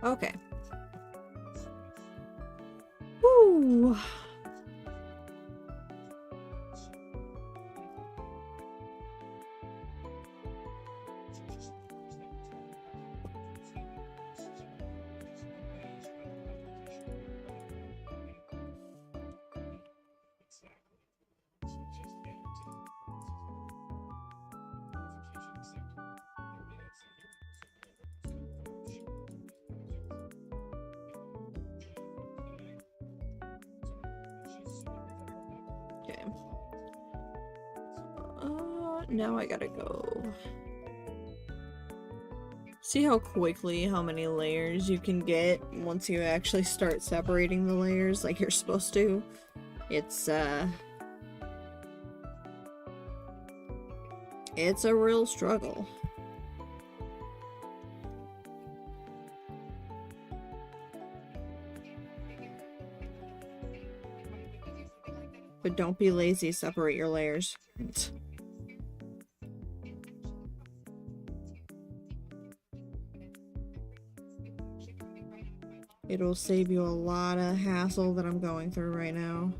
Okay. Woo. Now I gotta go. See how quickly how many layers you can get once you actually start separating the layers like you're supposed to. It's a real struggle. But don't be lazy, separate your layers. It'll save you a lot of hassle that I'm going through right now.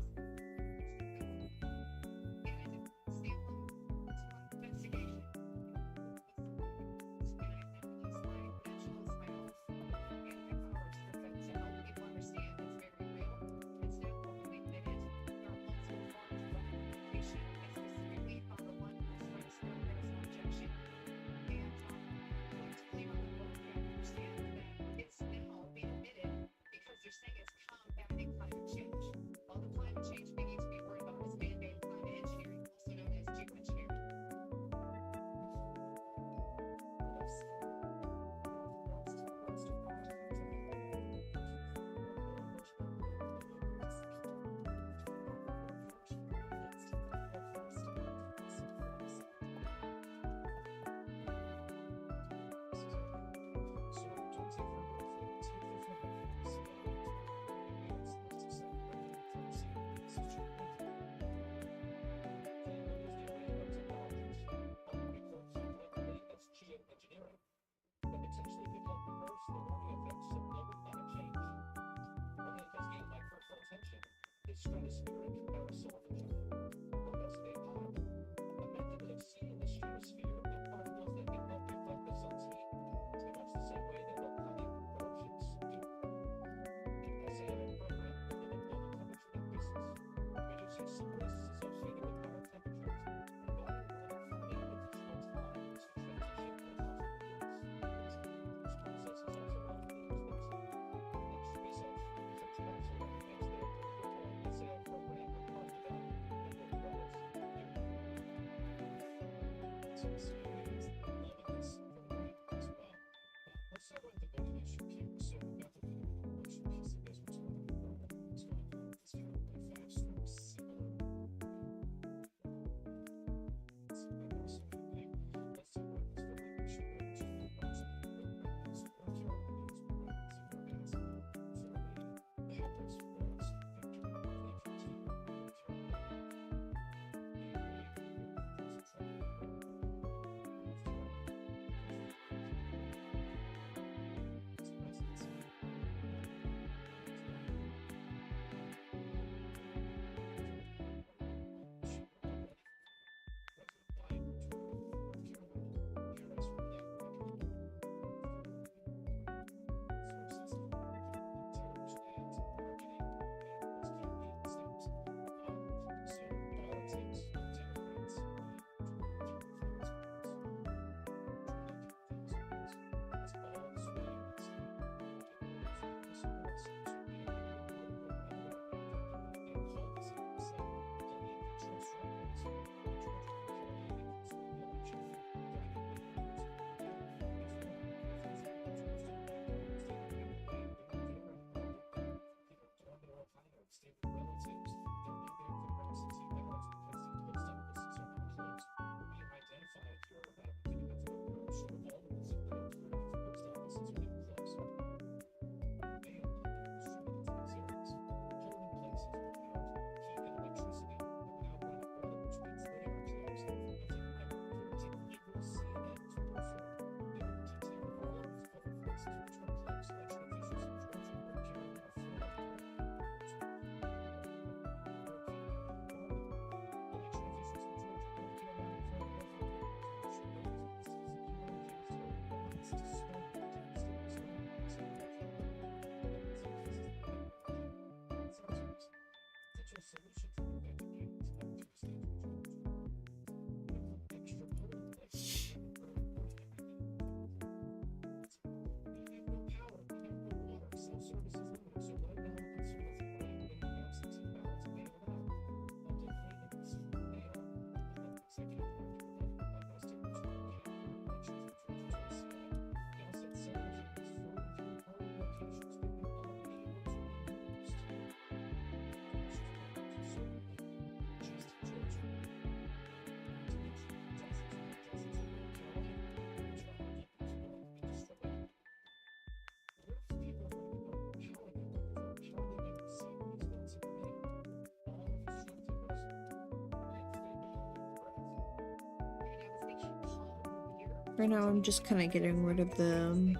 Right now I'm just kind of getting rid of the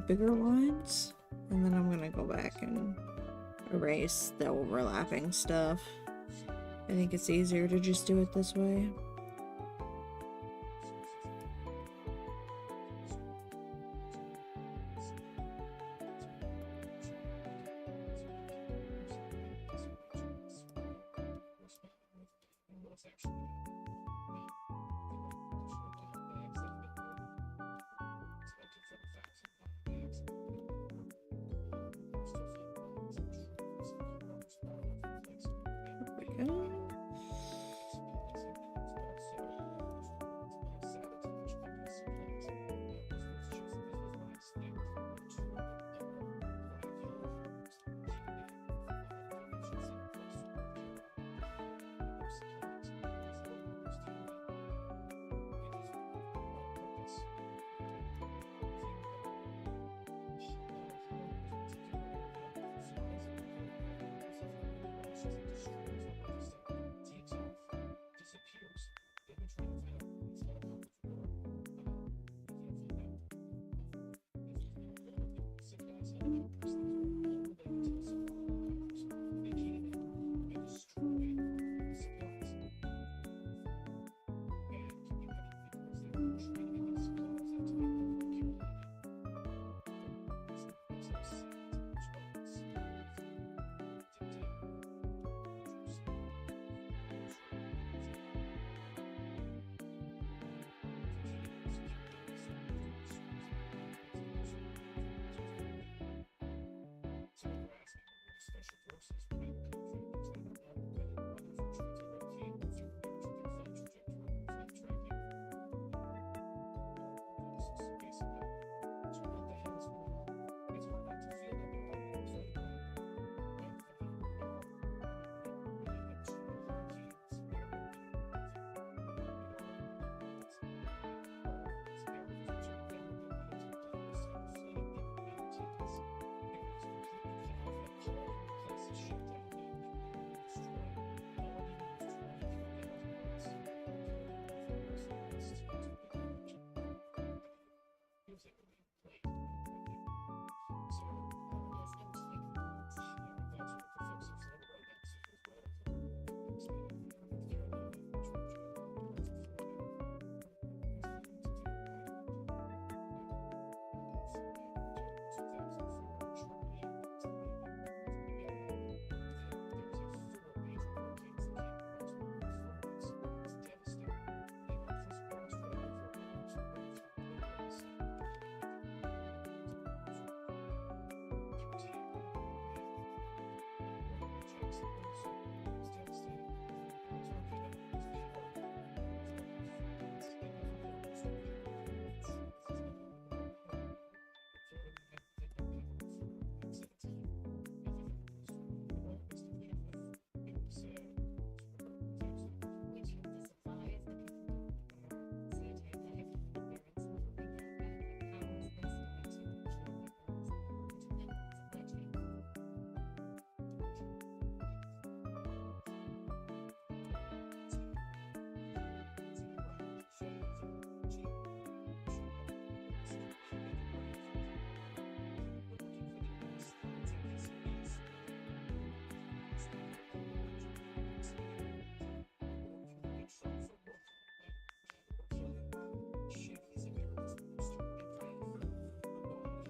bigger ones, and then I'm gonna go back and erase the overlapping stuff. I think it's easier to just do it this way. There we go.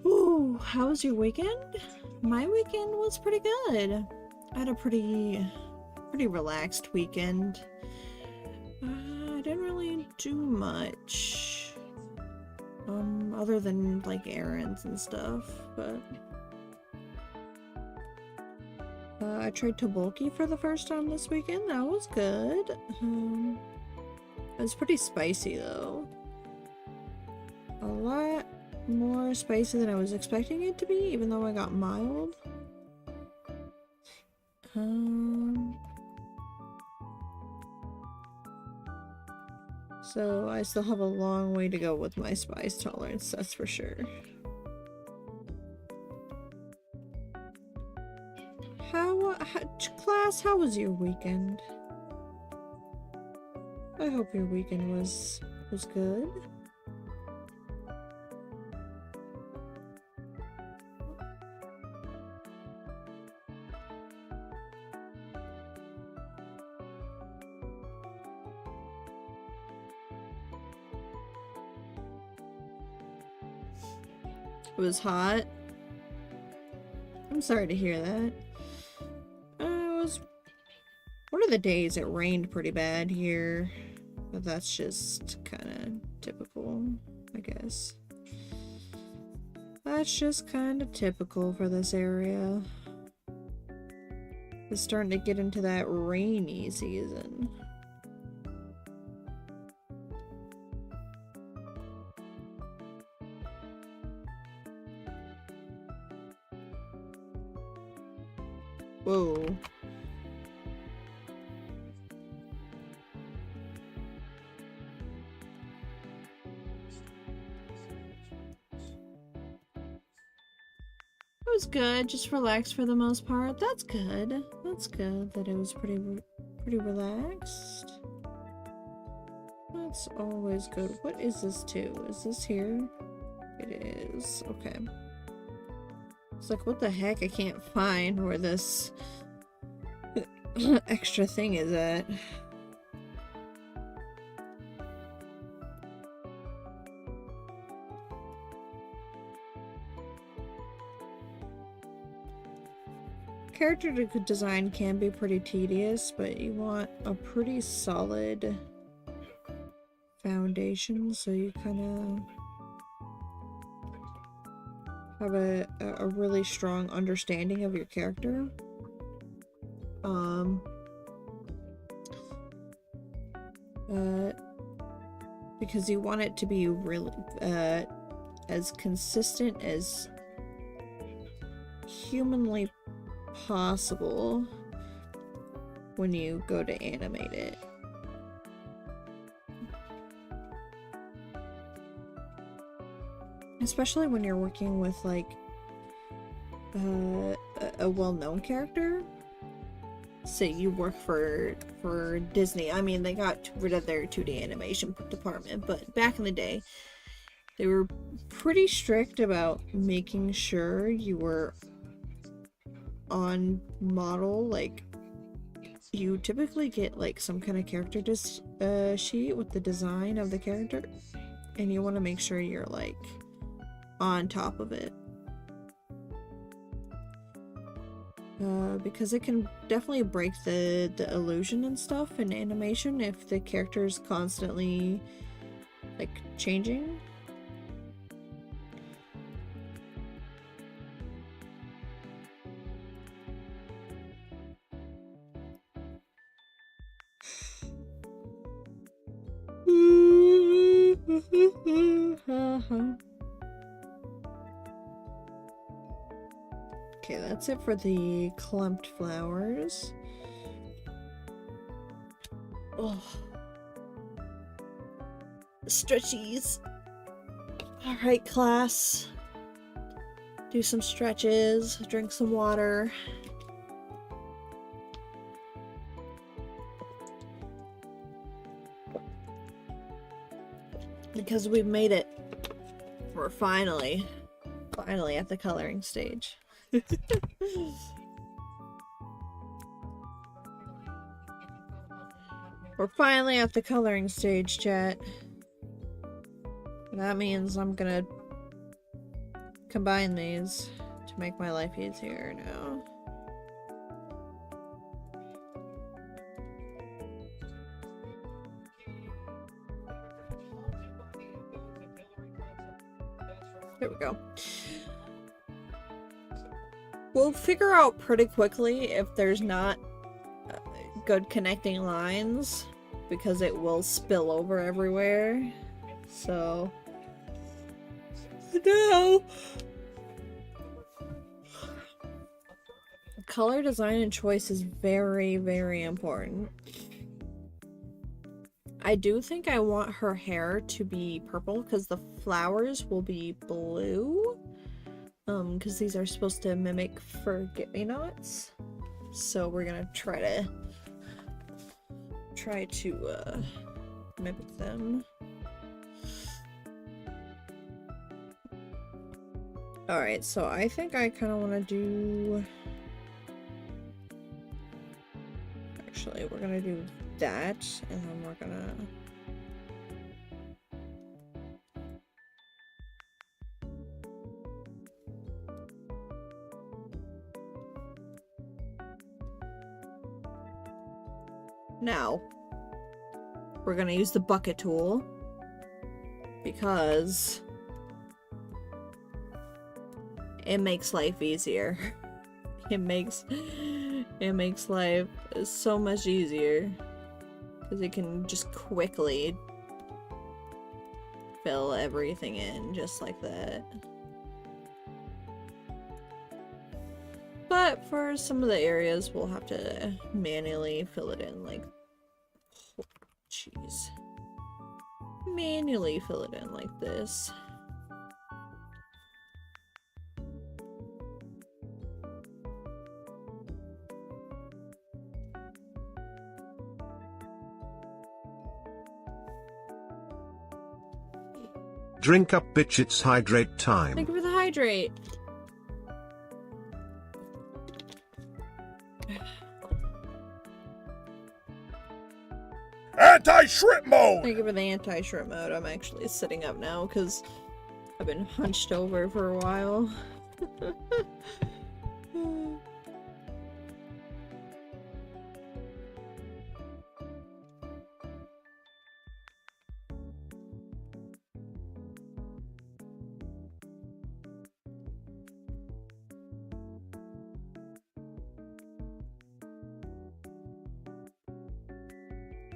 Ooh, how was your weekend? My weekend was pretty good. I had a pretty relaxed weekend. I didn't really do much. Other than like errands and stuff, but I tried Tteokbokki for the first time this weekend. That was good. It was pretty spicy though. A lot more spicy than I was expecting it to be, even though I got mild. So I still have a long way to go with my spice tolerance, that's for sure. Class, how was your weekend? I hope your weekend was good. It was hot. I'm sorry to hear that. One of the days it rained pretty bad here, but that's just kind of typical, I guess. That's just kind of typical for this area. It's starting to get into that rainy season. Whoa. It was good, just relaxed for the most part. That's good. That's good that it was pretty relaxed. That's always good. What is this too? Is this here? It is. Okay. It's like, what the heck? I can't find where this extra thing is at. Character design can be pretty tedious, but you want a pretty solid foundation so you kind of have a really strong understanding of your character. Because you want it to be really as consistent as humanly possible when you go to animate it. Especially when you're working with like a well-known character. Say you work for Disney. I mean, they got rid of their 2D animation department, but back in the day they were pretty strict about making sure you were on model. Like, you typically get like some kind of character sheet with the design of the character, and you want to make sure you're like on top of it, because it can definitely break the illusion and stuff in animation if the character is constantly like changing. Okay, that's it for the clumped flowers. Oh, stretchies. All right, class. Do some stretches, drink some water. Because we've made it. We're finally at the coloring stage. We're finally at the coloring stage, chat. That means I'm gonna combine these to make my life easier now. There we go. We'll figure out pretty quickly if there's not good connecting lines, because it will spill over everywhere. So no. Color design and choice is very, very important. I do think I want her hair to be purple because the flowers will be blue. Because these are supposed to mimic forget-me-nots. So we're gonna try to mimic them. Alright, so I think I kind of want to do... Actually, we're gonna do that, and then we're gonna... Now, we're gonna use the bucket tool because it makes life easier. It makes life so much easier because it can just quickly fill everything in just like that. But for some of the areas, we'll have to manually fill it in, like, oh, jeez. Manually fill it in like this. Drink up, bitch, it's hydrate time. Thank you for the hydrate. Anti-shrimp mode! Thank you for the anti-shrimp mode. I'm actually sitting up now because I've been hunched over for a while.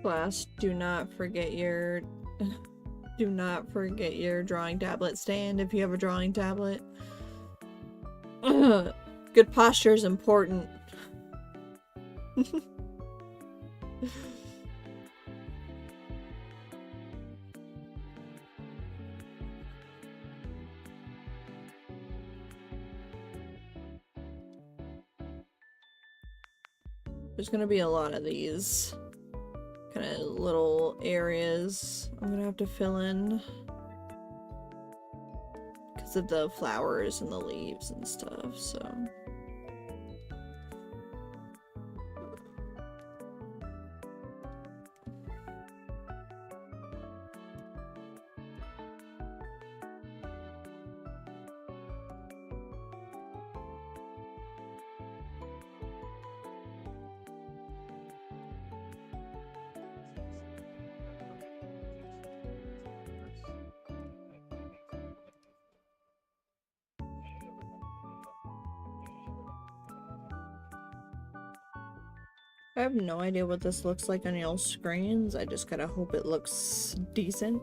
Class, do not forget your drawing tablet stand if you have a drawing tablet. Good posture is important. There's gonna be a lot of these kind of little areas I'm gonna have to fill in because of the flowers and the leaves and stuff, so. I have no idea what this looks like on y'all's screens. I just gotta hope it looks decent.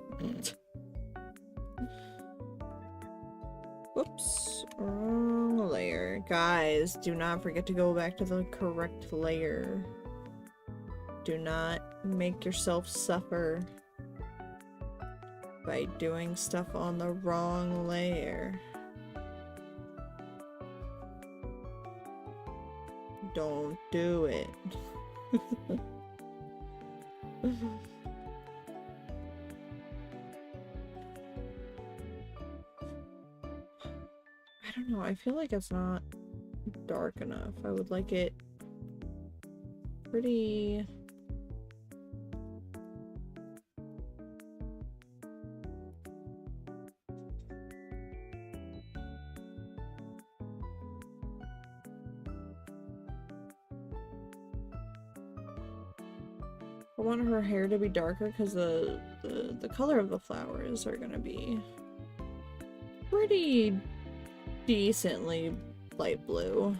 Whoops. Wrong layer. Guys, do not forget to go back to the correct layer. Do not make yourself suffer by doing stuff on the wrong layer. Don't do it. I don't know, I feel like it's not dark enough. I would like it pretty... I want her hair to be darker because the color of the flowers are gonna be pretty decently light blue.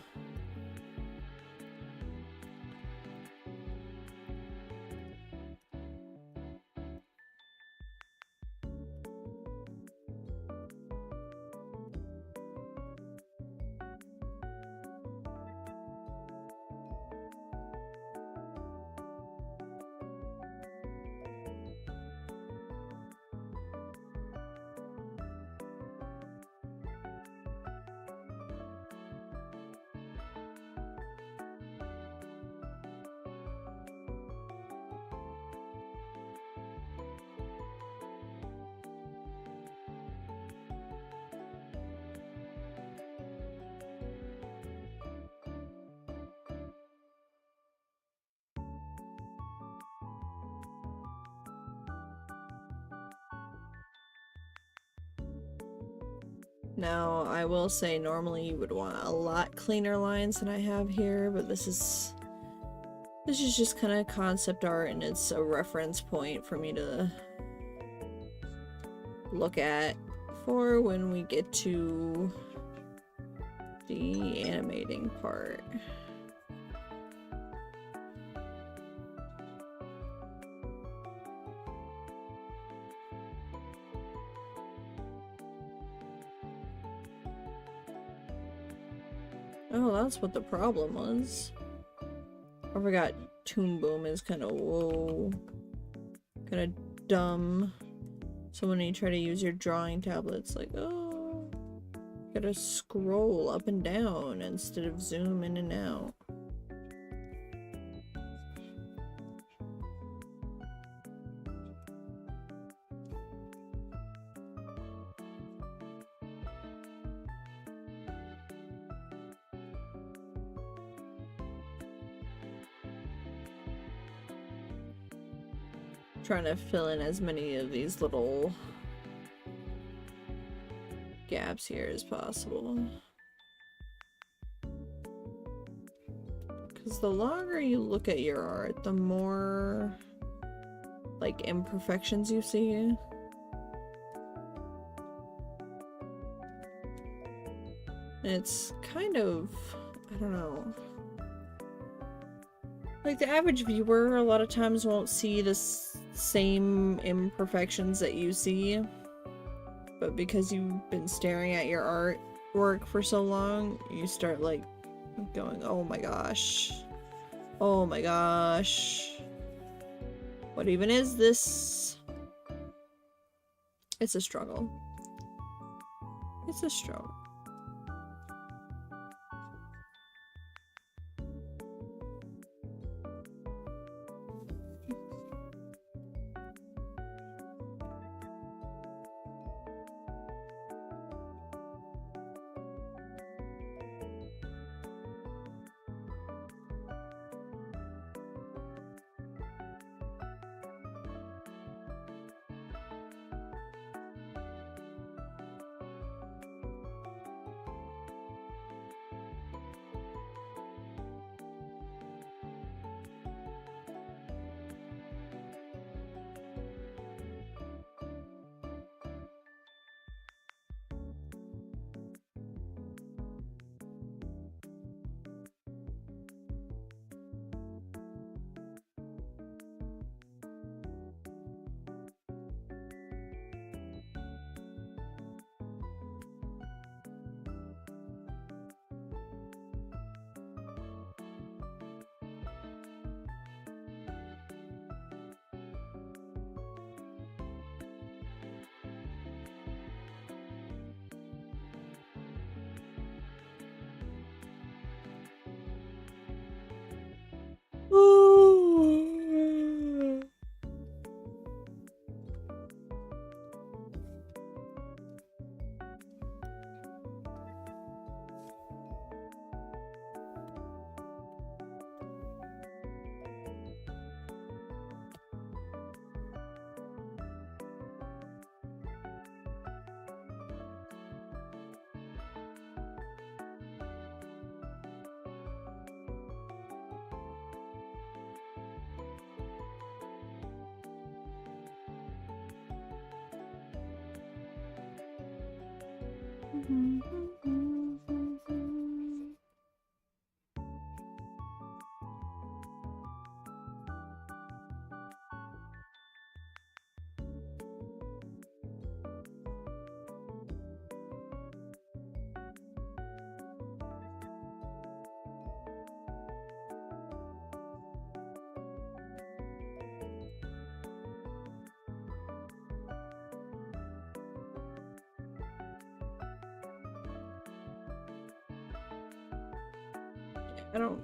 Now, I will say normally you would want a lot cleaner lines than I have here, but this is just kind of concept art, and it's a reference point for me to look at for when we get to the animating part. Oh, that's what the problem was. I forgot Toon Boom is kind of, whoa, kind of dumb. So when you try to use your drawing tablet, it's like, oh, you gotta scroll up and down instead of zoom in and out. Trying to fill in as many of these little gaps here as possible. Because the longer you look at your art, the more like imperfections you see. It's kind of, I don't know. Like, the average viewer a lot of times won't see the same imperfections that you see. But because you've been staring at your artwork for so long, you start, like, going, oh my gosh. Oh my gosh. What even is this? It's a struggle. It's a struggle. I don't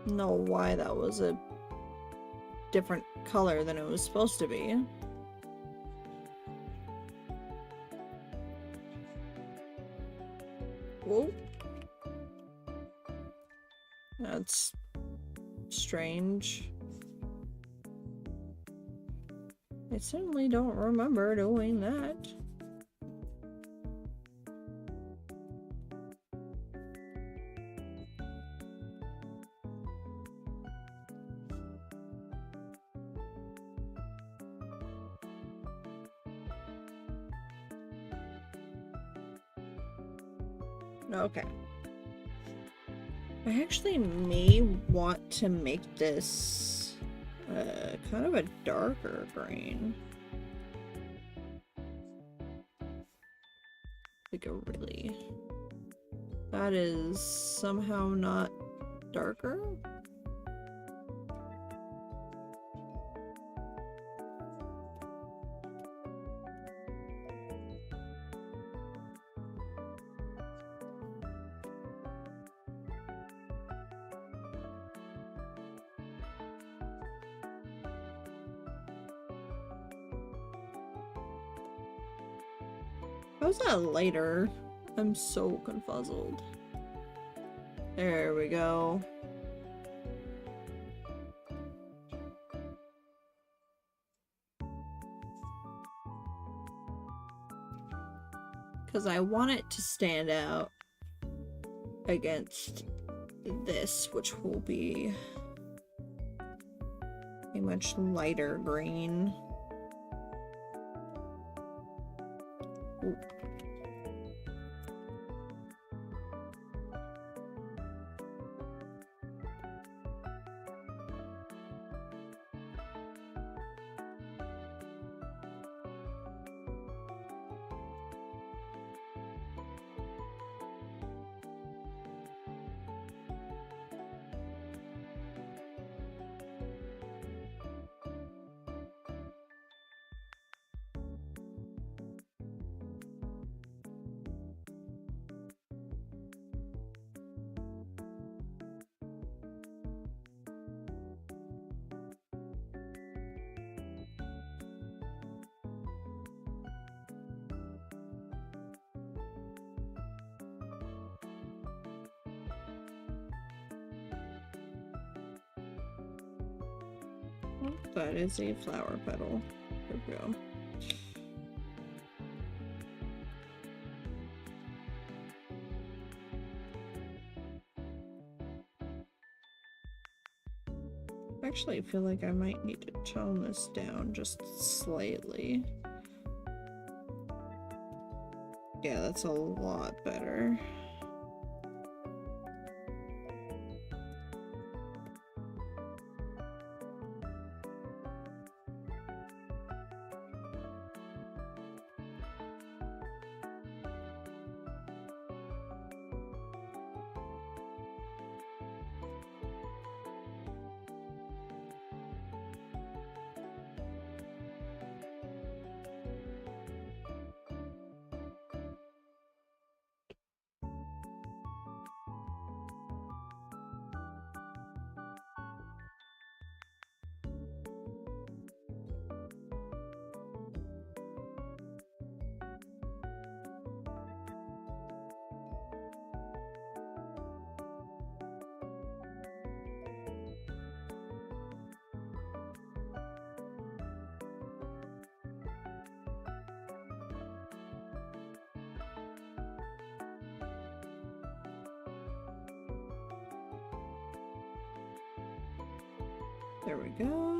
know why that was a different color than it was supposed to be. Whoa. That's strange. I certainly don't remember doing that. Okay. I actually may want to make this kind of a darker green. Like a really... That is somehow not darker? How's that lighter? I'm so confuzzled. There we go. Because I want it to stand out against this, which will be a much lighter green. Ooh. Oh, that is a flower petal. There we go. Actually, I feel like I might need to tone this down just slightly. Yeah, that's a lot better. There we go.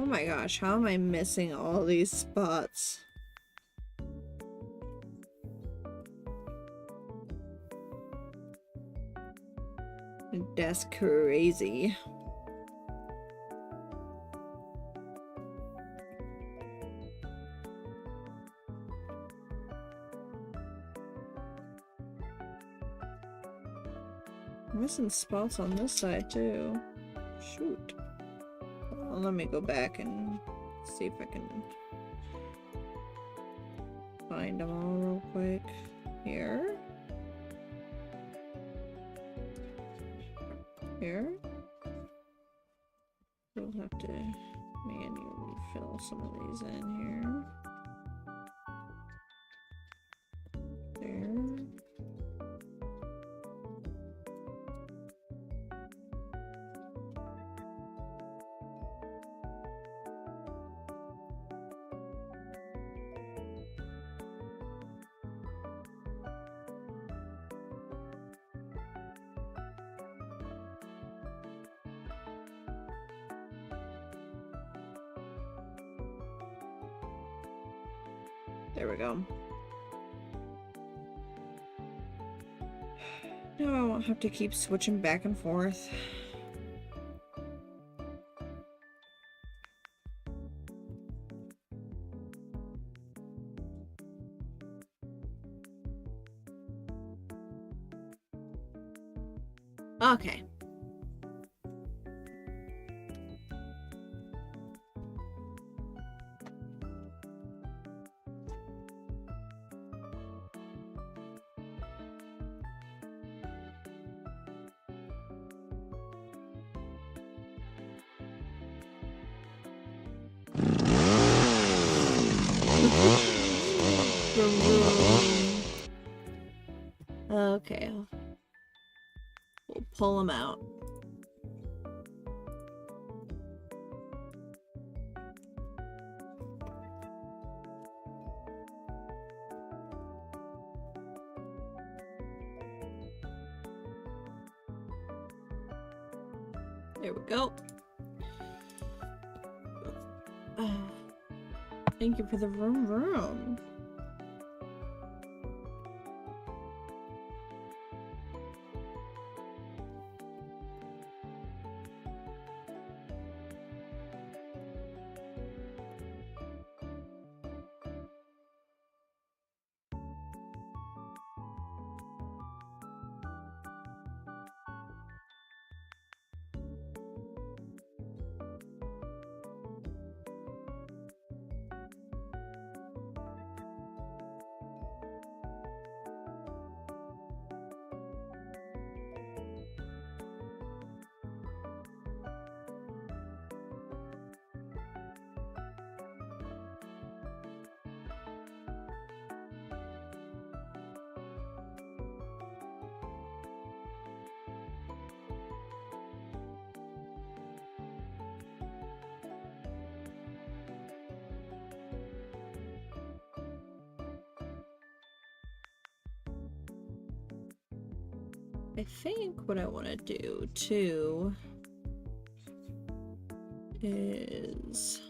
Oh my gosh, how am I missing all these spots? That's crazy. I'm missing spots on this side too. Shoot. Well, let me go back and see if I can find them all real quick. Here. Here. We'll have to manually fill some of these in here. There. There we go. Now I won't have to keep switching back and forth. Okay. Okay. We'll pull them out. There we go. Thank you for the room. I think what I want to do too is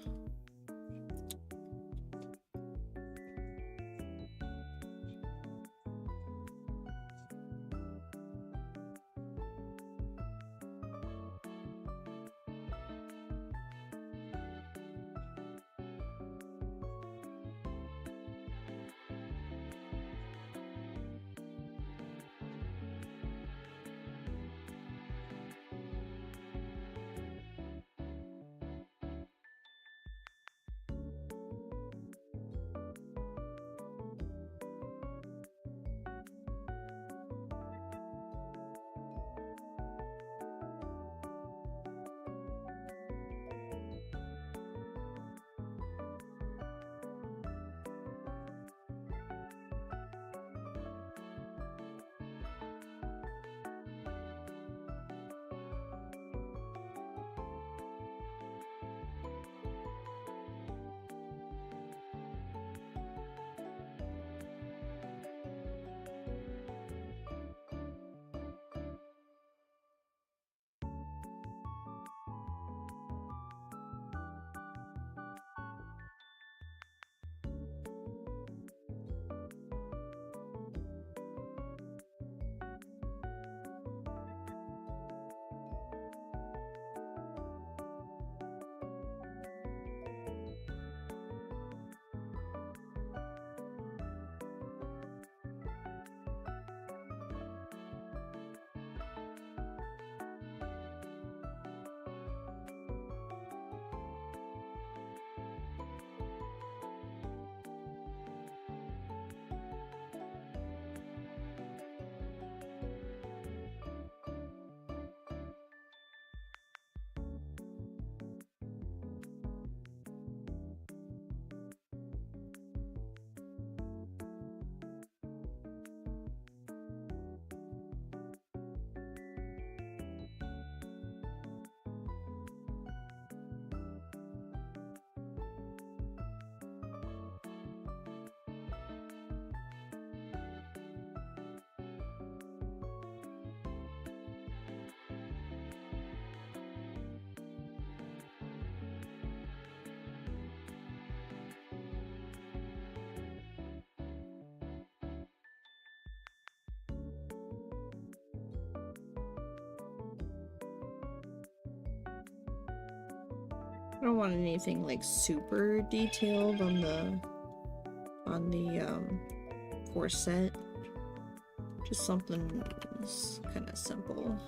I don't want anything like super detailed on the corset. Just something kind of simple.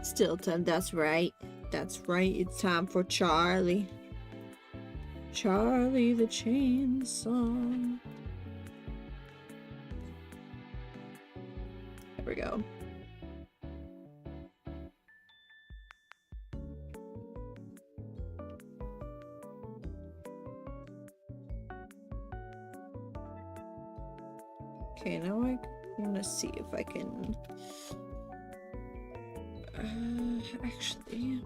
Still time, that's right. That's right, it's time for Charlie. Charlie the Chainsaw. There we go. Okay, now I want to see if I can... actually...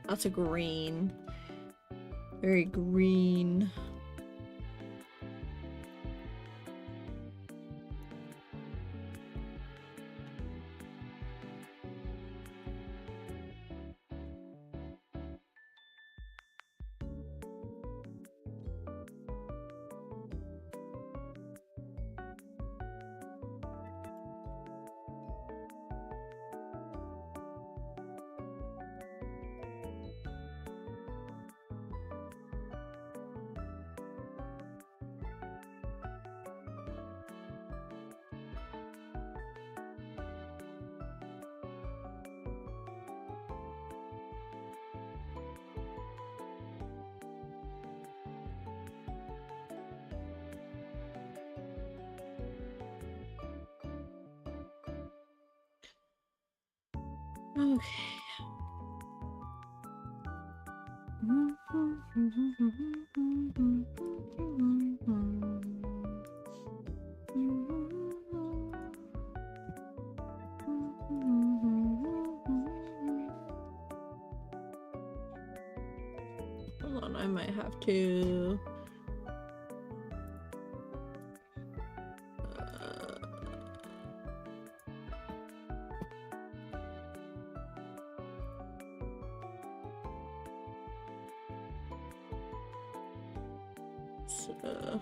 Lots of green. Very green. Okay. I might have to. So,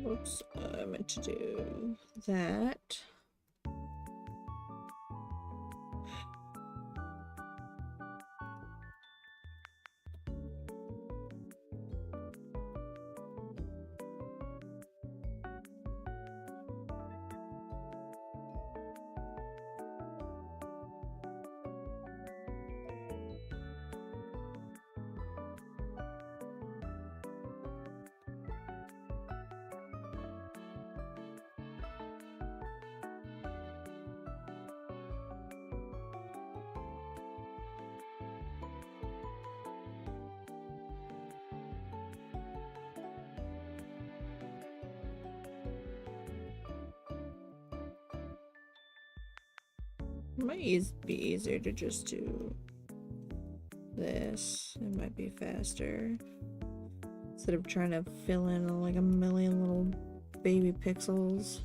oops, I meant to do that. It might be easier to just do this. It might be faster. Instead of trying to fill in like a million little baby pixels.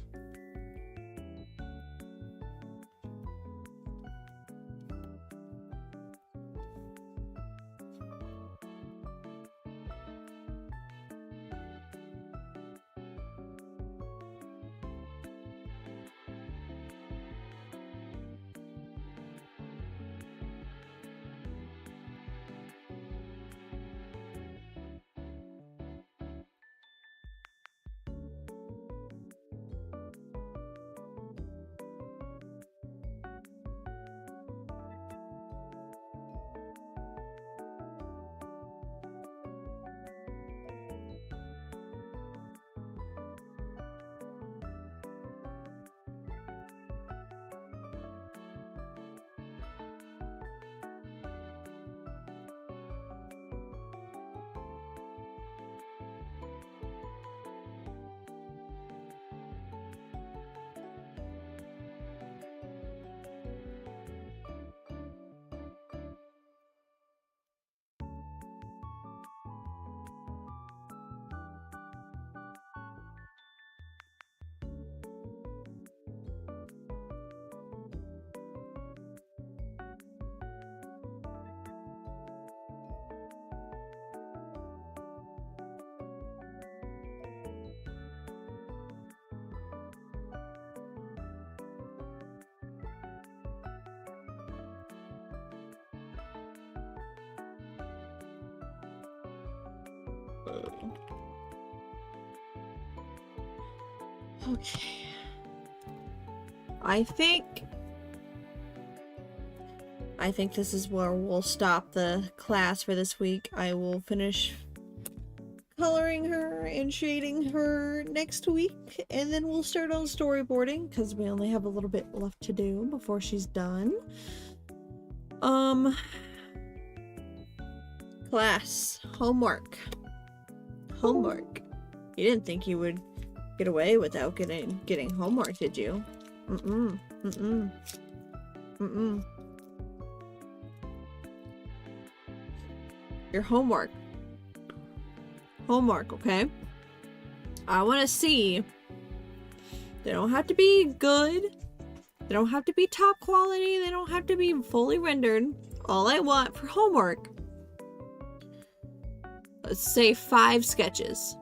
Okay. I think this is where we'll stop the class for this week. I will finish coloring her and shading her next week, and then we'll start on storyboarding because we only have a little bit left to do before she's done. Class, homework. You didn't think you would get away without getting homework, did you? Your homework, okay? I want to see. They don't have to be good. They don't have to be top quality. They don't have to be fully rendered. All I want for homework, let's say 5 sketches.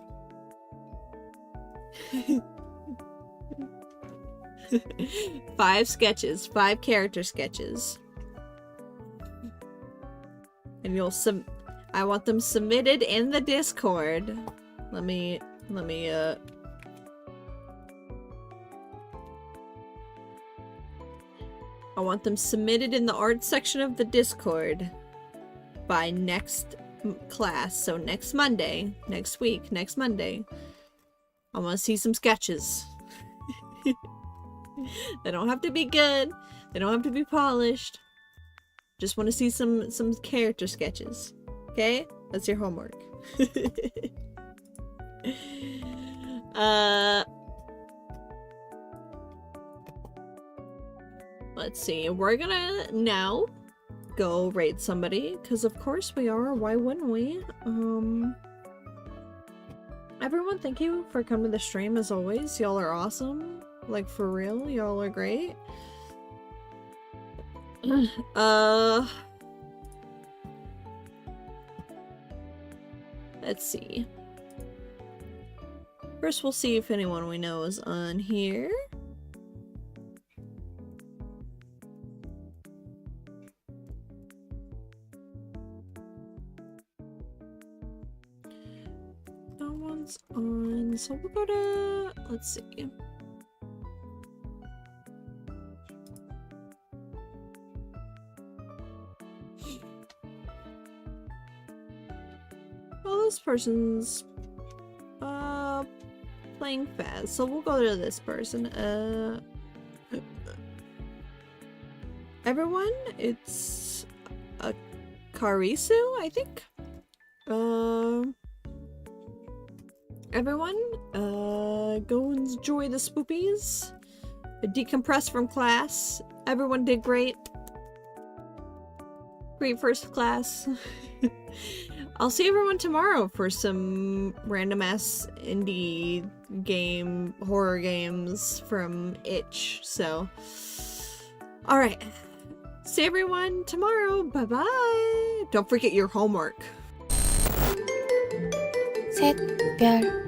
5 sketches, 5 character sketches. And I want them submitted in the Discord. Let me I want them submitted in the art section of the Discord by next class. So next Monday, next Monday. I want to see some sketches. They don't have to be good. They don't have to be polished. Just want to see some character sketches. Okay? That's your homework. Let's see. We're gonna now go raid somebody, because of course we are. Why wouldn't we? Everyone, thank you for coming to the stream as always. Y'all are awesome. Like, for real, y'all are great. Let's see. First, we'll see if anyone we know is on here. No one's on, so we'll go to, let's see. Well, this person's playing Faz, so we'll go to this person. Everyone, it's Karisu, I think. Everyone, go enjoy the spoopies. Decompress from class. Everyone did great. Great first class. I'll see everyone tomorrow for some random ass indie game, horror games from Itch. So, alright. See everyone tomorrow. Bye bye. Don't forget your homework. 셋, 별.